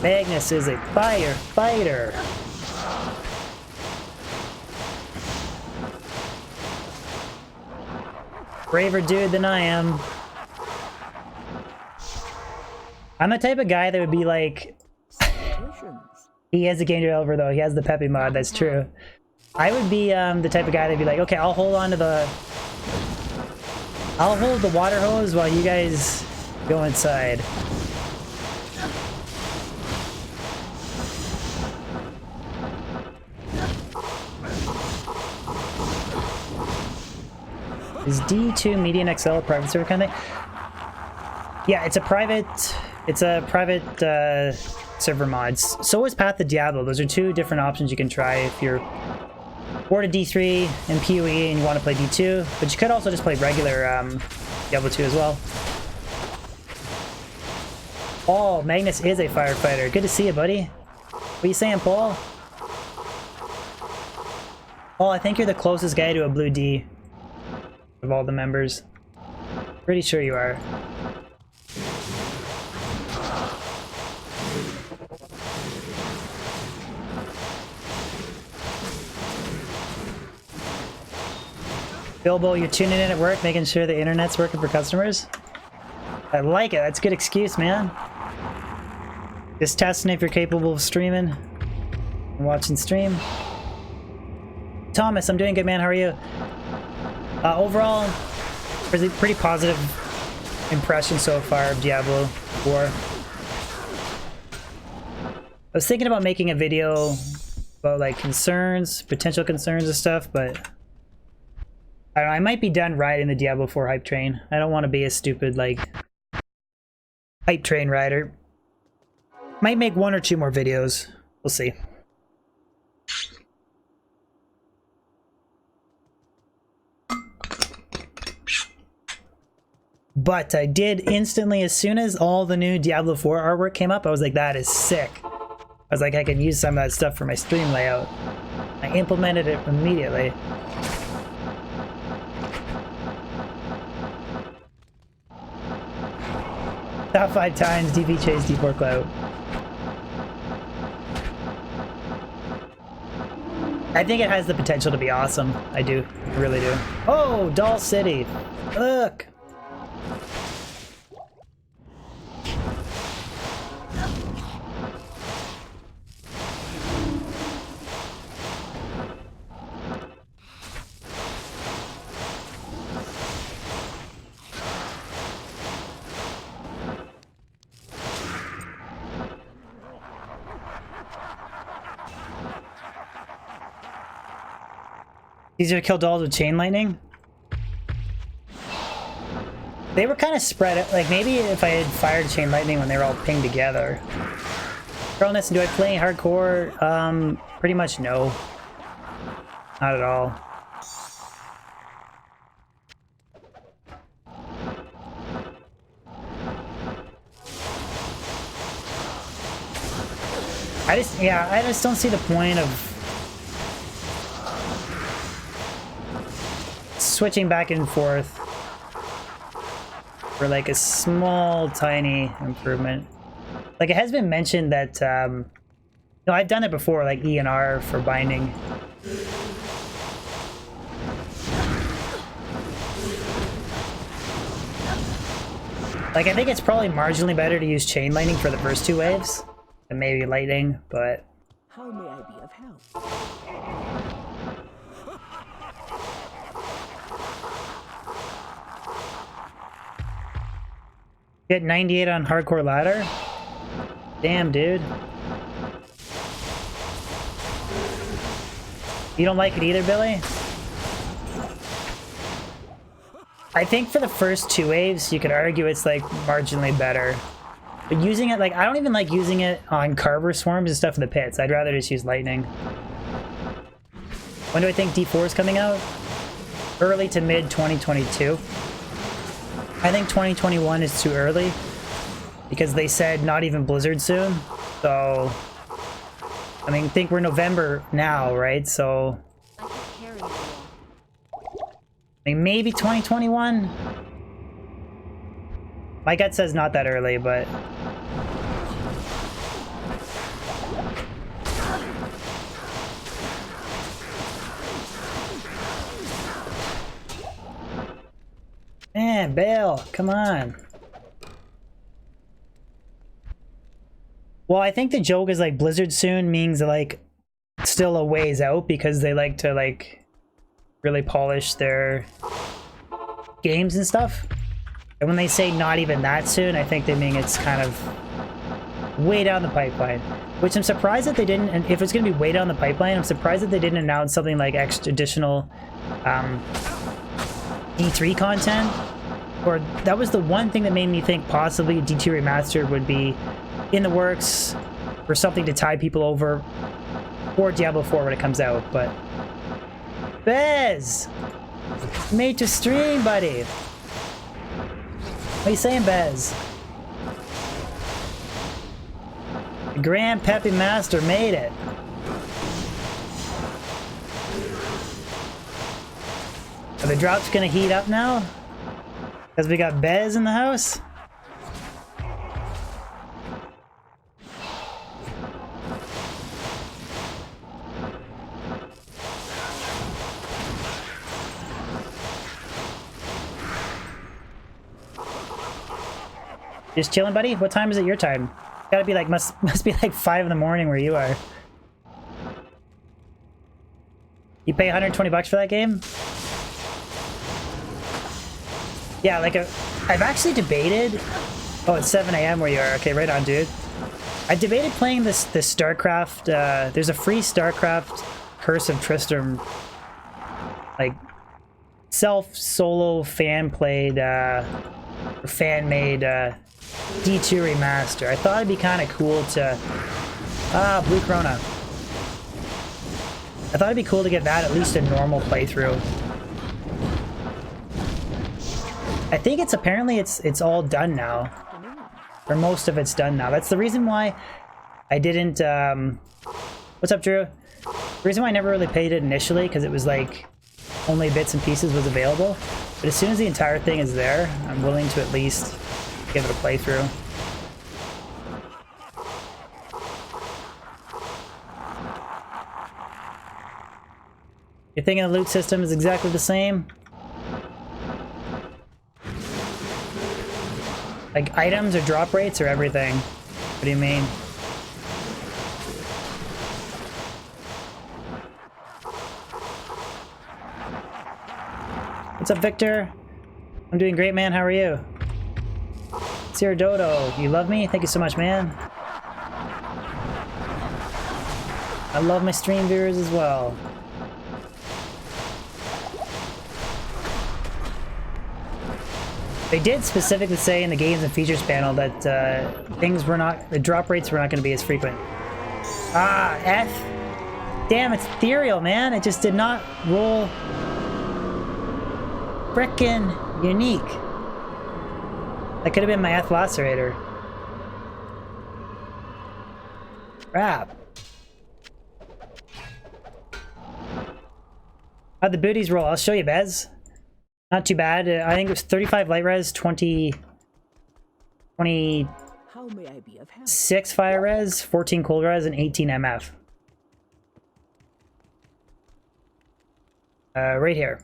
Magnus is a firefighter. Braver dude than I am. I'm the type of guy that would be like... He is a game developer, though. He has the Peppy mod, that's true. I would be the type of guy that'd be like, okay, I'll hold the water hose while you guys go inside. Is D2 Median XL a private server kind of thing? Yeah, it's a private server mods. So is Path to Diablo. Those are two different options you can try if you're bored of D3 and PoE and you want to play D2. But you could also just play regular Diablo 2 as well. Oh, Magnus is a firefighter. Good to see you, buddy. What are you saying, Paul? Oh, I think you're the closest guy to a blue D of all the members. Pretty sure you are. Bilbo, you're tuning in at work, making sure the internet's working for customers? I like it. That's a good excuse, man. Just testing if you're capable of streaming and watching stream. Thomas, I'm doing good, man. How are you? Overall, pretty positive impression so far of Diablo 4. I was thinking about making a video about like potential concerns and stuff, but I don't know, I might be done riding the Diablo 4 hype train. I don't want to be a stupid like hype train rider. Might make 1 or 2 more videos. We'll see. But I did instantly, as soon as all the new Diablo 4 artwork came up, I was like, that is sick. I was like, I could use some of that stuff for my stream layout. I implemented it immediately. Top 5 times DP Chase D4 Cloud. I think it has the potential to be awesome. I do. I really do. Oh, Doll City. Look. Easier to kill dolls with chain lightning? They were kind of spread out. Like, maybe if I had fired chain lightning when they were all pinged together. Girlness, do I play hardcore? Pretty much no. Not at all. I just don't see the point of switching back and forth for like a small tiny improvement. Like, it has been mentioned that no, I've done it before, like E and R for binding. Like, I think it's probably marginally better to use chain lightning for the first 2 waves than maybe lightning, but How may I be of help? get 98 on hardcore ladder? Damn, dude. You don't like it either, Billy? I think for the first 2 waves, you could argue it's like marginally better. But using it, like, I don't even like using it on Carver swarms and stuff in the pits. I'd rather just use lightning. When do I think D4 is coming out? Early to mid 2022. I think 2021 is too early because they said not even Blizzard soon. So, I mean, think we're November now, right? So, I can carry you. I mean, maybe 2021? My gut says not that early, but man, Baal, come on. Well, I think the joke is like Blizzard soon means like still a ways out because they like to like really polish their games and stuff. And when they say not even that soon, I think they mean it's kind of way down the pipeline. Which I'm surprised that they didn't, and if it's going to be way down the pipeline, I'm surprised that they didn't announce something like extra additional D3 content. Or that was the one thing that made me think possibly D2 Remastered would be in the works for something to tie people over for Diablo 4 when it comes out. But Bez! Made to stream, buddy! What are you saying, Bez? The Grand Peppy Master made it. Are the drops gonna heat up now? Because we got Bez in the house? Just chilling, buddy? What time is it your time? Gotta be like, must be like 5 in the morning where you are. You pay 120 bucks for that game? Yeah, like I've actually debated. Oh, it's 7 a.m. where you are. Okay, right on, dude. I debated playing this StarCraft. There's a free StarCraft Curse of Tristram, like solo fan played, fan made D2 remaster. I thought it'd be kind of cool to Blue Corona. I thought it'd be cool to get that at least a normal playthrough. I think it's apparently it's all done now, or most of it's done now. That's the reason why I didn't. What's up, Drew? The reason why I never really paid it initially, because it was like only bits and pieces was available. But as soon as the entire thing is there, I'm willing to at least give it a playthrough. You're thinking the loot system is exactly the same? Like items or drop rates or everything? What do you mean? What's up, Victor? I'm doing great, man. How are you? Sierra Dodo, you love me? Thank you so much, man. I love my stream viewers as well. They did specifically say in the games and features panel that the drop rates were not going to be as frequent. Ah, F. Damn, it's ethereal, man. It just did not roll. Frickin' unique. That could have been my F lacerator. Crap. How'd the booties roll? I'll show you, Bez. Not too bad. I think it was 35 light res, 26 How may I be of help? fire res, 14 cold res, and 18 MF. Right here.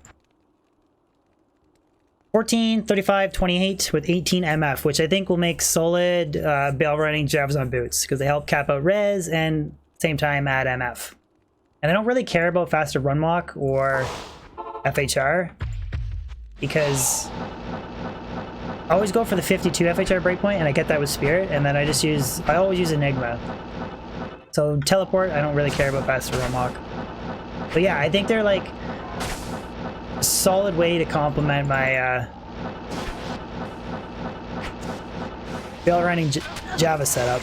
14, 35, 28 with 18 MF, which I think will make solid Baal running jabs on boots because they help cap out res and same time add MF. And I don't really care about faster run walk or FHR because I always go for the 52 FHR breakpoint and I get that with Spirit, and then I always use Enigma. So teleport, I don't really care about faster run walk. But yeah, I think they're like a solid way to complement my Baal running Java setup.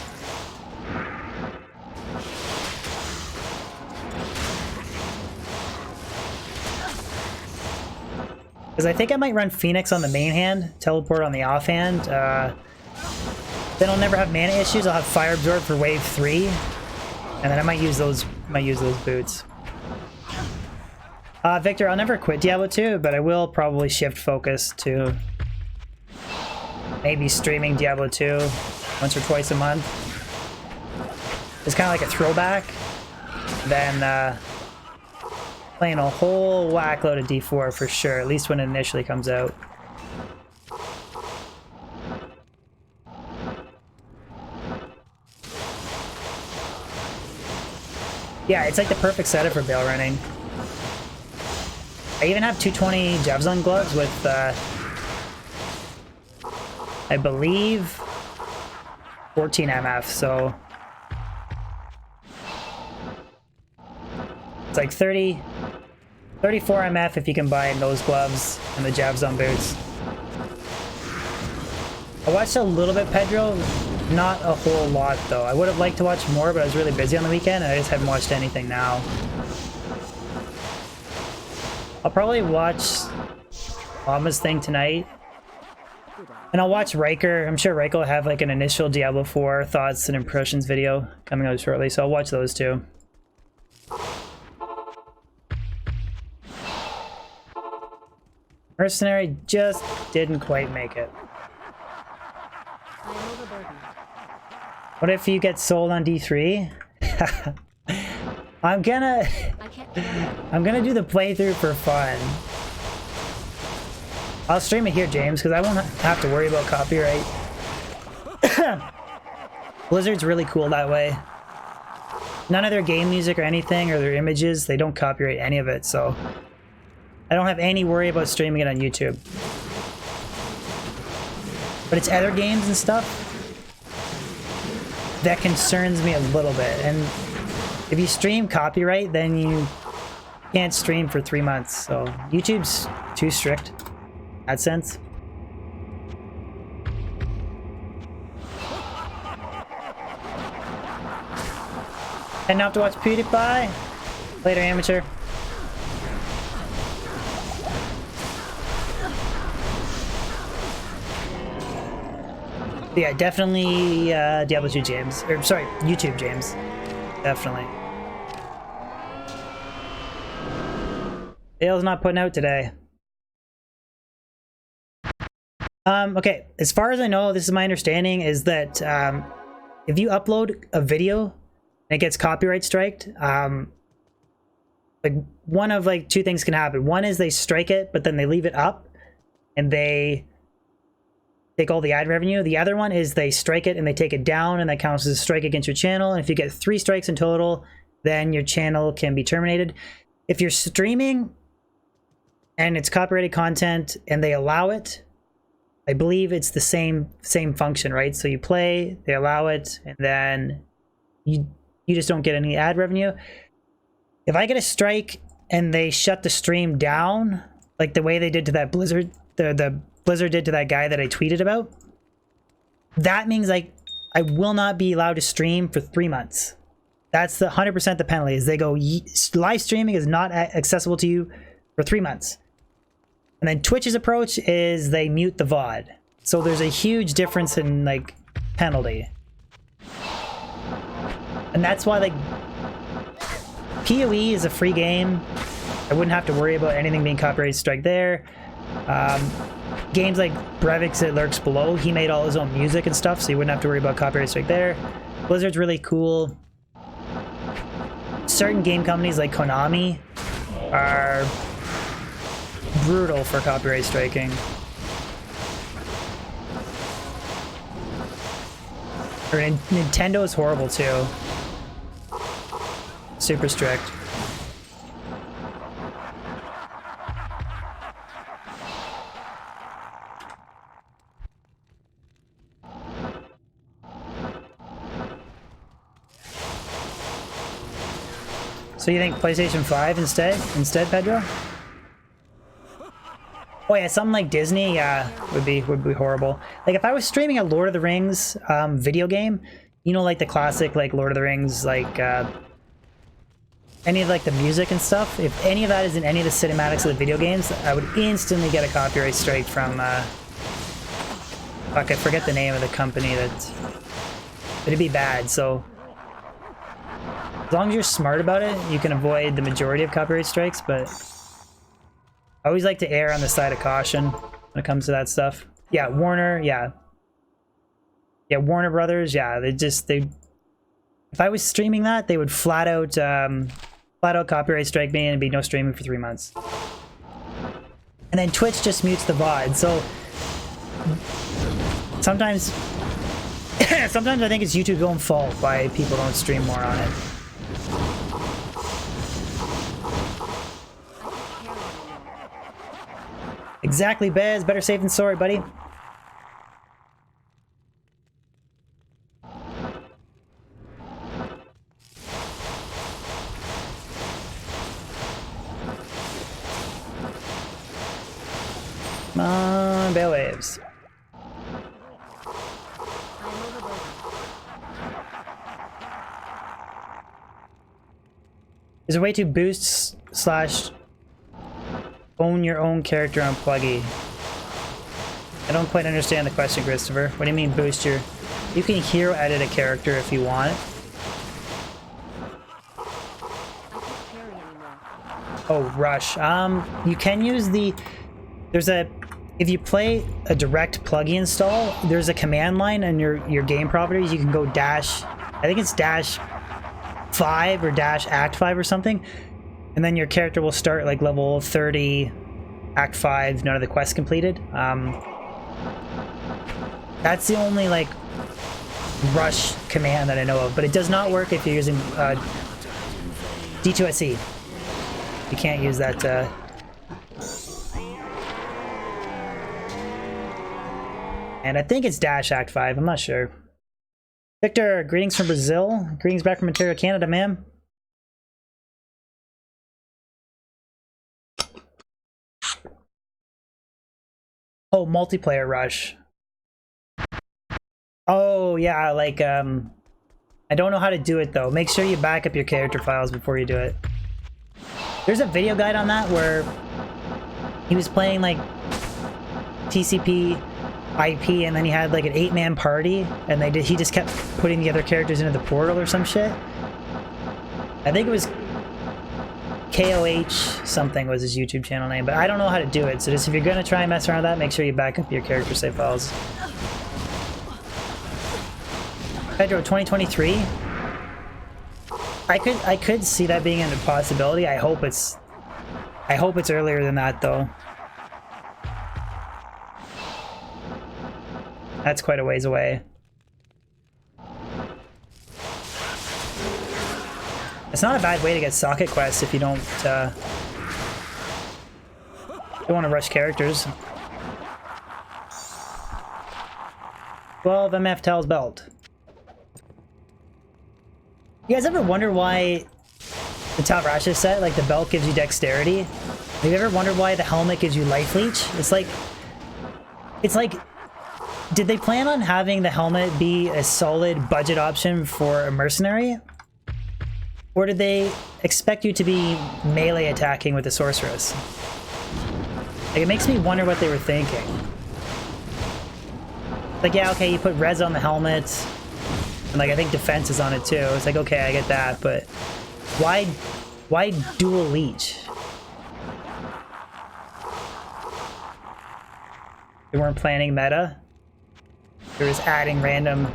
Because I think I might run Phoenix on the main hand, teleport on the offhand. Then I'll never have mana issues. I'll have Fire Absorb for wave 3, and then I might use those boots. Victor, I'll never quit Diablo 2, but I will probably shift focus to maybe streaming Diablo 2 once or twice a month. It's kind of like a throwback. Then playing a whole whack load of D4 for sure, at least when it initially comes out. Yeah, it's like the perfect setup for Baal running. I even have 220 Javzon gloves with, I believe, 14 MF, so it's like 34 MF if you combine those gloves and the Javzon boots. I watched a little bit, Pedro, not a whole lot though. I would have liked to watch more, but I was really busy on the weekend and I just haven't watched anything now. I'll probably watch Mama's thing tonight. And I'll watch Riker. I'm sure Riker will have like an initial Diablo 4 thoughts and impressions video coming out shortly, so I'll watch those too. Mercenary just didn't quite make it. I am overburdened. What if you get sold on D3? I'm gonna I can't do it. I'm gonna do the playthrough for fun. I'll stream it here, James, because I won't have to worry about copyright. Blizzard's really cool that way. None of their game music or anything, or their images, they don't copyright any of it, so I don't have any worry about streaming it on YouTube. But it's other games and stuff that concerns me a little bit. And if you stream copyright, then you can't stream for 3 months. So YouTube's too strict in that sense. Heading out to watch PewDiePie. Later, amateur. Yeah, definitely Diablo 2 James. Or, sorry, YouTube James. Definitely. Dale's not putting out today. Okay, as far as I know, this is my understanding, is that if you upload a video and it gets copyright striked, like one of like two things can happen. One is they strike it, but then they leave it up and they take all the ad revenue. The other one is they strike it and they take it down, and that counts as a strike against your channel. And if you get 3 strikes in total, then your channel can be terminated. If you're streaming and it's copyrighted content and they allow it, I believe it's the same function, right? So you play, they allow it, and then you just don't get any ad revenue. If I get a strike and they shut the stream down, like the way they did to that Blizzard, the Blizzard did to that guy that I tweeted about, that means like I will not be allowed to stream for 3 months. That's the 100% the penalty, is they go, live streaming is not accessible to you for 3 months. And then Twitch's approach is they mute the VOD. So there's a huge difference in like penalty. And that's why like PoE is a free game. I wouldn't have to worry about anything being copyright strike there. Games like Brevix that lurks below, he made all his own music and stuff, so you wouldn't have to worry about copyright strike there. Blizzard's really cool. Certain game companies like Konami are brutal for copyright striking. Or Nintendo is horrible too. Super strict. So you think PlayStation 5 instead, Pedro? Oh yeah, something like Disney, yeah, would be horrible. Like if I was streaming a Lord of the Rings video game, you know, like the classic like Lord of the Rings, like any of like the music and stuff, if any of that is in any of the cinematics of the video games, I would instantly get a copyright strike from fuck, I forget the name of the company that it'd be bad. So as long as you're smart about it, you can avoid the majority of copyright strikes, but I always like to err on the side of caution when it comes to that stuff. Yeah, Warner, yeah. Yeah, Warner Brothers, yeah, they if I was streaming that, they would flat out copyright strike me and it'd be no streaming for 3 months. And then Twitch just mutes the VOD, so sometimes I think it's YouTube's own fault why people don't stream more on it. Exactly, Bez. Better safe than sorry, buddy. Come on, Baal Waves. I know the burden. There's a way to boost slash own your own character on Pluggy. I don't quite understand the question, Christopher. What do you mean boost your... You can hero edit a character if you want. I can't carry anymore. Oh, Rush. You can use the... There's a... If you play a direct pluggy install, there's a command line in your game properties. You can go dash... I think it's dash 5 or dash act 5 or something. And then your character will start like level 30, act 5, none of the quests completed. That's the only like rush command that I know of, but it does not work if you're using D2SE. You can't use that. And I think it's dash act 5, I'm not sure. Victor, greetings from Brazil. Greetings back from Ontario, Canada, ma'am. Oh, multiplayer rush. Oh, yeah, like, I don't know how to do it, though. Make sure you back up your character files before you do it. There's a video guide on that where he was playing, like, TCP, IP, and then he had, like, an 8-man party, and he just kept putting the other characters into the portal or some shit. I think it was KOH something was his YouTube channel name, but I don't know how to do it, so just if you're gonna try and mess around with that, make sure you back up your character save files. Pedro, 2023? I could see that being a possibility. I hope it's earlier than that, though. That's quite a ways away. It's not a bad way to get socket quests if you don't want to rush characters. 12 MF Tells Belt. You guys ever wonder why the Talrasha set, like the belt gives you dexterity? Have you ever wondered why the helmet gives you life leech? It's like, did they plan on having the helmet be a solid budget option for a mercenary? Or did they expect you to be melee attacking with the sorceress? Like, it makes me wonder what they were thinking. Like, yeah, okay, you put res on the helmet, and like I think defense is on it too. It's like, okay, I get that, but why dual leech? They weren't planning meta. They were just adding random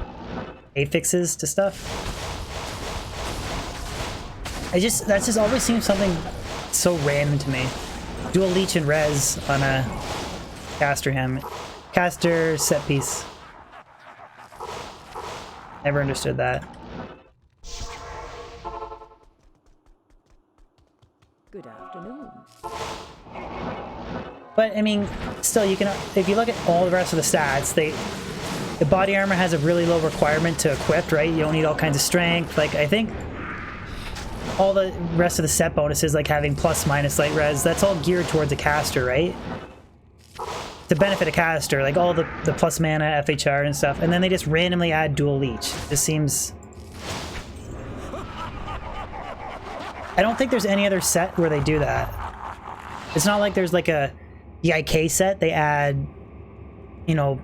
affixes to stuff. That just always seems something so random to me. Dual leech and res on a caster set piece. Never understood that. Good afternoon. But I mean, still, you can, if you look at all the rest of the stats, the body armor has a really low requirement to equip, right? You don't need all kinds of strength. Like, I think all the rest of the set bonuses, like having plus minus light res, that's all geared towards a caster, right? To benefit a caster, like all the plus mana, FHR and stuff, and then they just randomly add dual leech. This seems... I don't think there's any other set where they do that. It's not like there's like a EIK set, they add, you know,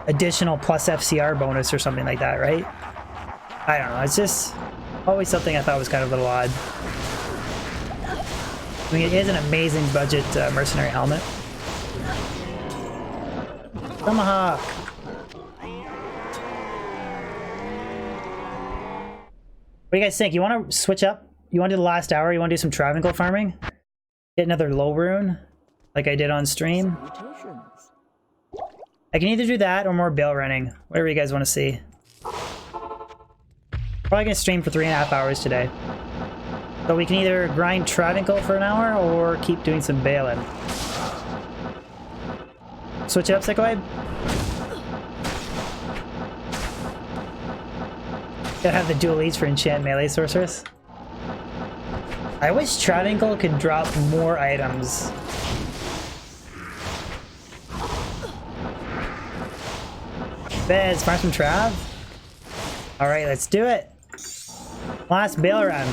additional plus FCR bonus or something like that, right? I don't know, it's just always something I thought was kind of a little odd. I mean, it is an amazing budget mercenary helmet. Tomahawk! What do you guys think? You want to switch up? You want to do the last hour? You want to do some Travancore farming? Get another low rune? Like I did on stream? Salutations. I can either do that or more Baal running. Whatever you guys want to see. Probably gonna stream for 3.5 hours today. So we can either grind Travancore for an hour or keep doing some Baaling. Switch it up, Psycho Vibe. Gotta have the dual leads for enchant melee sorceress. I wish Travinkle could drop more items. Beds, farm some Trav. Alright, let's do it. Last Baal Run.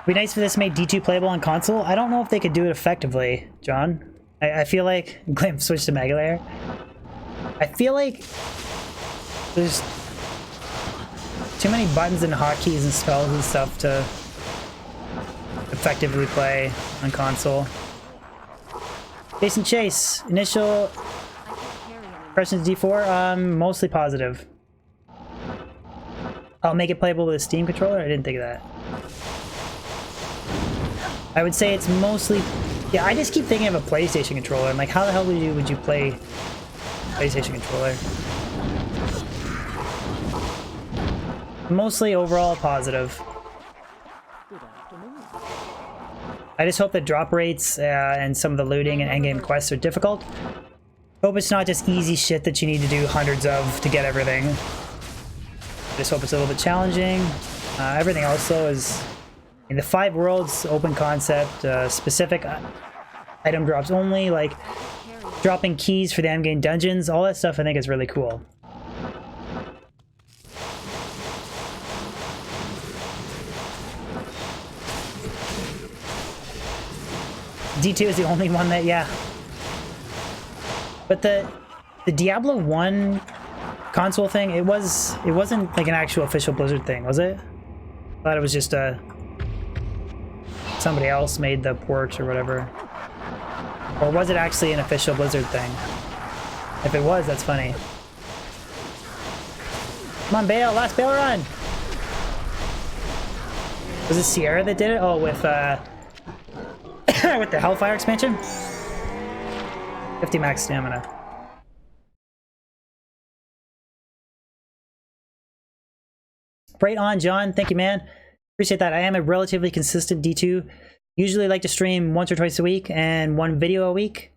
Be nice for this to make D2 playable on console. I don't know if they could do it effectively, John. I feel like Glimp switched to Mega Layer. I feel like there's too many buttons and hotkeys and spells and stuff to effectively play on console. Jason Chase, initial impressions D4, mostly positive. I'll make it playable with a Steam controller? I didn't think of that. I would say it's mostly... Yeah, I just keep thinking of a PlayStation controller. I'm like, how the hell would you play PlayStation controller? Mostly overall positive. Good afternoon. I just hope that drop rates and some of the looting and endgame quests are difficult. Hope it's not just easy shit that you need to do hundreds of to get everything. Just hope it's a little bit challenging. Everything else though is... In the 5 worlds, open concept, specific item drops only, like dropping keys for the endgame dungeons, all that stuff I think is really cool. D2 is the only one that, yeah. But the Diablo 1 console thing, it wasn't like an actual official Blizzard thing, was it? I thought it was just somebody else made the port or whatever. Or was it actually an official Blizzard thing? If it was, that's funny. Come on, Baal, last Baal Run! Was it Sierra that did it? Oh, with with the Hellfire expansion? 50 max stamina. Right on, John. Thank you, man. Appreciate that. I am a relatively consistent D2. Usually like to stream once or twice a week and 1 video a week.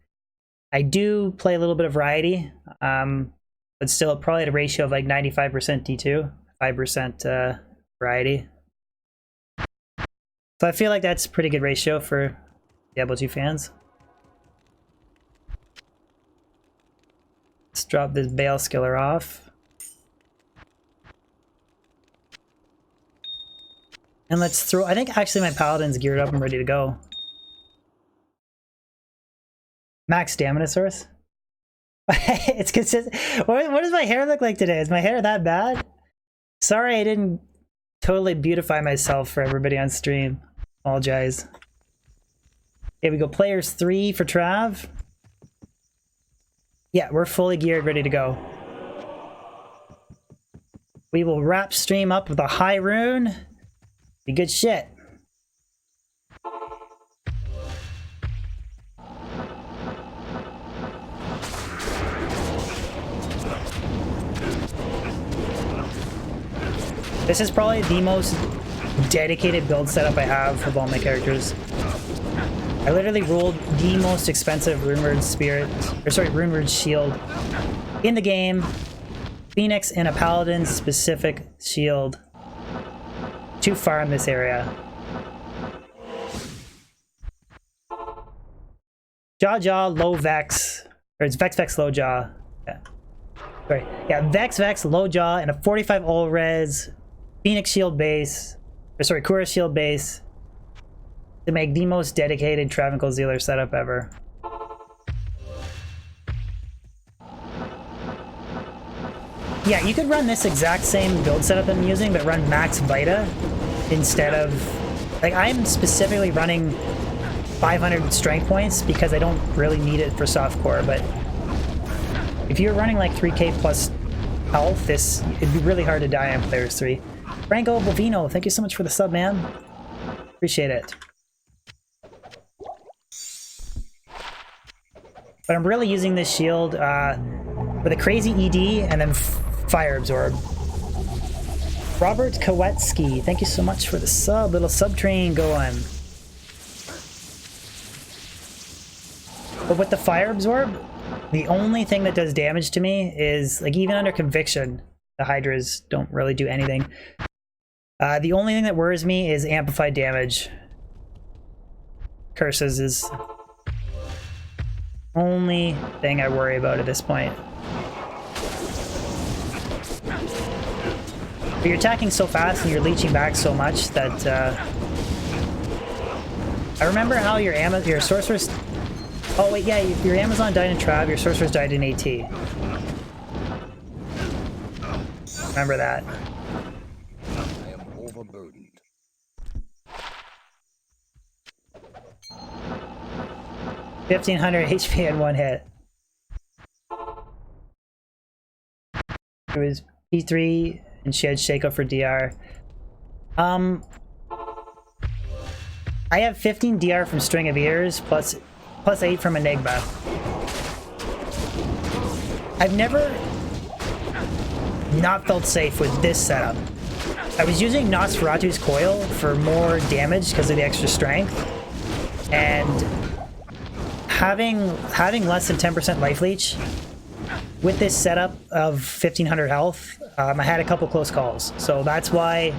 I do play a little bit of variety, but still probably at a ratio of like 95% D2, 5% variety. So I feel like that's a pretty good ratio for Diablo 2 fans. Let's drop this Baal Skiller off. And let's throw... I think actually my Paladin's geared up and ready to go. Max stamina source? It's consistent. What does my hair look like today? Is my hair that bad? Sorry I didn't totally beautify myself for everybody on stream. Apologize. Okay, we go players 3 for Trav. Yeah, we're fully geared, ready to go. We will wrap stream up with a high rune. Be good shit. This is probably the most dedicated build setup I have of all my characters. I literally rolled the most expensive Rumored Spirit, or sorry, Rumored Shield in the game. Phoenix and a Paladin specific shield. Too far in this area. Jaw, low Vex. Or it's Vex, low jaw. Yeah. Sorry. Yeah, Vex, low jaw, and a 45 all res Phoenix shield base. Or sorry, Kura shield base. To make the most dedicated Travinkle Zealer setup ever. Yeah, you could run this exact same build setup I'm using, but run max Vita instead of... Like, I'm specifically running 500 strength points because I don't really need it for softcore, but if you're running like 3k plus health, it'd be really hard to die on players 3. Franco Bovino, thank you so much for the sub, man. Appreciate it. But I'm really using this shield with a crazy ED and then fire absorb. Robert Kowetsky, thank you so much for the sub. Little sub train going. But with the fire absorb, the only thing that does damage to me is, like, even under conviction, the Hydras don't really do anything. The only thing that worries me is amplified damage. Curses is only thing I worry about at this point. But you're attacking so fast and you're leeching back so much that I remember how your sorceress. Oh wait, yeah, your Amazon died in Trav, your sorceress died in AT. Remember that. I am overburdened. 1500 HP in one hit. It was P3 and she had Shaco for DR. I have 15 DR from String of Ears plus 8 from Enigma. I've never not felt safe with this setup. I was using Nosferatu's Coil for more damage because of the extra strength, and having less than 10% life leech with this setup of 1500 health, I had a couple close calls. So that's why,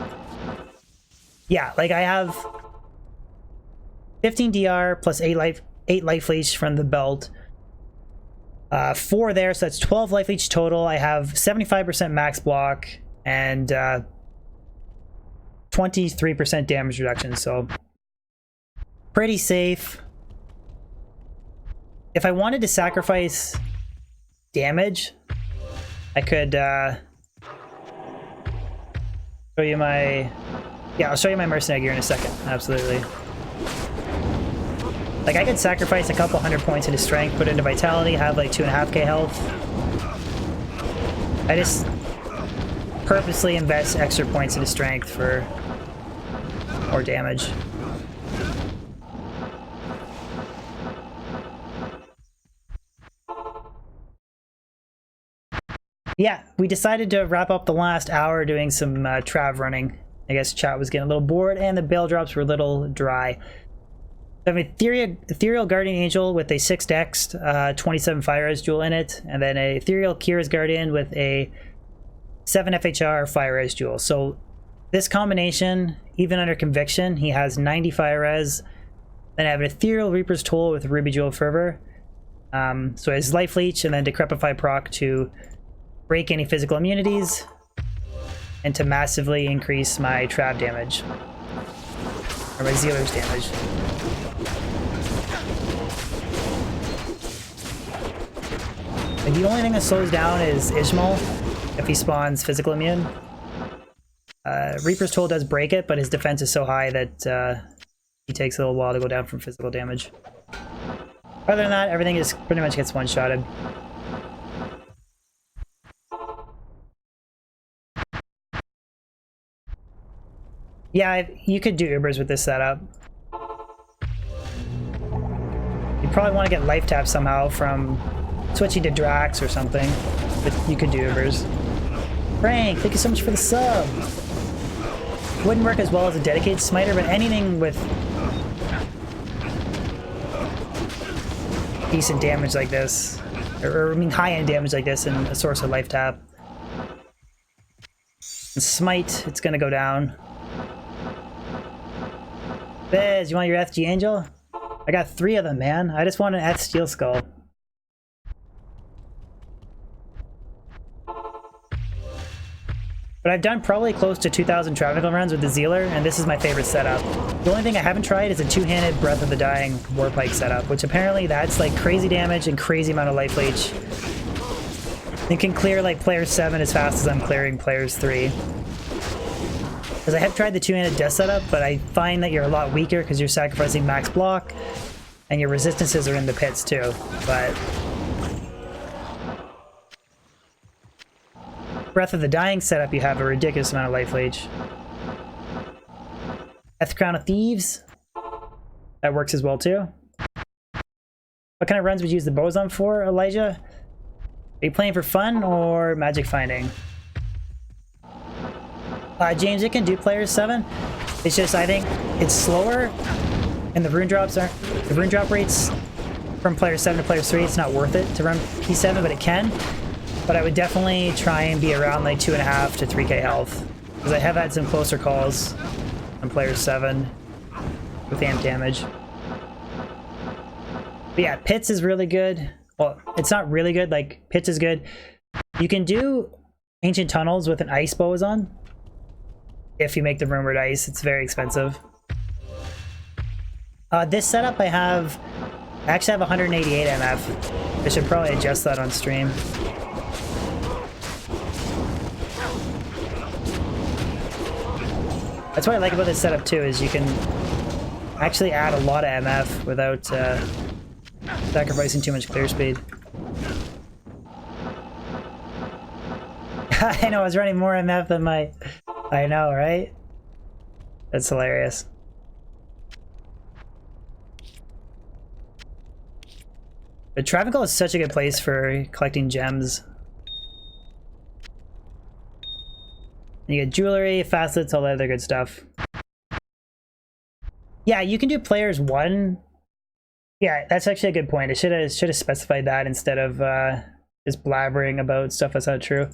yeah, like I have 15 DR plus 8 life leech from the belt. 4 there, so that's 12 life leech total. I have 75% max block and 23% damage reduction, so pretty safe. If I wanted to sacrifice damage, I could show you my... Yeah, I'll show you my mercenary gear in a second. Absolutely. Like, I could sacrifice a couple hundred points into strength, put it into vitality, have like 2.5k health. I just purposely invest extra points into strength for more damage. Yeah, we decided to wrap up the last hour doing some Trav running. I guess chat was getting a little bored and the bail drops were a little dry. I have an Ethereal Guardian Angel with a 6 dex, 27 Fire Res Jewel in it, and then a Ethereal Kira's Guardian with a 7 FHR Fire Res Jewel. So this combination, even under Conviction, he has 90 Fire Res. Then I have an Ethereal Reaper's Toll with Ruby Jewel Fervor. So it has Life Leech and then Decrepify proc to break any physical immunities and to massively increase my Trav damage. Or my Zealer's damage. Like, the only thing that slows down is Ishmael if he spawns physical immune. Reaper's Toll does break it, but his defense is so high that he takes a little while to go down from physical damage. Other than that, everything just pretty much gets one-shotted. Yeah, you could do Ubers with this setup. You probably want to get life tap somehow from switching to Drax or something, but you could do Ubers. Frank, thank you so much for the sub. Wouldn't work as well as a dedicated smiter, but anything with decent damage like this, or I mean high-end damage like this, and a source of life tap. And smite, it's gonna go down. Biz, you want your FG Angel? I got 3 of them, man. I just want an F Steel Skull. But I've done probably close to 2,000 Travical runs with the Zealer, and this is my favorite setup. The only thing I haven't tried is a 2-handed Breath of the Dying Warpike setup, which apparently that's like crazy damage and crazy amount of life leech. It can clear like player 7 as fast as I'm clearing players 3. Because I have tried the 2-handed death setup, but I find that you're a lot weaker because you're sacrificing max block, and your resistances are in the pits too. But Breath of the Dying setup, you have a ridiculous amount of life leech. Crown of Thieves. That works as well too. What kind of runs would you use the boson for, Elijah? Are you playing for fun or magic finding? James, it can do players 7. It's just I think it's slower, and the rune drop rates from player 7 to player 3. It's not worth it to run P7, but it can. But I would definitely try and be around like 2.5 to 3k health, because I have had some closer calls on player 7 with amp damage. But yeah, Pits is really good. Well, it's not really good, like Pits is good. You can do Ancient Tunnels with an ice boson. If you make the rumored ice, it's very expensive. This setup I actually have 188 MF. I should probably adjust that on stream. That's what I like about this setup too, is you can actually add a lot of MF without sacrificing too much clear speed. I know, I was running more MF than my... I know, right? That's hilarious. But Travancore is such a good place for collecting gems. You get jewelry, facets, all that other good stuff. Yeah, you can do players 1. Yeah, that's actually a good point. I should have specified that instead of just blabbering about stuff that's not true.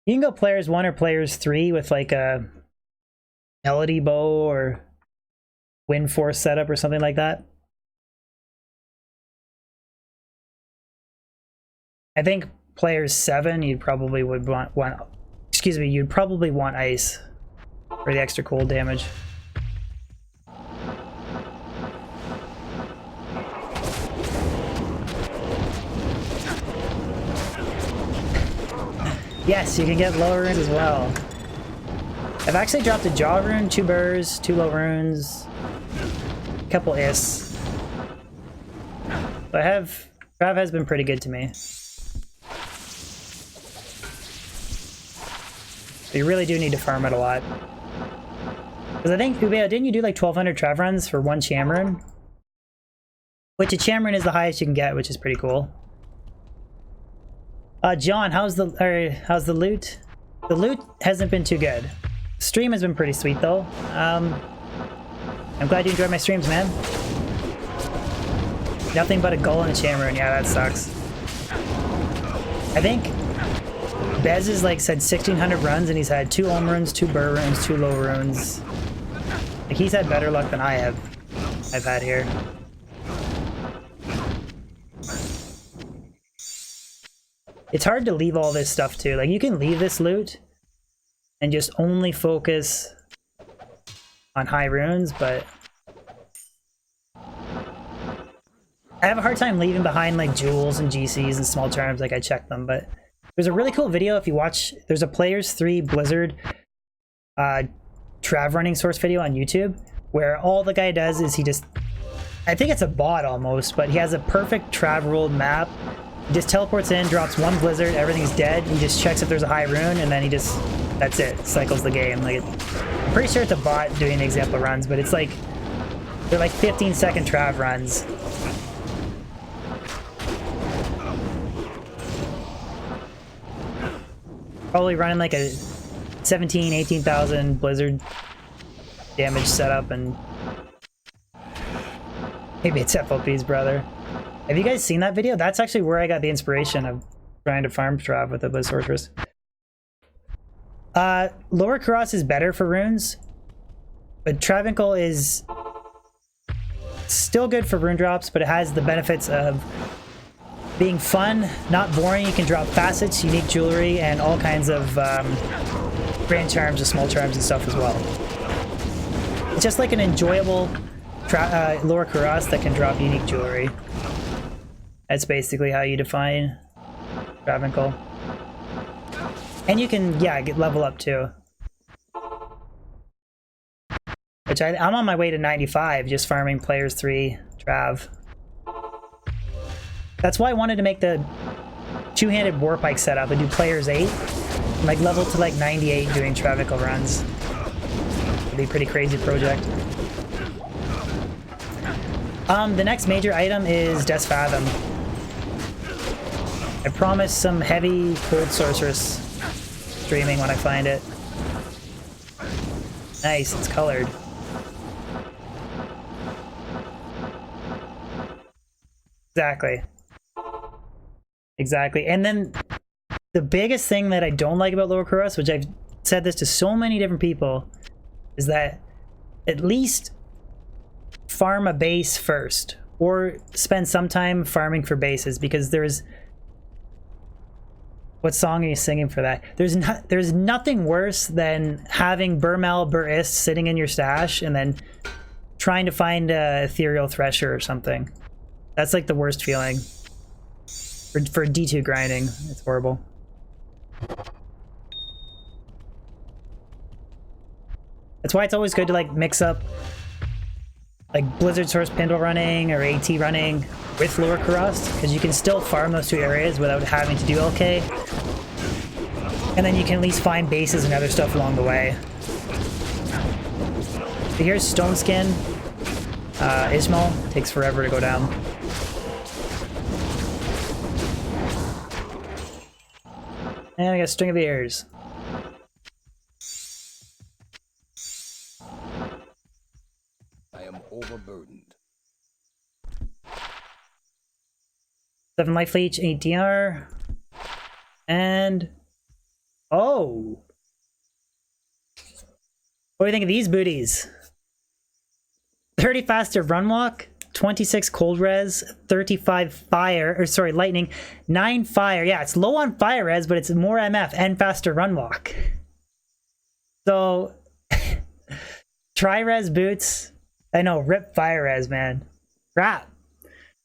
You can go players 1 or players 3 with like a melody bow or wind force setup or something like that. I think players 7 you'd probably would want you'd probably want ice for the extra cold damage. Yes, you can get low runes as well. I've actually dropped a jaw rune, 2 burrs, 2 low runes, a couple is. So Trav has been pretty good to me. But you really do need to farm it a lot. Because I think, Ubeo, didn't you do like 1200 Trav runs for 1 Cham rune? Which a Cham rune is the highest you can get, which is pretty cool. John, how's the loot? The loot hasn't been too good. Stream has been pretty sweet though. I'm glad you enjoyed my streams, man. Nothing but a goal and a Cham rune. Yeah, that sucks. I think Bez is like said 1600 runs and he's had 2 Olm runes, 2 Burr runes, 2 low runes. Like he's had better luck than I've had here. It's hard to leave all this stuff too. Like you can leave this loot and just only focus on high runes, but I have a hard time leaving behind like jewels and GCs and small charms. Like I check them, but there's a really cool video if you watch. There's a Players 3 Blizzard Trav running source video on YouTube where all the guy does is he just, I think it's a bot almost, but he has a perfect Trav ruled map. He just teleports in, drops 1 blizzard, everything's dead. He just checks if there's a high rune, and then he just, that's it, cycles the game. Like, I'm pretty sure it's a bot doing example runs, but it's like, they're like 15-second Trav runs. Probably running like a 17, 18,000 blizzard damage setup, and maybe it's FLP's brother. Have you guys seen that video? That's actually where I got the inspiration of trying to farm Trav with the Blizz Sorceress. Lower Cross is better for runes, but Travancore is still good for rune drops, but it has the benefits of being fun, not boring. You can drop facets, unique jewelry, and all kinds of grand charms and small charms and stuff as well. It's just like an enjoyable Lower Cross that can drop unique jewelry. That's basically how you define Travancore. And you can, yeah, get level up too. Which I'm on my way to 95, just farming players 3 Trav. That's why I wanted to make the 2-handed Warpike setup and do players 8. Like level to like 98 doing Travancore runs. It'd be a pretty crazy project. The next major item is Death Fathom. I promise some heavy cold sorceress streaming when I find it. Nice, it's colored. Exactly. Exactly. And then the biggest thing that I don't like about Lower Kuros, which I've said this to so many different people, is that at least farm a base first, or spend some time farming for bases, because there's... What song are you singing for that? There's nothing worse than having Burmel Burist sitting in your stash and then trying to find a Ethereal Thresher or something. That's like the worst feeling. For D2 grinding, it's horrible. That's why it's always good to like mix up like Blizzard Source Pindle running or AT running with Lower Kuros, because you can still farm those two areas without having to do LK. And then you can at least find bases and other stuff along the way. But here's Stoneskin. Ismail takes forever to go down. And I got String of Ears. I am overburdened. 7 life leech, 8 DR. And... oh! What do you think of these booties? 30 faster run walk, 26 cold res, 35 fire, or sorry, lightning, 9 fire. Yeah, it's low on fire res, but it's more MF and faster run walk. So, tri-res boots. I know, rip fire res, man. Crap.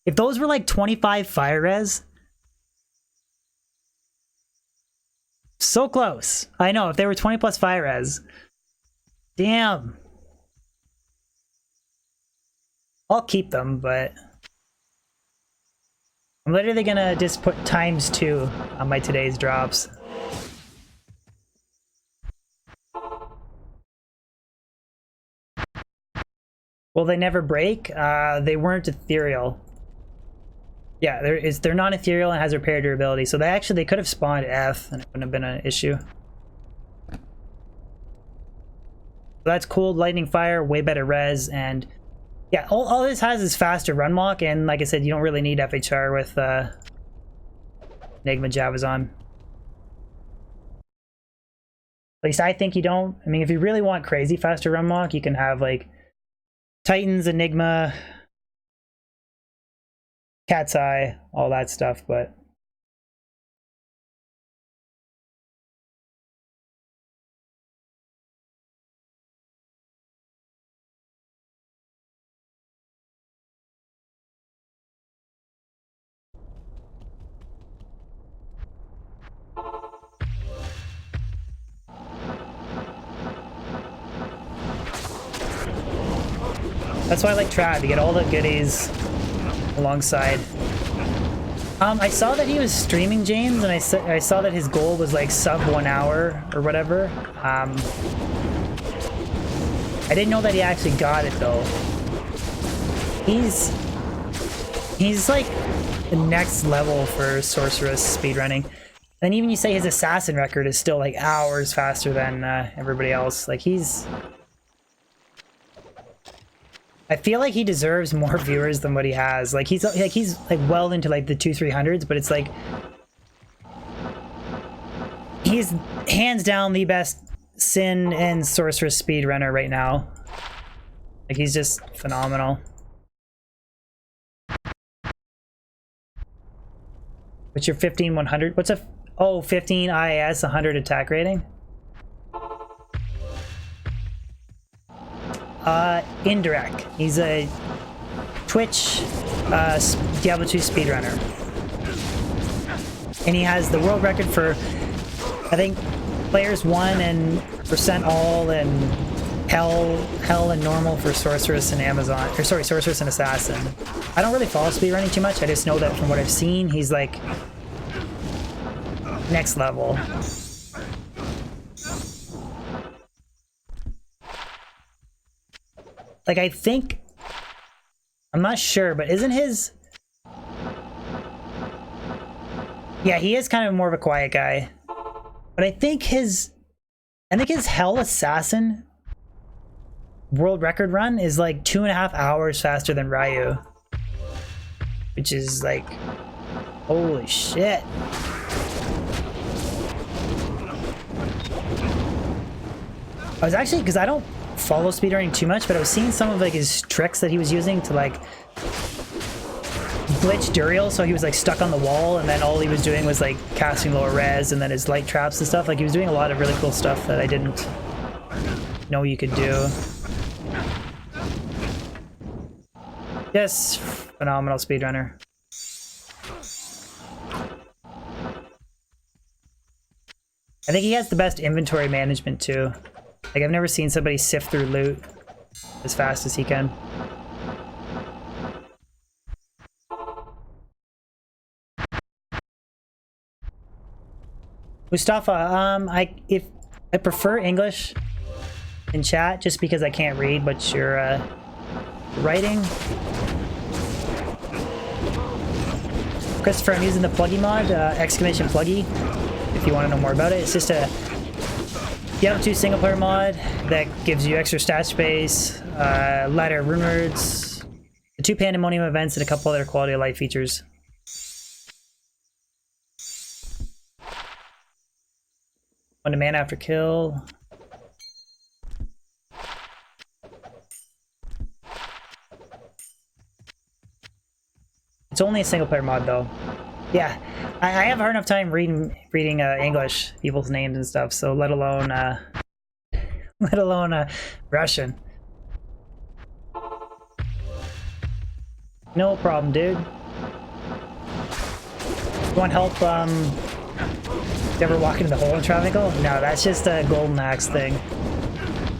If those were like 25 fire res, so close. I know, if they were 20 plus fire res. Damn. I'll keep them, but I'm literally gonna just put ×2 on my today's drops. Will they never break? They weren't ethereal. Yeah, they're non-ethereal and has repair durability, so they could have spawned F and it wouldn't have been an issue. So that's cold, lightning, fire, way better res, and yeah, all this has is faster run walk, and like I said, you don't really need FHR with Enigma Javazon. At least I think you don't. I mean, if you really want crazy faster run walk, you can have like Titans, Enigma, Cat's Eye, all that stuff, but that's why I like Trad, to get all the goodies alongside. I saw that he was streaming James, and I saw that his goal was like sub 1 hour or whatever. I didn't know that he actually got it though. He's like the next level for Sorceress speedrunning. And even you say his assassin record is still like hours faster than everybody else. Like I feel like he deserves more viewers than what he has. Like he's well into like the 200-300s, but it's like he's hands down the best Sin and Sorceress speedrunner right now. Like he's just phenomenal. What's your 15-100? What's a 15 IAS 100 attack rating? Indirect. He's a Twitch Diablo 2 speedrunner. And he has the world record for, I think, players 1 and percent all and hell and normal for Sorceress and Amazon. Or sorry, Sorceress and Assassin. I don't really follow speedrunning too much. I just know that from what I've seen, he's like next level. Like, I think... I'm not sure, but isn't his... Yeah, he is kind of more of a quiet guy. But I think his Hell Assassin world record run is like 2.5 hours faster than Ryu. Which is like... Holy shit. I was actually, because I don't follow speedrunning too much, but I was seeing some of like his tricks that he was using to like glitch Duriel, so he was like stuck on the wall and then all he was doing was like casting lower res and then his light traps and stuff. Like he was doing a lot of really cool stuff that I didn't know you could do. Yes, phenomenal speedrunner. I think he has the best inventory management too. Like, I've never seen somebody sift through loot as fast as he can. Mustafa, I prefer English in chat just because I can't read what you're writing. Christopher, I'm using the pluggy mod, exclamation pluggy, if you want to know more about it. It's just a Diablo 2 single player mod that gives you extra stat space, lighter rune words, the 2 pandemonium events, and a couple other quality of life features. One to mana after kill. It's only a single player mod though. Yeah, I have a hard enough time reading English people's names and stuff, so let alone Russian. No problem, dude. You want help? You ever walk into the hole in Tropical? No, that's just a Golden Axe thing.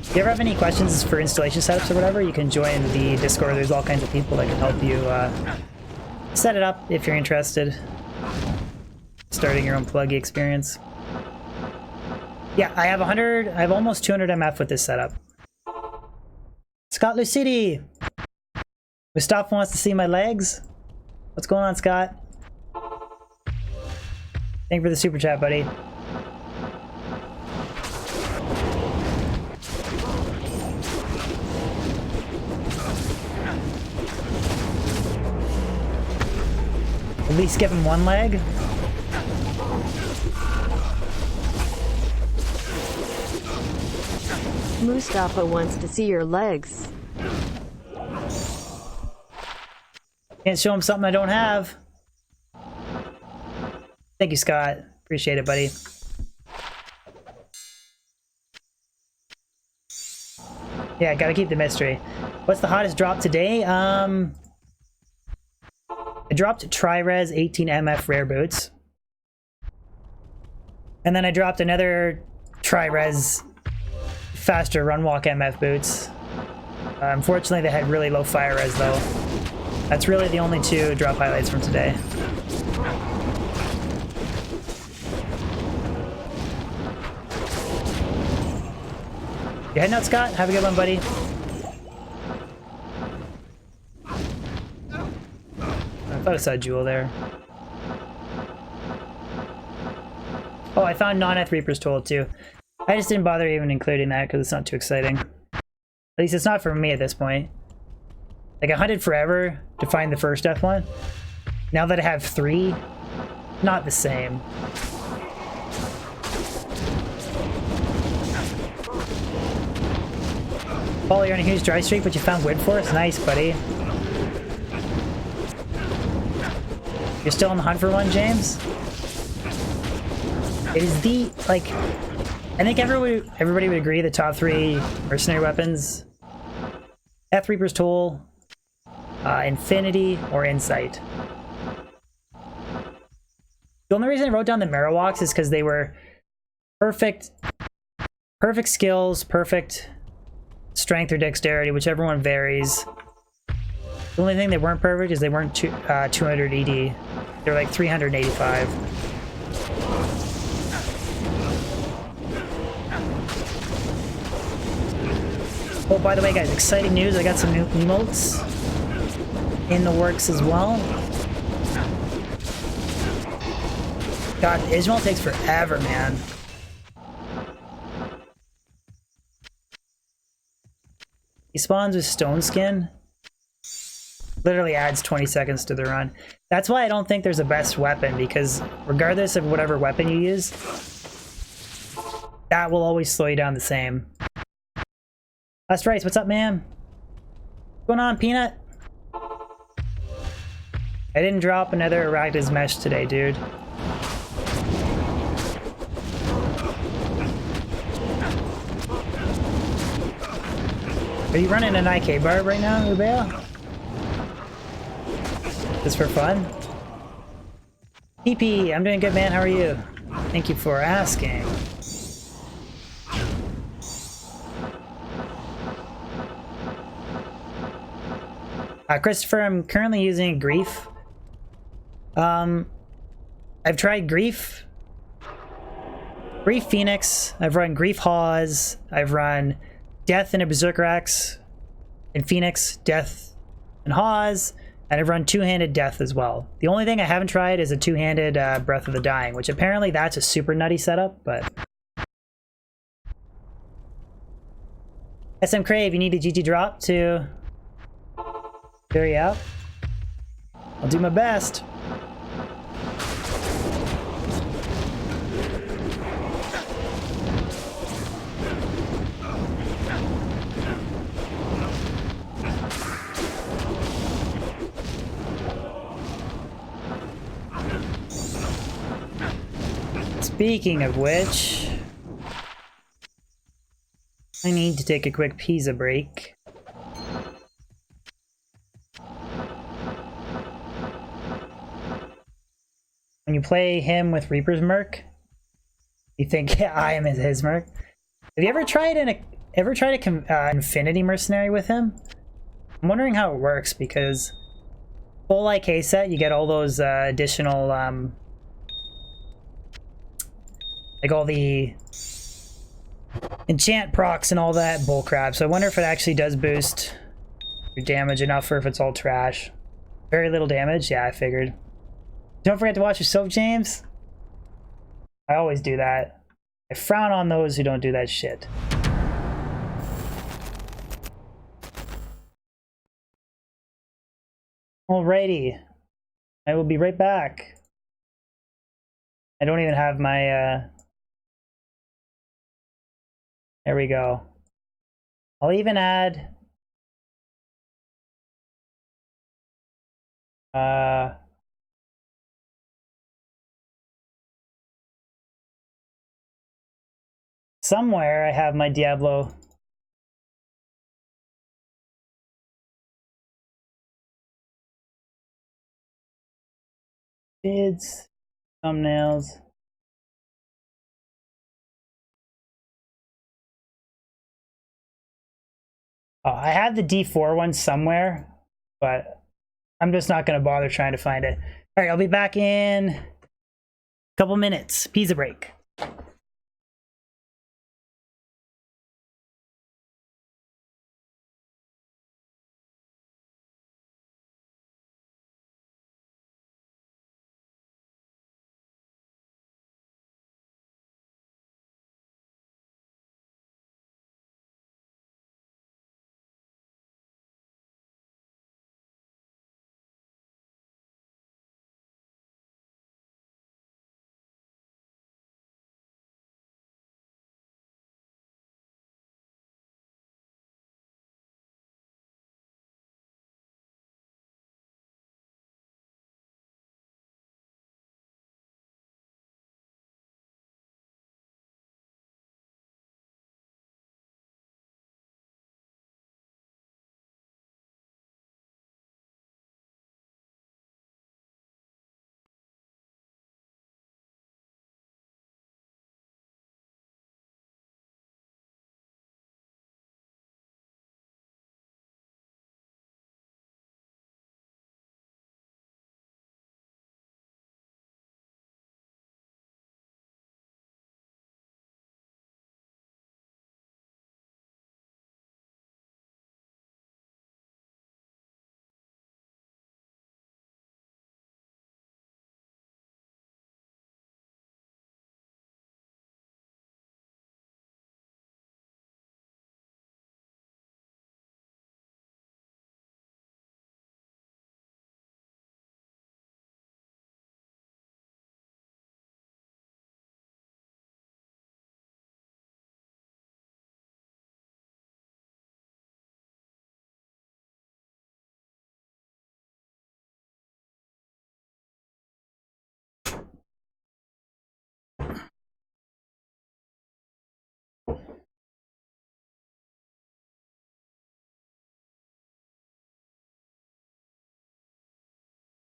If you ever have any questions for installation setups or whatever, you can join the Discord. There's all kinds of people that can help you set it up if you're interested. Starting your own pluggy experience. Yeah, I have almost 200 MF with this setup. Scott Lucidi! Mustafa wants to see my legs? What's going on, Scott? Thank you for the super chat, buddy. At least give him one leg. Mustafa wants to see your legs. Can't show him something I don't have. Thank you, Scott. Appreciate it, buddy. Yeah, gotta keep the mystery. What's the hottest drop today? I dropped Tri-Res 18 MF rare boots. And then I dropped another Tri-Res faster run walk MF boots. Unfortunately, they had really low fire res though. That's really the only 2 drop highlights from today. You heading out, Scott? Have a good one, buddy. I thought I saw a jewel there. Oh, I found non-Eth Reaper's Toll too. I just didn't bother even including that because it's not too exciting. At least it's not for me at this point. Like, I hunted forever to find the first Death one. Now that I have 3, not the same. Paul, you're on a huge dry streak, but you found Wind Force? Nice, buddy. You're still on the hunt for one, James? It is the, like... I think everybody would agree the top 3 mercenary weapons. Eth Reaper's Toll, Infinity, or Insight. The only reason I wrote down the Marowaks is because they were perfect skills, perfect strength or dexterity, whichever one varies. The only thing they weren't perfect is they weren't 200 ED. They were like 385. Oh, by the way, guys, exciting news. I got some new emotes in the works as well. God, Ishmael takes forever, man. He spawns with stone skin. Literally adds 20 seconds to the run. That's why I don't think there's a best weapon, because regardless of whatever weapon you use, that will always slow you down the same. Last Rice, what's up, man? What's going on, Peanut? I didn't drop another Arachnids mesh today, dude. Are you running an IK barb right now, Ubeo? Just for fun? PP, I'm doing good, man. How are you? Thank you for asking. Christopher, I'm currently using Grief. I've tried Grief. Grief Phoenix. I've run Grief Hawes. I've run Death and a Berserker Axe in Phoenix, Death and Hawes, and I've run two-handed Death as well. The only thing I haven't tried is a two-handed Breath of the Dying, which apparently that's a super nutty setup, but... SM Crave, you need a GG drop to clear you out? I'll do my best. Speaking of which, I need to take a quick pizza break. When you play him with Reaper's Merc, you think I am his Merc. Have you ever tried a Infinity Mercenary with him? I'm wondering how it works, because full IK set, you get all those additional like all the enchant procs and all that bullcrap. So I wonder if it actually does boost your damage enough, or if it's all trash. Very little damage? Yeah, I figured. Don't forget to watch your soap, James. I always do that. I frown on those who don't do that shit. Alrighty. I will be right back. I don't even have my, there we go. I'll even add... somewhere I have my Diablo. Vids, thumbnails. Oh, I have the D4 one somewhere, but I'm just not going to bother trying to find it. All right, I'll be back in a couple minutes. Pizza break.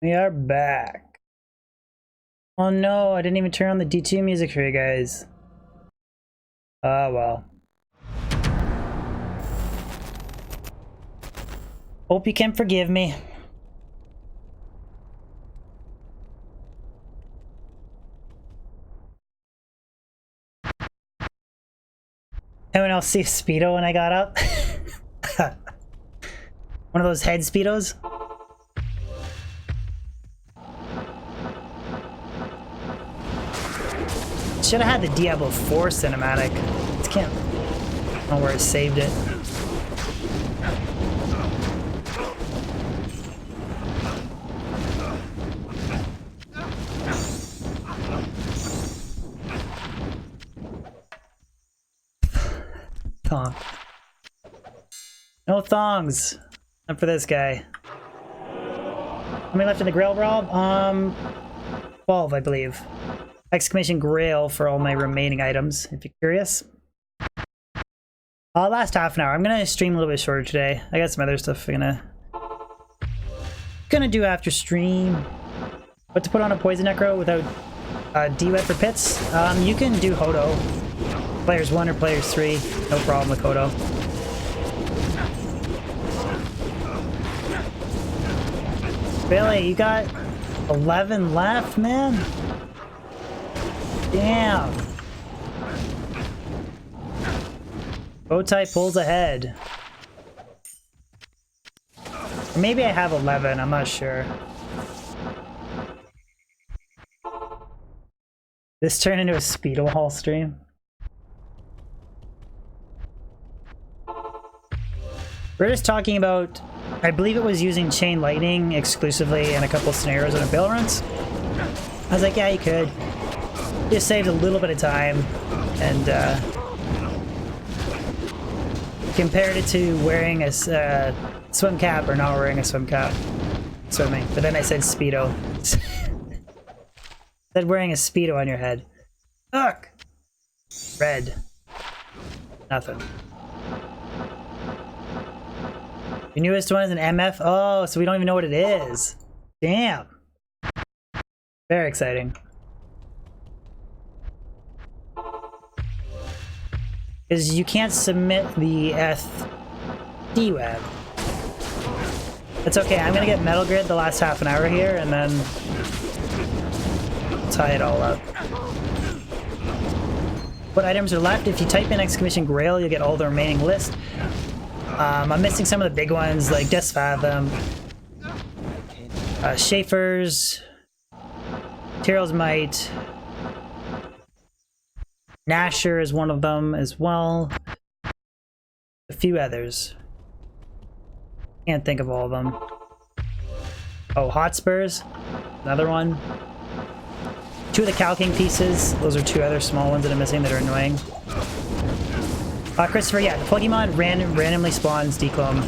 We are back. Oh no, I didn't even turn on the D2 music for you guys. Oh well. Hope you can forgive me. Anyone else see Speedo when I got up? One of those head Speedos? Should have had the Diablo 4 cinematic. Just can't. I don't know where I saved it. Thong. No thongs. Not for this guy. How many left in the Grail Rob? 12, I believe. Exclamation Grail for all my remaining items, if you're curious. Last half an hour. I'm gonna stream a little bit shorter today. I got some other stuff I'm gonna do after stream. What to put on a Poison Necro without D-Wet for pits? You can do Hodo. Players 1 or players 3. No problem with Hodo. Billy, you got 11 left, man? Damn. Bowtie pulls ahead. Or maybe I have 11, I'm not sure. This turned into a Speedo Hall stream. We're just talking about, I believe it was using Chain Lightning exclusively in a couple scenarios on a Baal Runs. I was like, yeah, you could. Just saved a little bit of time, and compared it to wearing a swim cap or not wearing a swim cap. Swimming. But then I said Speedo. Said wearing a Speedo on your head. Ugh! Red. Nothing. The newest one is an MF? Oh, so we don't even know what it is. Damn. Very exciting. Because you can't submit the D-Web. It's okay, I'm gonna get Metal Grid the last half an hour here, and then tie it all up. What items are left? If you type in exclamation Grail, you'll get all the remaining list. I'm missing some of the big ones, like Death's Fathom, Schaefer's, Tyrell's Might, Nasher is one of them as well. A few others. Can't think of all of them. Oh, Hotspurs, another one. 2 of the Cow King pieces. Those are 2 other small ones that I'm missing that are annoying. Christopher, yeah, the Pokemon randomly spawns Declone.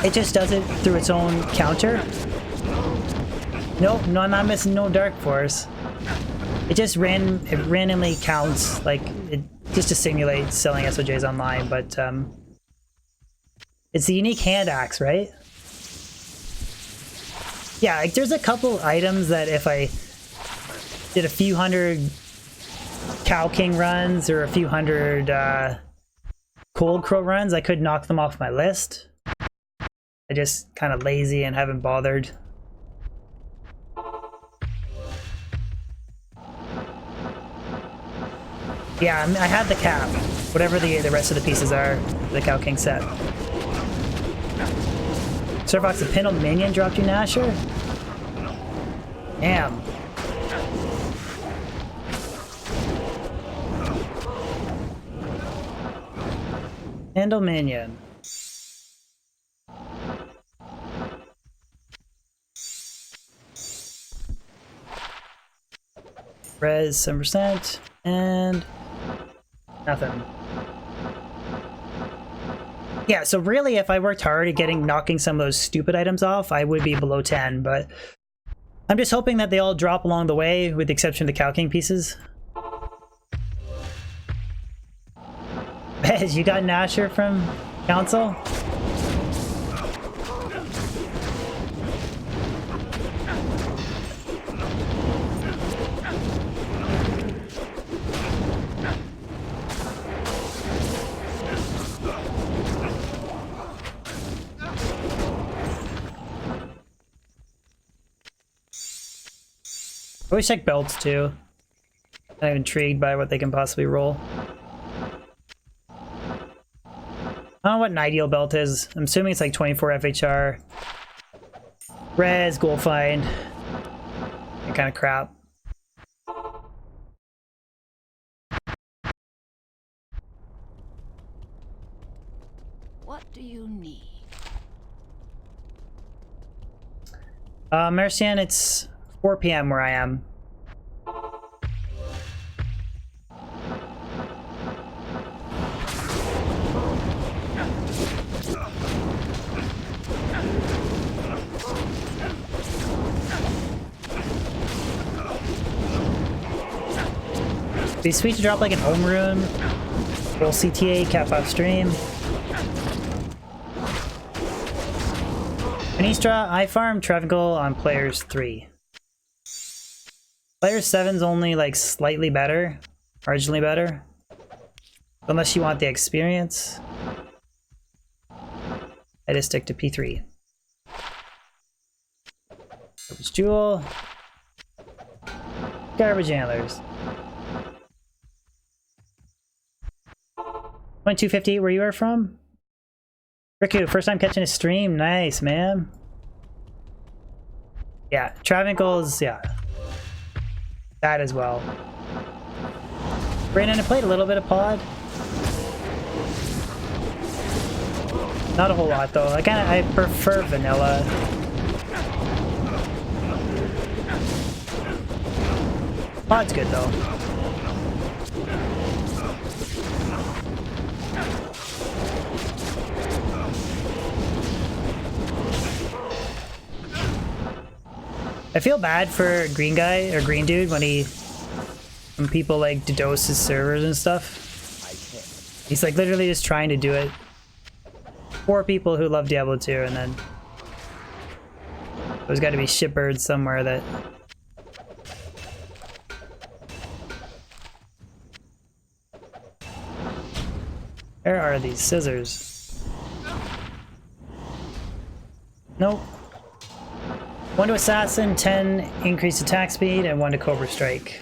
It just does it through its own counter. Nope, no, I'm not missing no Dark Force. It just randomly counts, like, just to simulate selling SOJs online, but it's the unique hand axe, right? Yeah, like there's a couple items that if I did a few hundred Cow King runs or a few hundred Cold Crow runs, I could knock them off my list. I just kind of lazy and haven't bothered. Yeah, I had the cap. Whatever the rest of the pieces are, the Cow King set. Starfox, the Pintle Minion dropped you Nasher? Damn. Handle Minion. Res 7%, and nothing. Yeah, so really if I worked hard at knocking some of those stupid items off, I would be below 10, but I'm just hoping that they all drop along the way, with the exception of the Cow King pieces. Bez, you got Nasher from Council? Always check belts too. I'm intrigued by what they can possibly roll. I don't know what an ideal belt is. I'm assuming it's like 24 FHR. Res, gold find. That kind of crap. What do you need? Mercian, it's 4 p.m. where I am. Be sweet to drop like an home rune, roll CTA, cap off stream. Anistra, I farm Trevicle on players 3. Player 7's only like slightly better, marginally better. Unless you want the experience. I just stick to P3. Garbage Jewel. Garbage Antlers. 2258, where you are from? Riku, first time catching a stream. Nice, man. Yeah, Travinkle's, yeah. That as well. Brandon, I played a little bit of Pod. Not a whole lot though. I prefer vanilla. Pod's good though. I feel bad for green guy or green dude when people like DDoS his servers and stuff. He's like literally just trying to do it for people who love Diablo 2, and then there's got to be shitbirds somewhere that where are these scissors? Nope. 1 to Assassin, 10 increased attack speed, and 1 to Cobra Strike.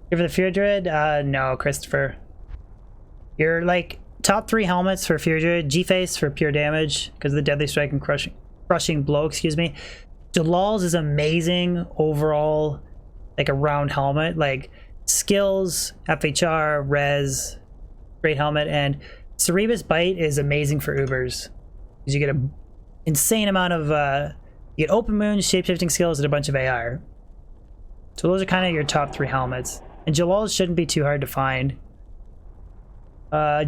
Here for the Fear Druid? No, Christopher. You're like top 3 helmets for Fear Druid, G-Face for pure damage, because of the Deadly Strike and crushing blow, excuse me. Jalal's is amazing overall, like a round helmet, like skills, FHR, res, great helmet, and Cerebus Bite is amazing for Ubers, because you get an insane amount of, you get open moon, shapeshifting skills, and a bunch of AR. So those are kind of your top 3 helmets. And Jalal's shouldn't be too hard to find.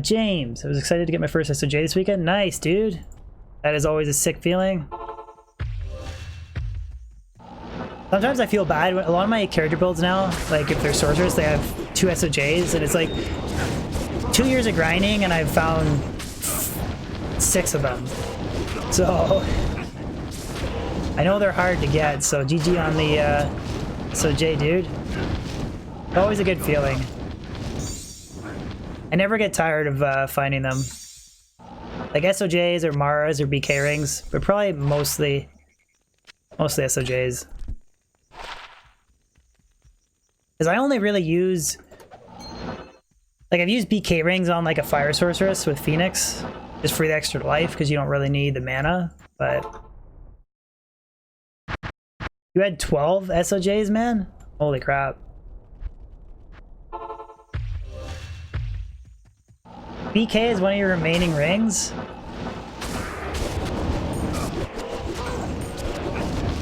James, I was excited to get my first SOJ this weekend. Nice, dude. That is always a sick feeling. Sometimes I feel bad when a lot of my character builds now, like if they're sorcerers, they have 2 SOJs, and it's like 2 years of grinding and I've found 6 of them. So I know they're hard to get, so GG on the SOJ, dude. Always a good feeling. I never get tired of finding them. Like SOJs or Maras or BK rings, but probably mostly SOJs. Because I only really use, like I've used BK rings on like a fire sorceress with Phoenix, just for the extra life because you don't really need the mana, but you had 12 SOJs, man? Holy crap. BK is one of your remaining rings?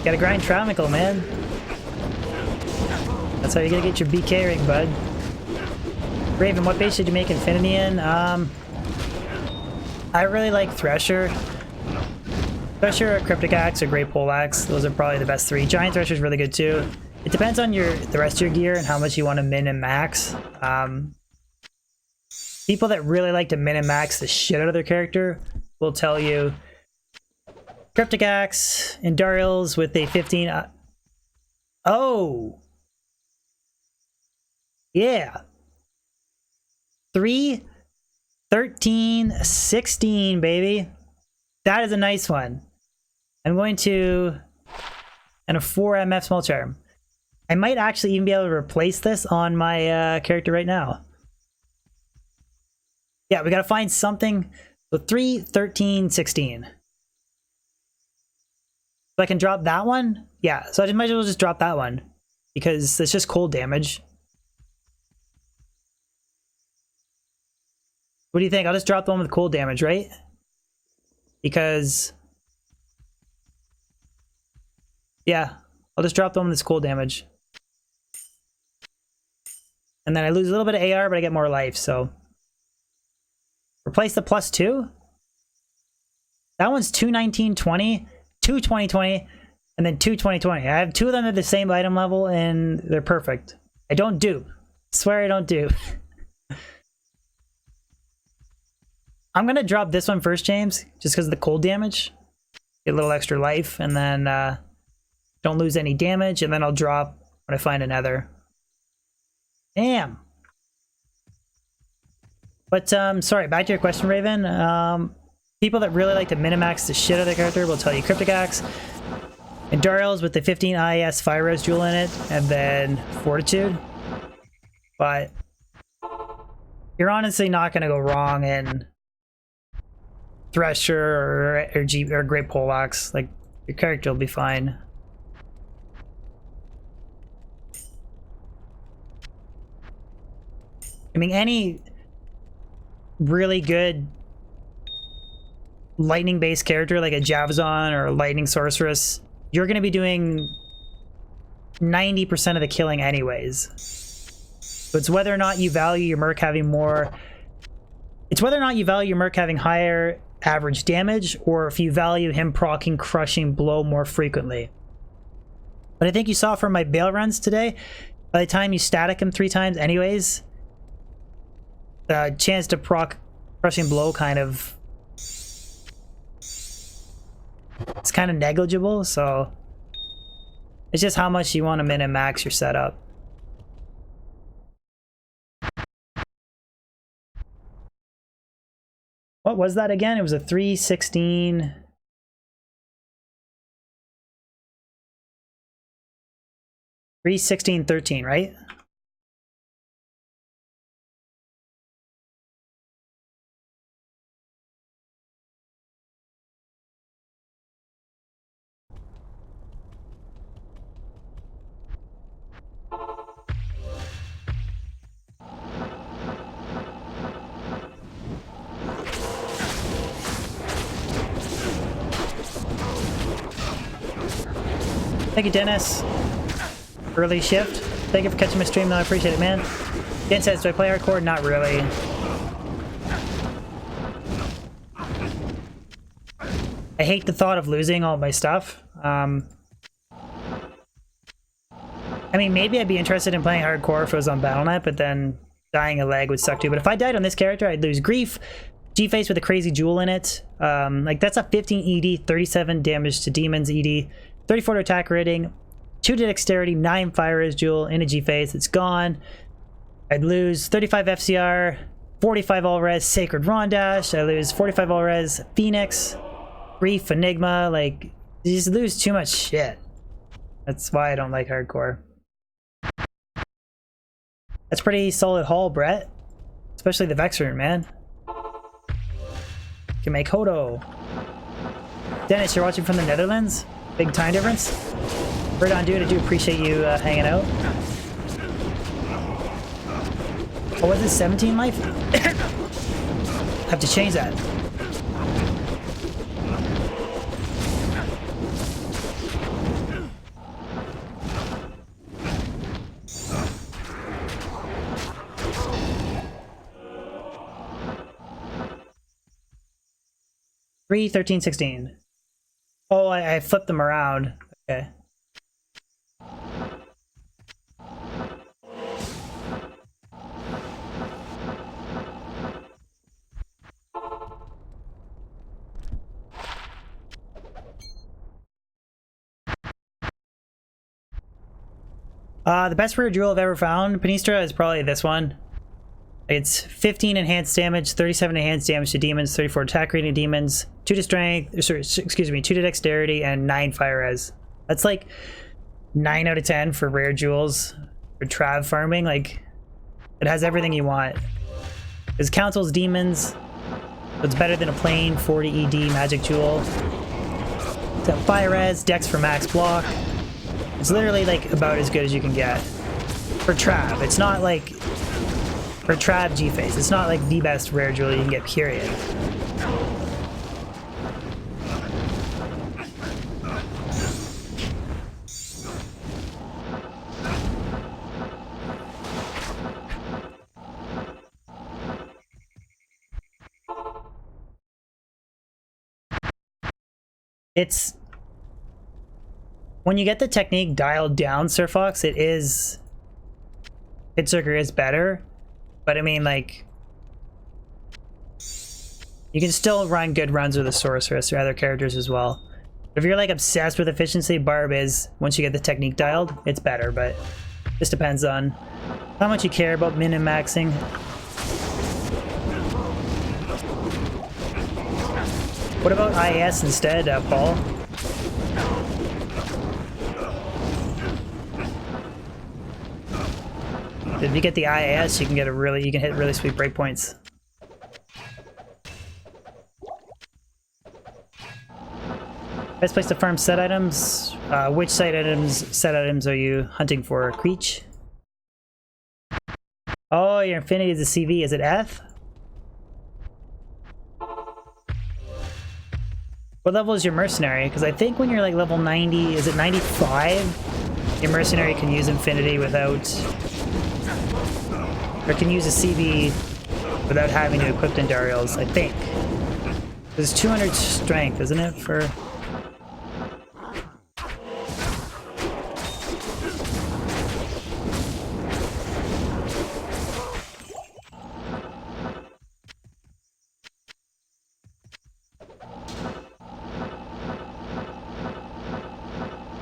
Gotta grind Tromical, man. That's how you gotta get your BK ring, bud. Raven, what base should you make Infinity in? I really like Thresher. Thresher, Cryptic Axe, or Great Pole Axe. Those are probably the best 3. Giant Thresher is really good too. It depends on the rest of your gear and how much you want to min and max. People that really like to min and max the shit out of their character will tell you Cryptic Axe, Endurials with a 15... oh! Yeah! 3, 13, 16, baby! That is a nice one. I'm going to... And a 4 MF small charm. I might actually even be able to replace this on my character right now. Yeah, we gotta find something. So 3, 13, 16. So I can drop that one? Yeah, so I might as well just drop that one. Because it's just cold damage. What do you think? I'll just drop the one with cold damage, right? Because... yeah, I'll just drop the one that's cold damage. And then I lose a little bit of AR, but I get more life, so... Replace the +2? That one's 2 1920, 2 2020, and then 2 2020. I have 2 of them at the same item level, and they're perfect. I don't dupe. I swear I don't dupe. I'm gonna drop this one first, James, just because of the cold damage. Get a little extra life, and then don't lose any damage, and then I'll drop when I find another. Damn. But, sorry, back to your question, Raven. People that really like to minimax the shit out of their character will tell you Cryptic Axe. And Dariel's with the 15 IS Fire Res Jewel in it, and then Fortitude. But you're honestly not going to go wrong in Thresher or Great Poleaxe. Like, your character will be fine. I mean, any really good lightning-based character like a Javazon or a Lightning Sorceress, you're going to be doing 90% of the killing anyways. So it's whether or not you value your Merc having more... It's whether or not you value your Merc having higher average damage, or if you value him proccing Crushing Blow more frequently. But I think you saw from my Baal Runs today, by the time you static him 3 times anyways, the chance to proc Crushing Blow kind of... it's kind of negligible, so... it's just how much you want to min and max your setup. What was that again? It was a 316... 316-13, right? Thank you, Dennis. Early shift. Thank you for catching my stream, though. I appreciate it, man. Dan says, do I play hardcore? Not really. I hate the thought of losing all my stuff. I mean, maybe I'd be interested in playing hardcore if it was on Battle.net, but then dying a leg would suck too. But if I died on this character, I'd lose Grief, G-Face with a crazy jewel in it. Like, that's a 15 ED, 37 damage to demons ED, 34 to attack rating, 2 to dexterity, 9 fire as jewel in a G-Face. It's gone. I'd lose 35 FCR, 45 all-res, Sacred Rondash. I lose 45 all-res, Phoenix, Grief, Enigma. Like, you just lose too much shit. That's why I don't like hardcore. That's pretty solid haul, Brett. Especially the Vexer, man. Can make Hodo. Dennis, you're watching from the Netherlands? Big time difference? Right on, dude. I do appreciate you hanging out. Oh, was it 17 life? Have to change that. Three, 13, 16. Oh, I flipped them around. Okay. The best rare jewel I've ever found, Panistra, is probably this one. It's 15 enhanced damage, 37 enhanced damage to demons, 34 attack rating demons, 2 to strength, sorry, excuse me, 2 to dexterity, and 9 fire res. That's like 9 out of 10 for rare jewels for Trav farming. Like, it has everything you want. It counsels demons, so it's better than a plain 40 ED magic jewel. It's got fire res, dex for max block. It's literally like about as good as you can get for Trav. It's not like for Trav G-Face. It's not like the best rare jewel you can get, period. It's when you get the technique dialed down, Sir Fox, it is Hitseeker is better, but I mean, like, you can still run good runs with the sorceress or other characters as well. If you're like obsessed with efficiency, Barb is, once you get the technique dialed, it's better, but just depends on how much you care about min and maxing. What about IAS instead, Paul? If you get the IAS, you can get you can hit really sweet breakpoints. Best place to farm set items. Which set items are you hunting for, Creech? Oh, your infinity is a CV. Is it F? What level is your mercenary? Because I think when you're like level 90, is it 95? Your mercenary can use infinity without, or can use a CV without having to equip Dendarials, I think. There's 200 strength, isn't it, for...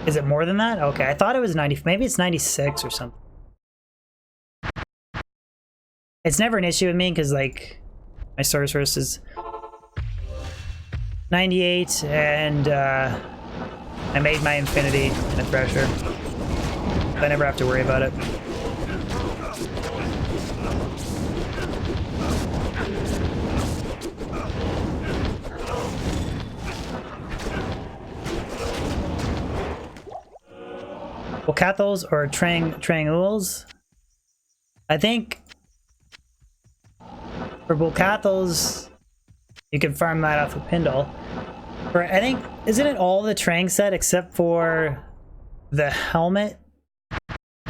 Is it more than that? Okay, I thought it was 90. Maybe it's 96 or something. It's never an issue with me because, like, my sorceress is 98 and I made my infinity in a thresher. So I never have to worry about it. Volcathals or Trangules? I think for Volcathals, you can farm that off of Pindle. For, I think, isn't it all the Trang set except for the helmet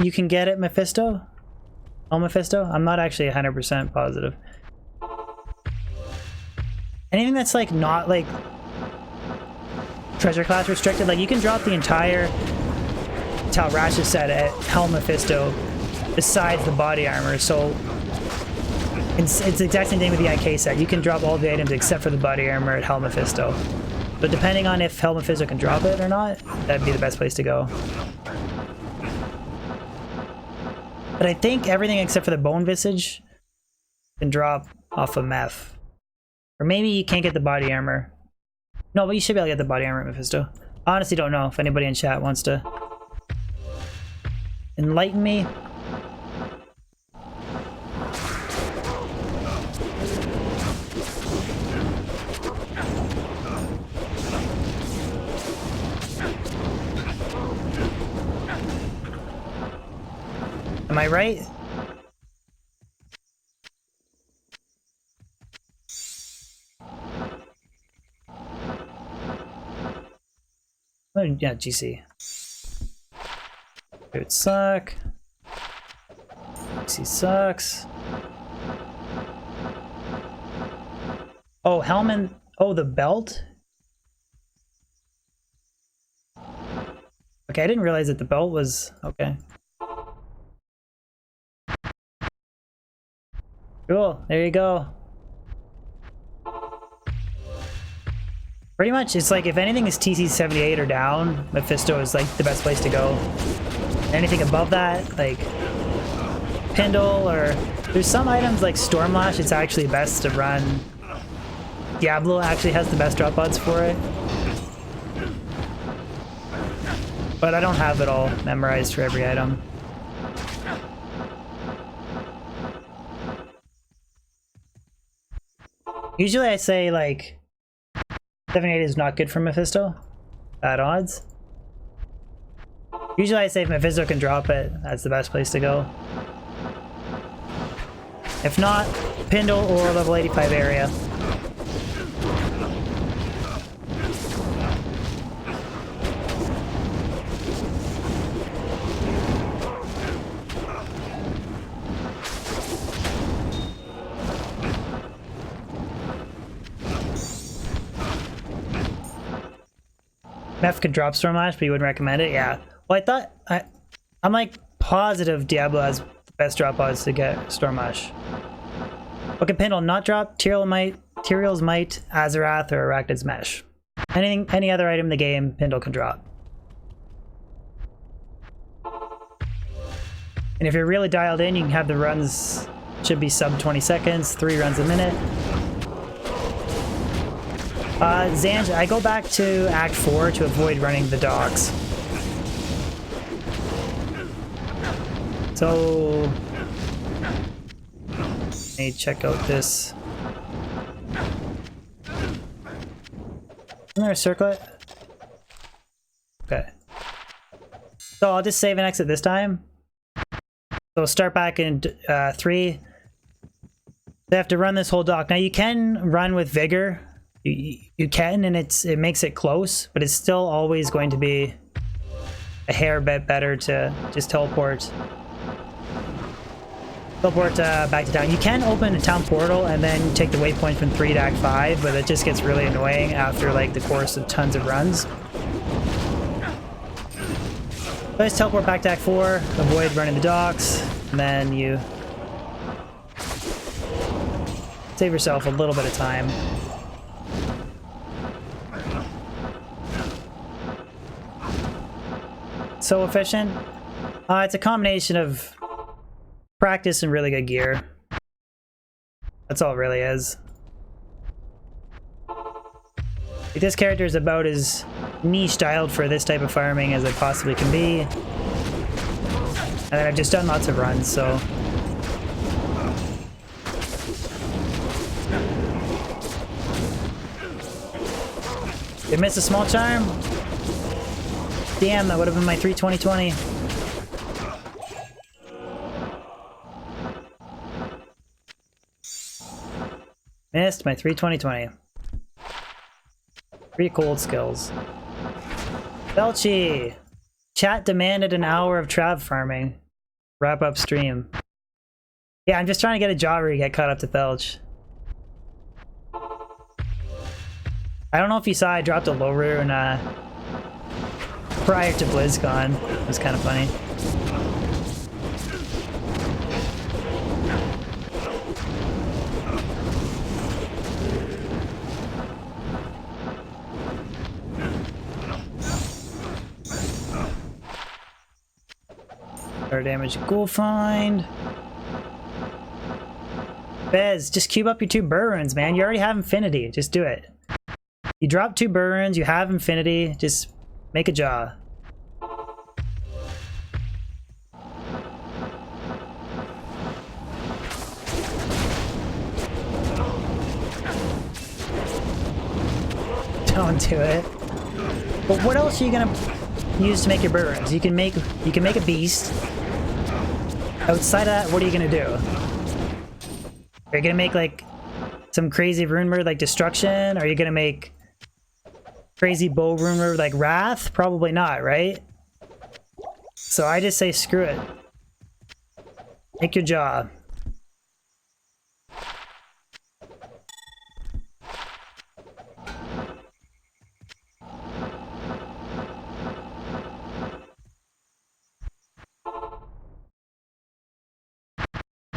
you can get at Mephisto? Oh, Mephisto? I'm not actually 100% positive. Anything that's like not like treasure class restricted, like you can drop the entire Tal Rasha set at Helm Mephisto besides the body armor, so it's the exact same thing with the IK set. You can drop all the items except for the body armor at Helm Mephisto. But depending on if Helm Mephisto can drop it or not, that'd be the best place to go. But I think everything except for the Bone Visage can drop off of Meph. Or maybe you can't get the body armor. No, but you should be able to get the body armor at Mephisto. I honestly don't know if anybody in chat wants to enlighten me. Am I right? Oh, yeah, GC. It would suck. GC sucks. Oh, Hellman. Oh, the belt? Okay, I didn't realize that the belt was... Okay. Cool, there you go. Pretty much, it's like if anything is TC 78 or down, Mephisto is like the best place to go. Anything above that, like Pindle, or there's some items like Stormlash, it's actually best to run. Diablo actually has the best drop odds for it. But I don't have it all memorized for every item. Usually I say like 7-8 is not good for Mephisto. Bad odds. Usually I say if Mephisto can drop it, that's the best place to go. If not, Pindle or level 85 area. Meph could drop Stormlash, but you wouldn't recommend it? Yeah. Well, I'm like positive Diablo has the best drop odds to get Stormlash. What can Pindle not drop? Tyrael's Might, Azarath, or Arachnid's Mesh. Any other item in the game, Pindle can drop. And if you're really dialed in, you can have the runs, should be sub 20 seconds, 3 runs a minute. Zanj, I go back to Act 4 to avoid running the docks. So, let me check out this. Isn't there a circlet? Okay. So I'll just save and exit this time. So start back in 3. They have to run this whole dock. Now you can run with Vigor. You can, and it makes it close, but it's still always going to be a hair bit better to just teleport back to town. You can open a town portal and then take the waypoint from 3 to Act 5, but it just gets really annoying after like the course of tons of runs. But just teleport back to Act 4, avoid running the docks, and then you save yourself a little bit of time. So efficient. It's a combination of practice and really good gear. That's all it really is. Like, this character is about as niche styled for this type of farming as it possibly can be. And then I've just done lots of runs, so. Did miss a small charm? Damn, that would have been my 320-20. Missed my 320-20. 3 cold skills. Belchy! Chat demanded an hour of trap farming. Wrap up stream. Yeah, I'm just trying to get a job where you get caught up to Felch. I don't know if you saw I dropped a low rune prior to Blizzcon. It was kind of funny. Our damage ghoul find. Bez, just cube up your 2 burr runes, man. You already have infinity. Just do it. You drop 2 burr runes, you have infinity. Just make a jaw. Don't do it. But what else are you gonna use to make your burr runes? You can make a beast. Outside of that, what are you gonna do? Are you gonna make like some crazy rune word like destruction? Are you gonna make crazy bow rune word like wrath? Probably not, right? So I just say screw it. Make your jaw.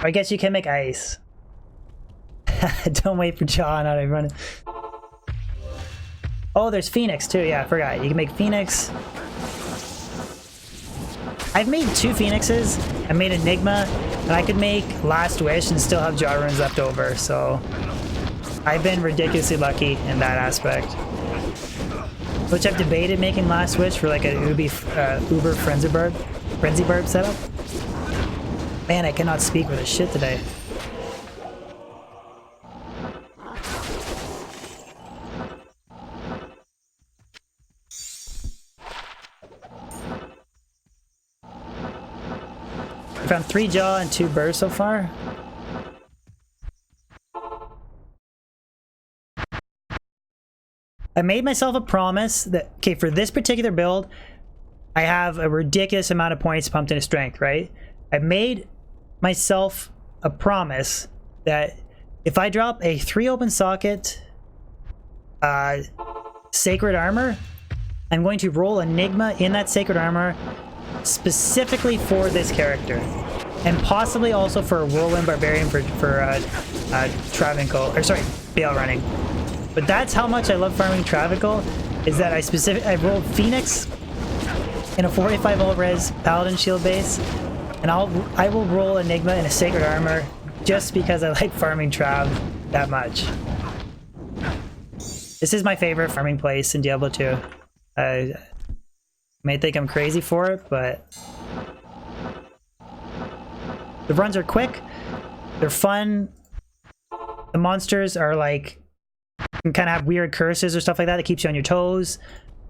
I guess you can make ice. Don't wait for jaw, not everyone. Oh, there's Phoenix too. Yeah, I forgot. You can make Phoenix. I've made 2 Phoenixes. I made Enigma And I could make Last Wish and still have jaw runes left over, so I've been ridiculously lucky in that aspect. Which I've debated making Last Wish for like an Uber Frenzy Burb setup. Man, I cannot speak with a shit today. I found 3 jaw and 2 burrs so far. I made myself a promise that, okay, for this particular build, I have a ridiculous amount of points pumped into strength, right? I made myself a promise that if I drop a 3 open socket sacred armor, I'm going to roll Enigma in that sacred armor specifically for this character, and possibly also for a whirlwind barbarian for Travancore, or sorry, Baal running. But that's how much I love farming Travancore, is that I rolled Phoenix in a 45 ult res paladin shield base, and I will roll Enigma in a sacred armor just because I like farming Trav that much. This is my favorite farming place in Diablo 2. I may think I'm crazy for it, but the runs are quick, they're fun, the monsters are like, you can kind of have weird curses or stuff like that that keeps you on your toes,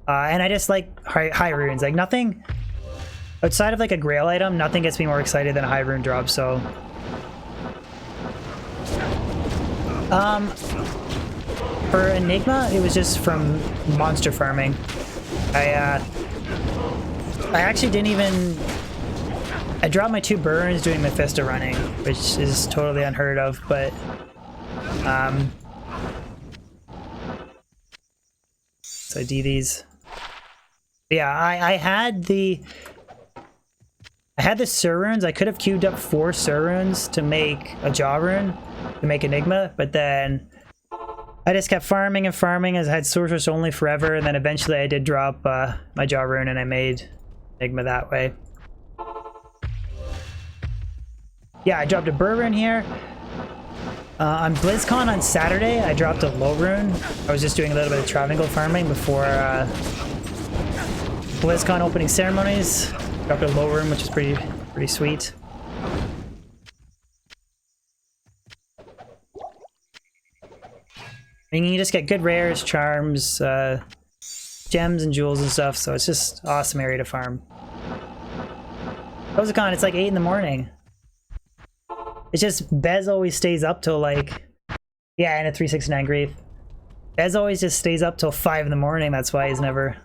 and I just like high runes. Like nothing outside of like a grail item, nothing gets me more excited than a high rune drop. So for Enigma, it was just from monster farming. I actually didn't even... I dropped my 2 burns doing Mephisto running, which is totally unheard of, but... so I do these. But yeah, I had the Sur runes. I could have queued up 4 Sur runes to make a jaw rune, to make Enigma, but then I just kept farming and farming as I had sorceress only forever, and then eventually I did drop my jaw rune and I made Enigma that way. Yeah, I dropped a burr rune here. On Blizzcon on Saturday, I dropped a low rune. I was just doing a little bit of Travancore farming before Blizzcon opening ceremonies. Dropped a low rune, which is pretty sweet. I mean, you just get good rares, charms, gems and jewels and stuff, so it's just awesome area to farm. Blizzcon, it's like 8 in the morning. It's just Bez always stays up till like, yeah, and a 369 grief. Bez always just stays up till 5 in the morning. That's why he's never...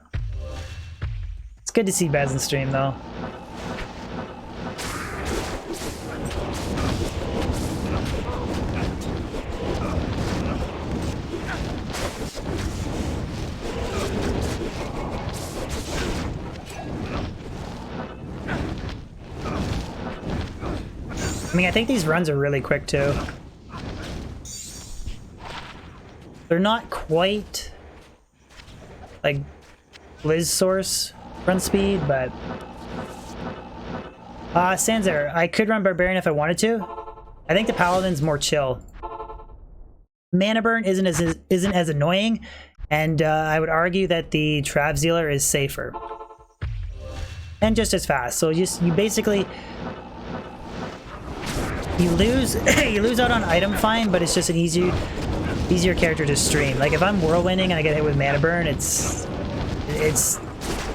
It's good to see Bez in stream though. I mean, I think these runs are really quick too. They're not quite like Blizz Source run speed, but Sanzer, I could run Barbarian if I wanted to. I think the Paladin's more chill. Mana burn isn't as annoying, and I would argue that the Trav Zealer is safer and just as fast. So you basically you lose out on item find, but it's just an easier character to stream. Like if I'm whirlwinding and I get hit with mana burn, it's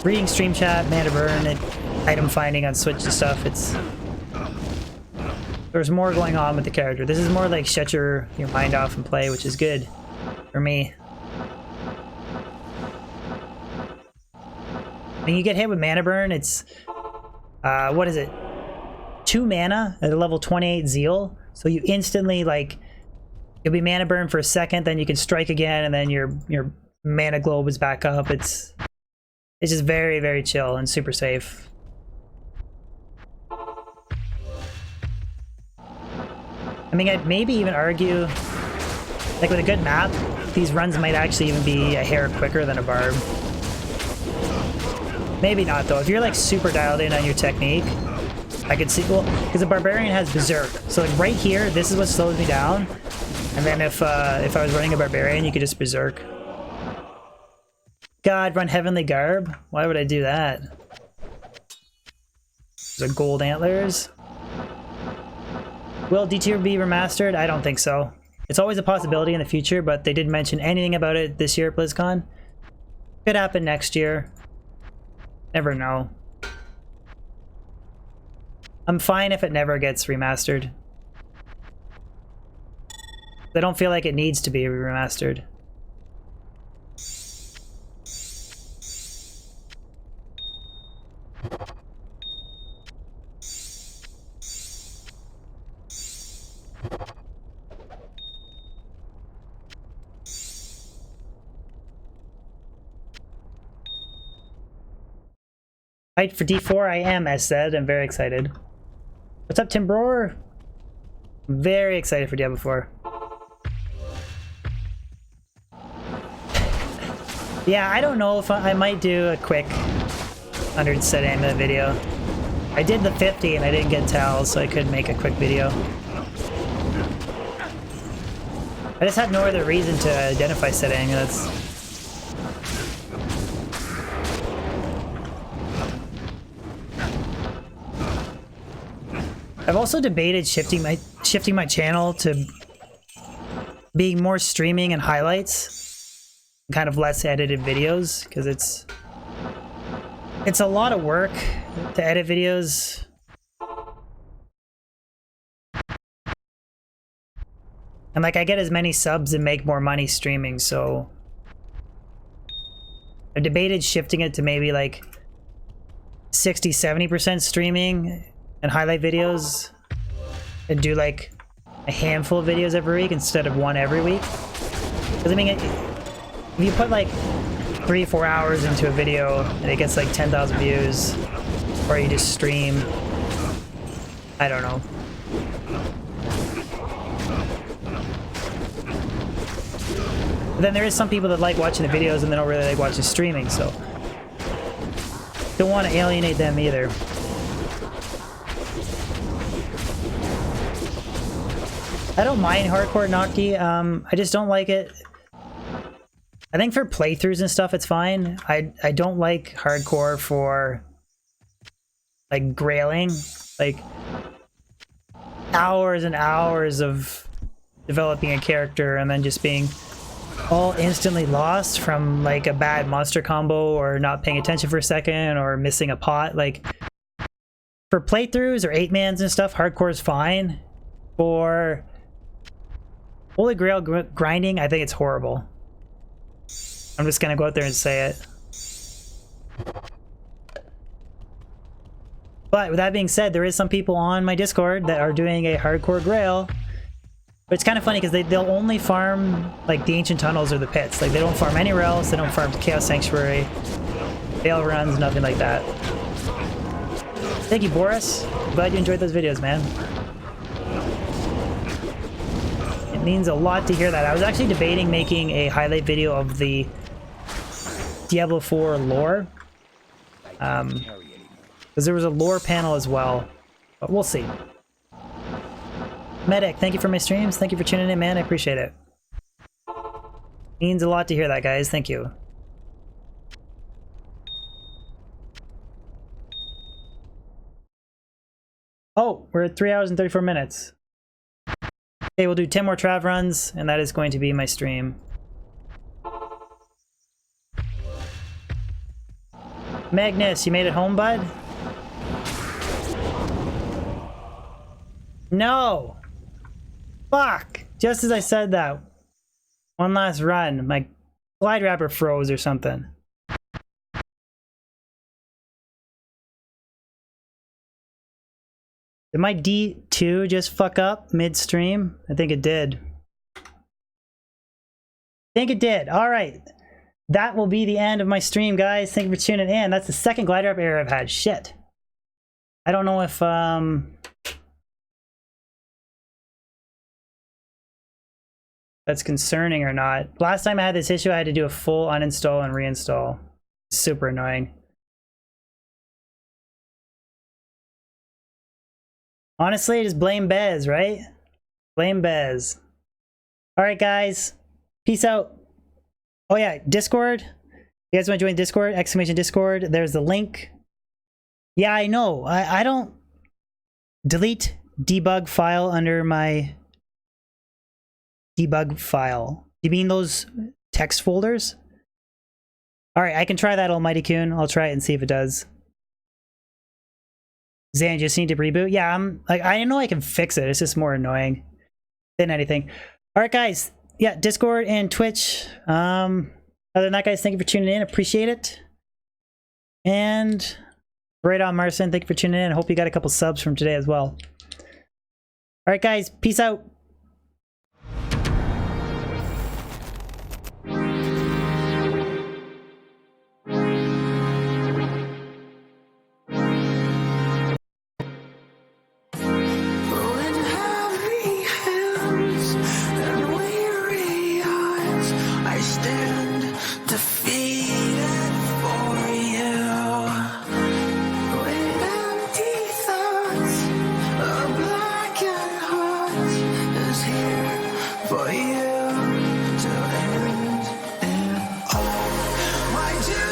reading stream chat, mana burn, and item finding on Switch and stuff. There's more going on with the character. This is more like shut your mind off and play, which is good for me. When you get hit with mana burn, it's what is it? 2 mana at a level 28 zeal, so you instantly, like, you'll be mana burn for a second, then you can strike again, and then your mana globe is back up. It's just very, very chill and super safe. I mean, I'd maybe even argue, like with a good map, these runs might actually even be a hair quicker than a barb. Maybe not though. If you're like super dialed in on your technique, I could see, well, because the Barbarian has Berserk. So like right here, this is what slows me down. And then if I was running a Barbarian, you could just Berserk. God, run Heavenly Garb? Why would I do that? Those are gold antlers. Will D2 be remastered? I don't think so. It's always a possibility in the future, but they didn't mention anything about it this year at BlizzCon. Could happen next year. Never know. I'm fine if it never gets remastered. I don't feel like it needs to be remastered. Fight for D4, I am, as said. I'm very excited. What's up, Tim Broer? I'm very excited for Diablo 4. Yeah, I don't know if I might do a quick 100 set aim video. I did the 50 and I didn't get towels, so I couldn't make a quick video. I just had no other reason to identify setting. I've also debated shifting my channel to being more streaming and highlights, kind of less edited videos, because it's a lot of work to edit videos. And like I get as many subs and make more money streaming, so I debated shifting it to maybe like 60-70% streaming and highlight videos, and do like a handful of videos every week instead of one every week. Because I mean, if you put like 3-4 hours into a video and it gets like 10,000 views, or you just stream, I don't know. But then there is some people that like watching the videos and they don't really like watching streaming, so don't want to alienate them either. I don't mind hardcore Nocti, I just don't like it. I think for playthroughs and stuff it's fine. I don't like hardcore for like grailing, like hours and hours of developing a character and then just being all instantly lost from like a bad monster combo or not paying attention for a second or missing a pot. Like for playthroughs or 8-mans and stuff, hardcore is fine. For Holy Grail grinding, I think it's horrible. I'm just gonna go out there and say it. But with that being said, there is some people on my Discord that are doing a hardcore Grail. But it's kind of funny because they'll only farm like the ancient tunnels or the pits. Like they don't farm anywhere else. They don't farm Chaos Sanctuary, Baal Runs, nothing like that. Thank you, Boris. Glad you enjoyed those videos, man. It means a lot to hear that. I was actually debating making a highlight video of the Diablo 4 lore. Because there was a lore panel as well. But we'll see. Medic, thank you for my streams. Thank you for tuning in, man. I appreciate it. Means a lot to hear that, guys. Thank you. Oh, we're at 3 hours and 34 minutes. Okay, we'll do 10 more Trav runs, and that is going to be my stream. Magnus, you made it home, bud? No! Fuck! Just as I said that. One last run. My glide wrapper froze or something. Did my D2 just fuck up mid-stream? I think it did. I think it did. Alright. That will be the end of my stream, guys. Thank you for tuning in. That's the second glide wrap error I've had. Shit. I don't know if, that's concerning or not. Last time I had this issue, I had to do a full uninstall and reinstall. Super annoying. Honestly, just blame Bez, right? Blame Bez. Alright, guys. Peace out. Oh yeah, Discord. You guys want to join Discord? Exclamation Discord. There's the link. Yeah, I know. I don't delete debug file under my debug file. You mean those text folders? Alright, I can try that, Almighty Coon. I'll try it and see if it does. Zan, just need to reboot? Yeah, I know I can fix it. It's just more annoying than anything. Alright, guys. Yeah, Discord and Twitch. Other than that, guys, thank you for tuning in. Appreciate it. And right on, Marcin. Thank you for tuning in. I hope you got a couple subs from today as well. Alright, guys. Peace out. For you to end it all. Why do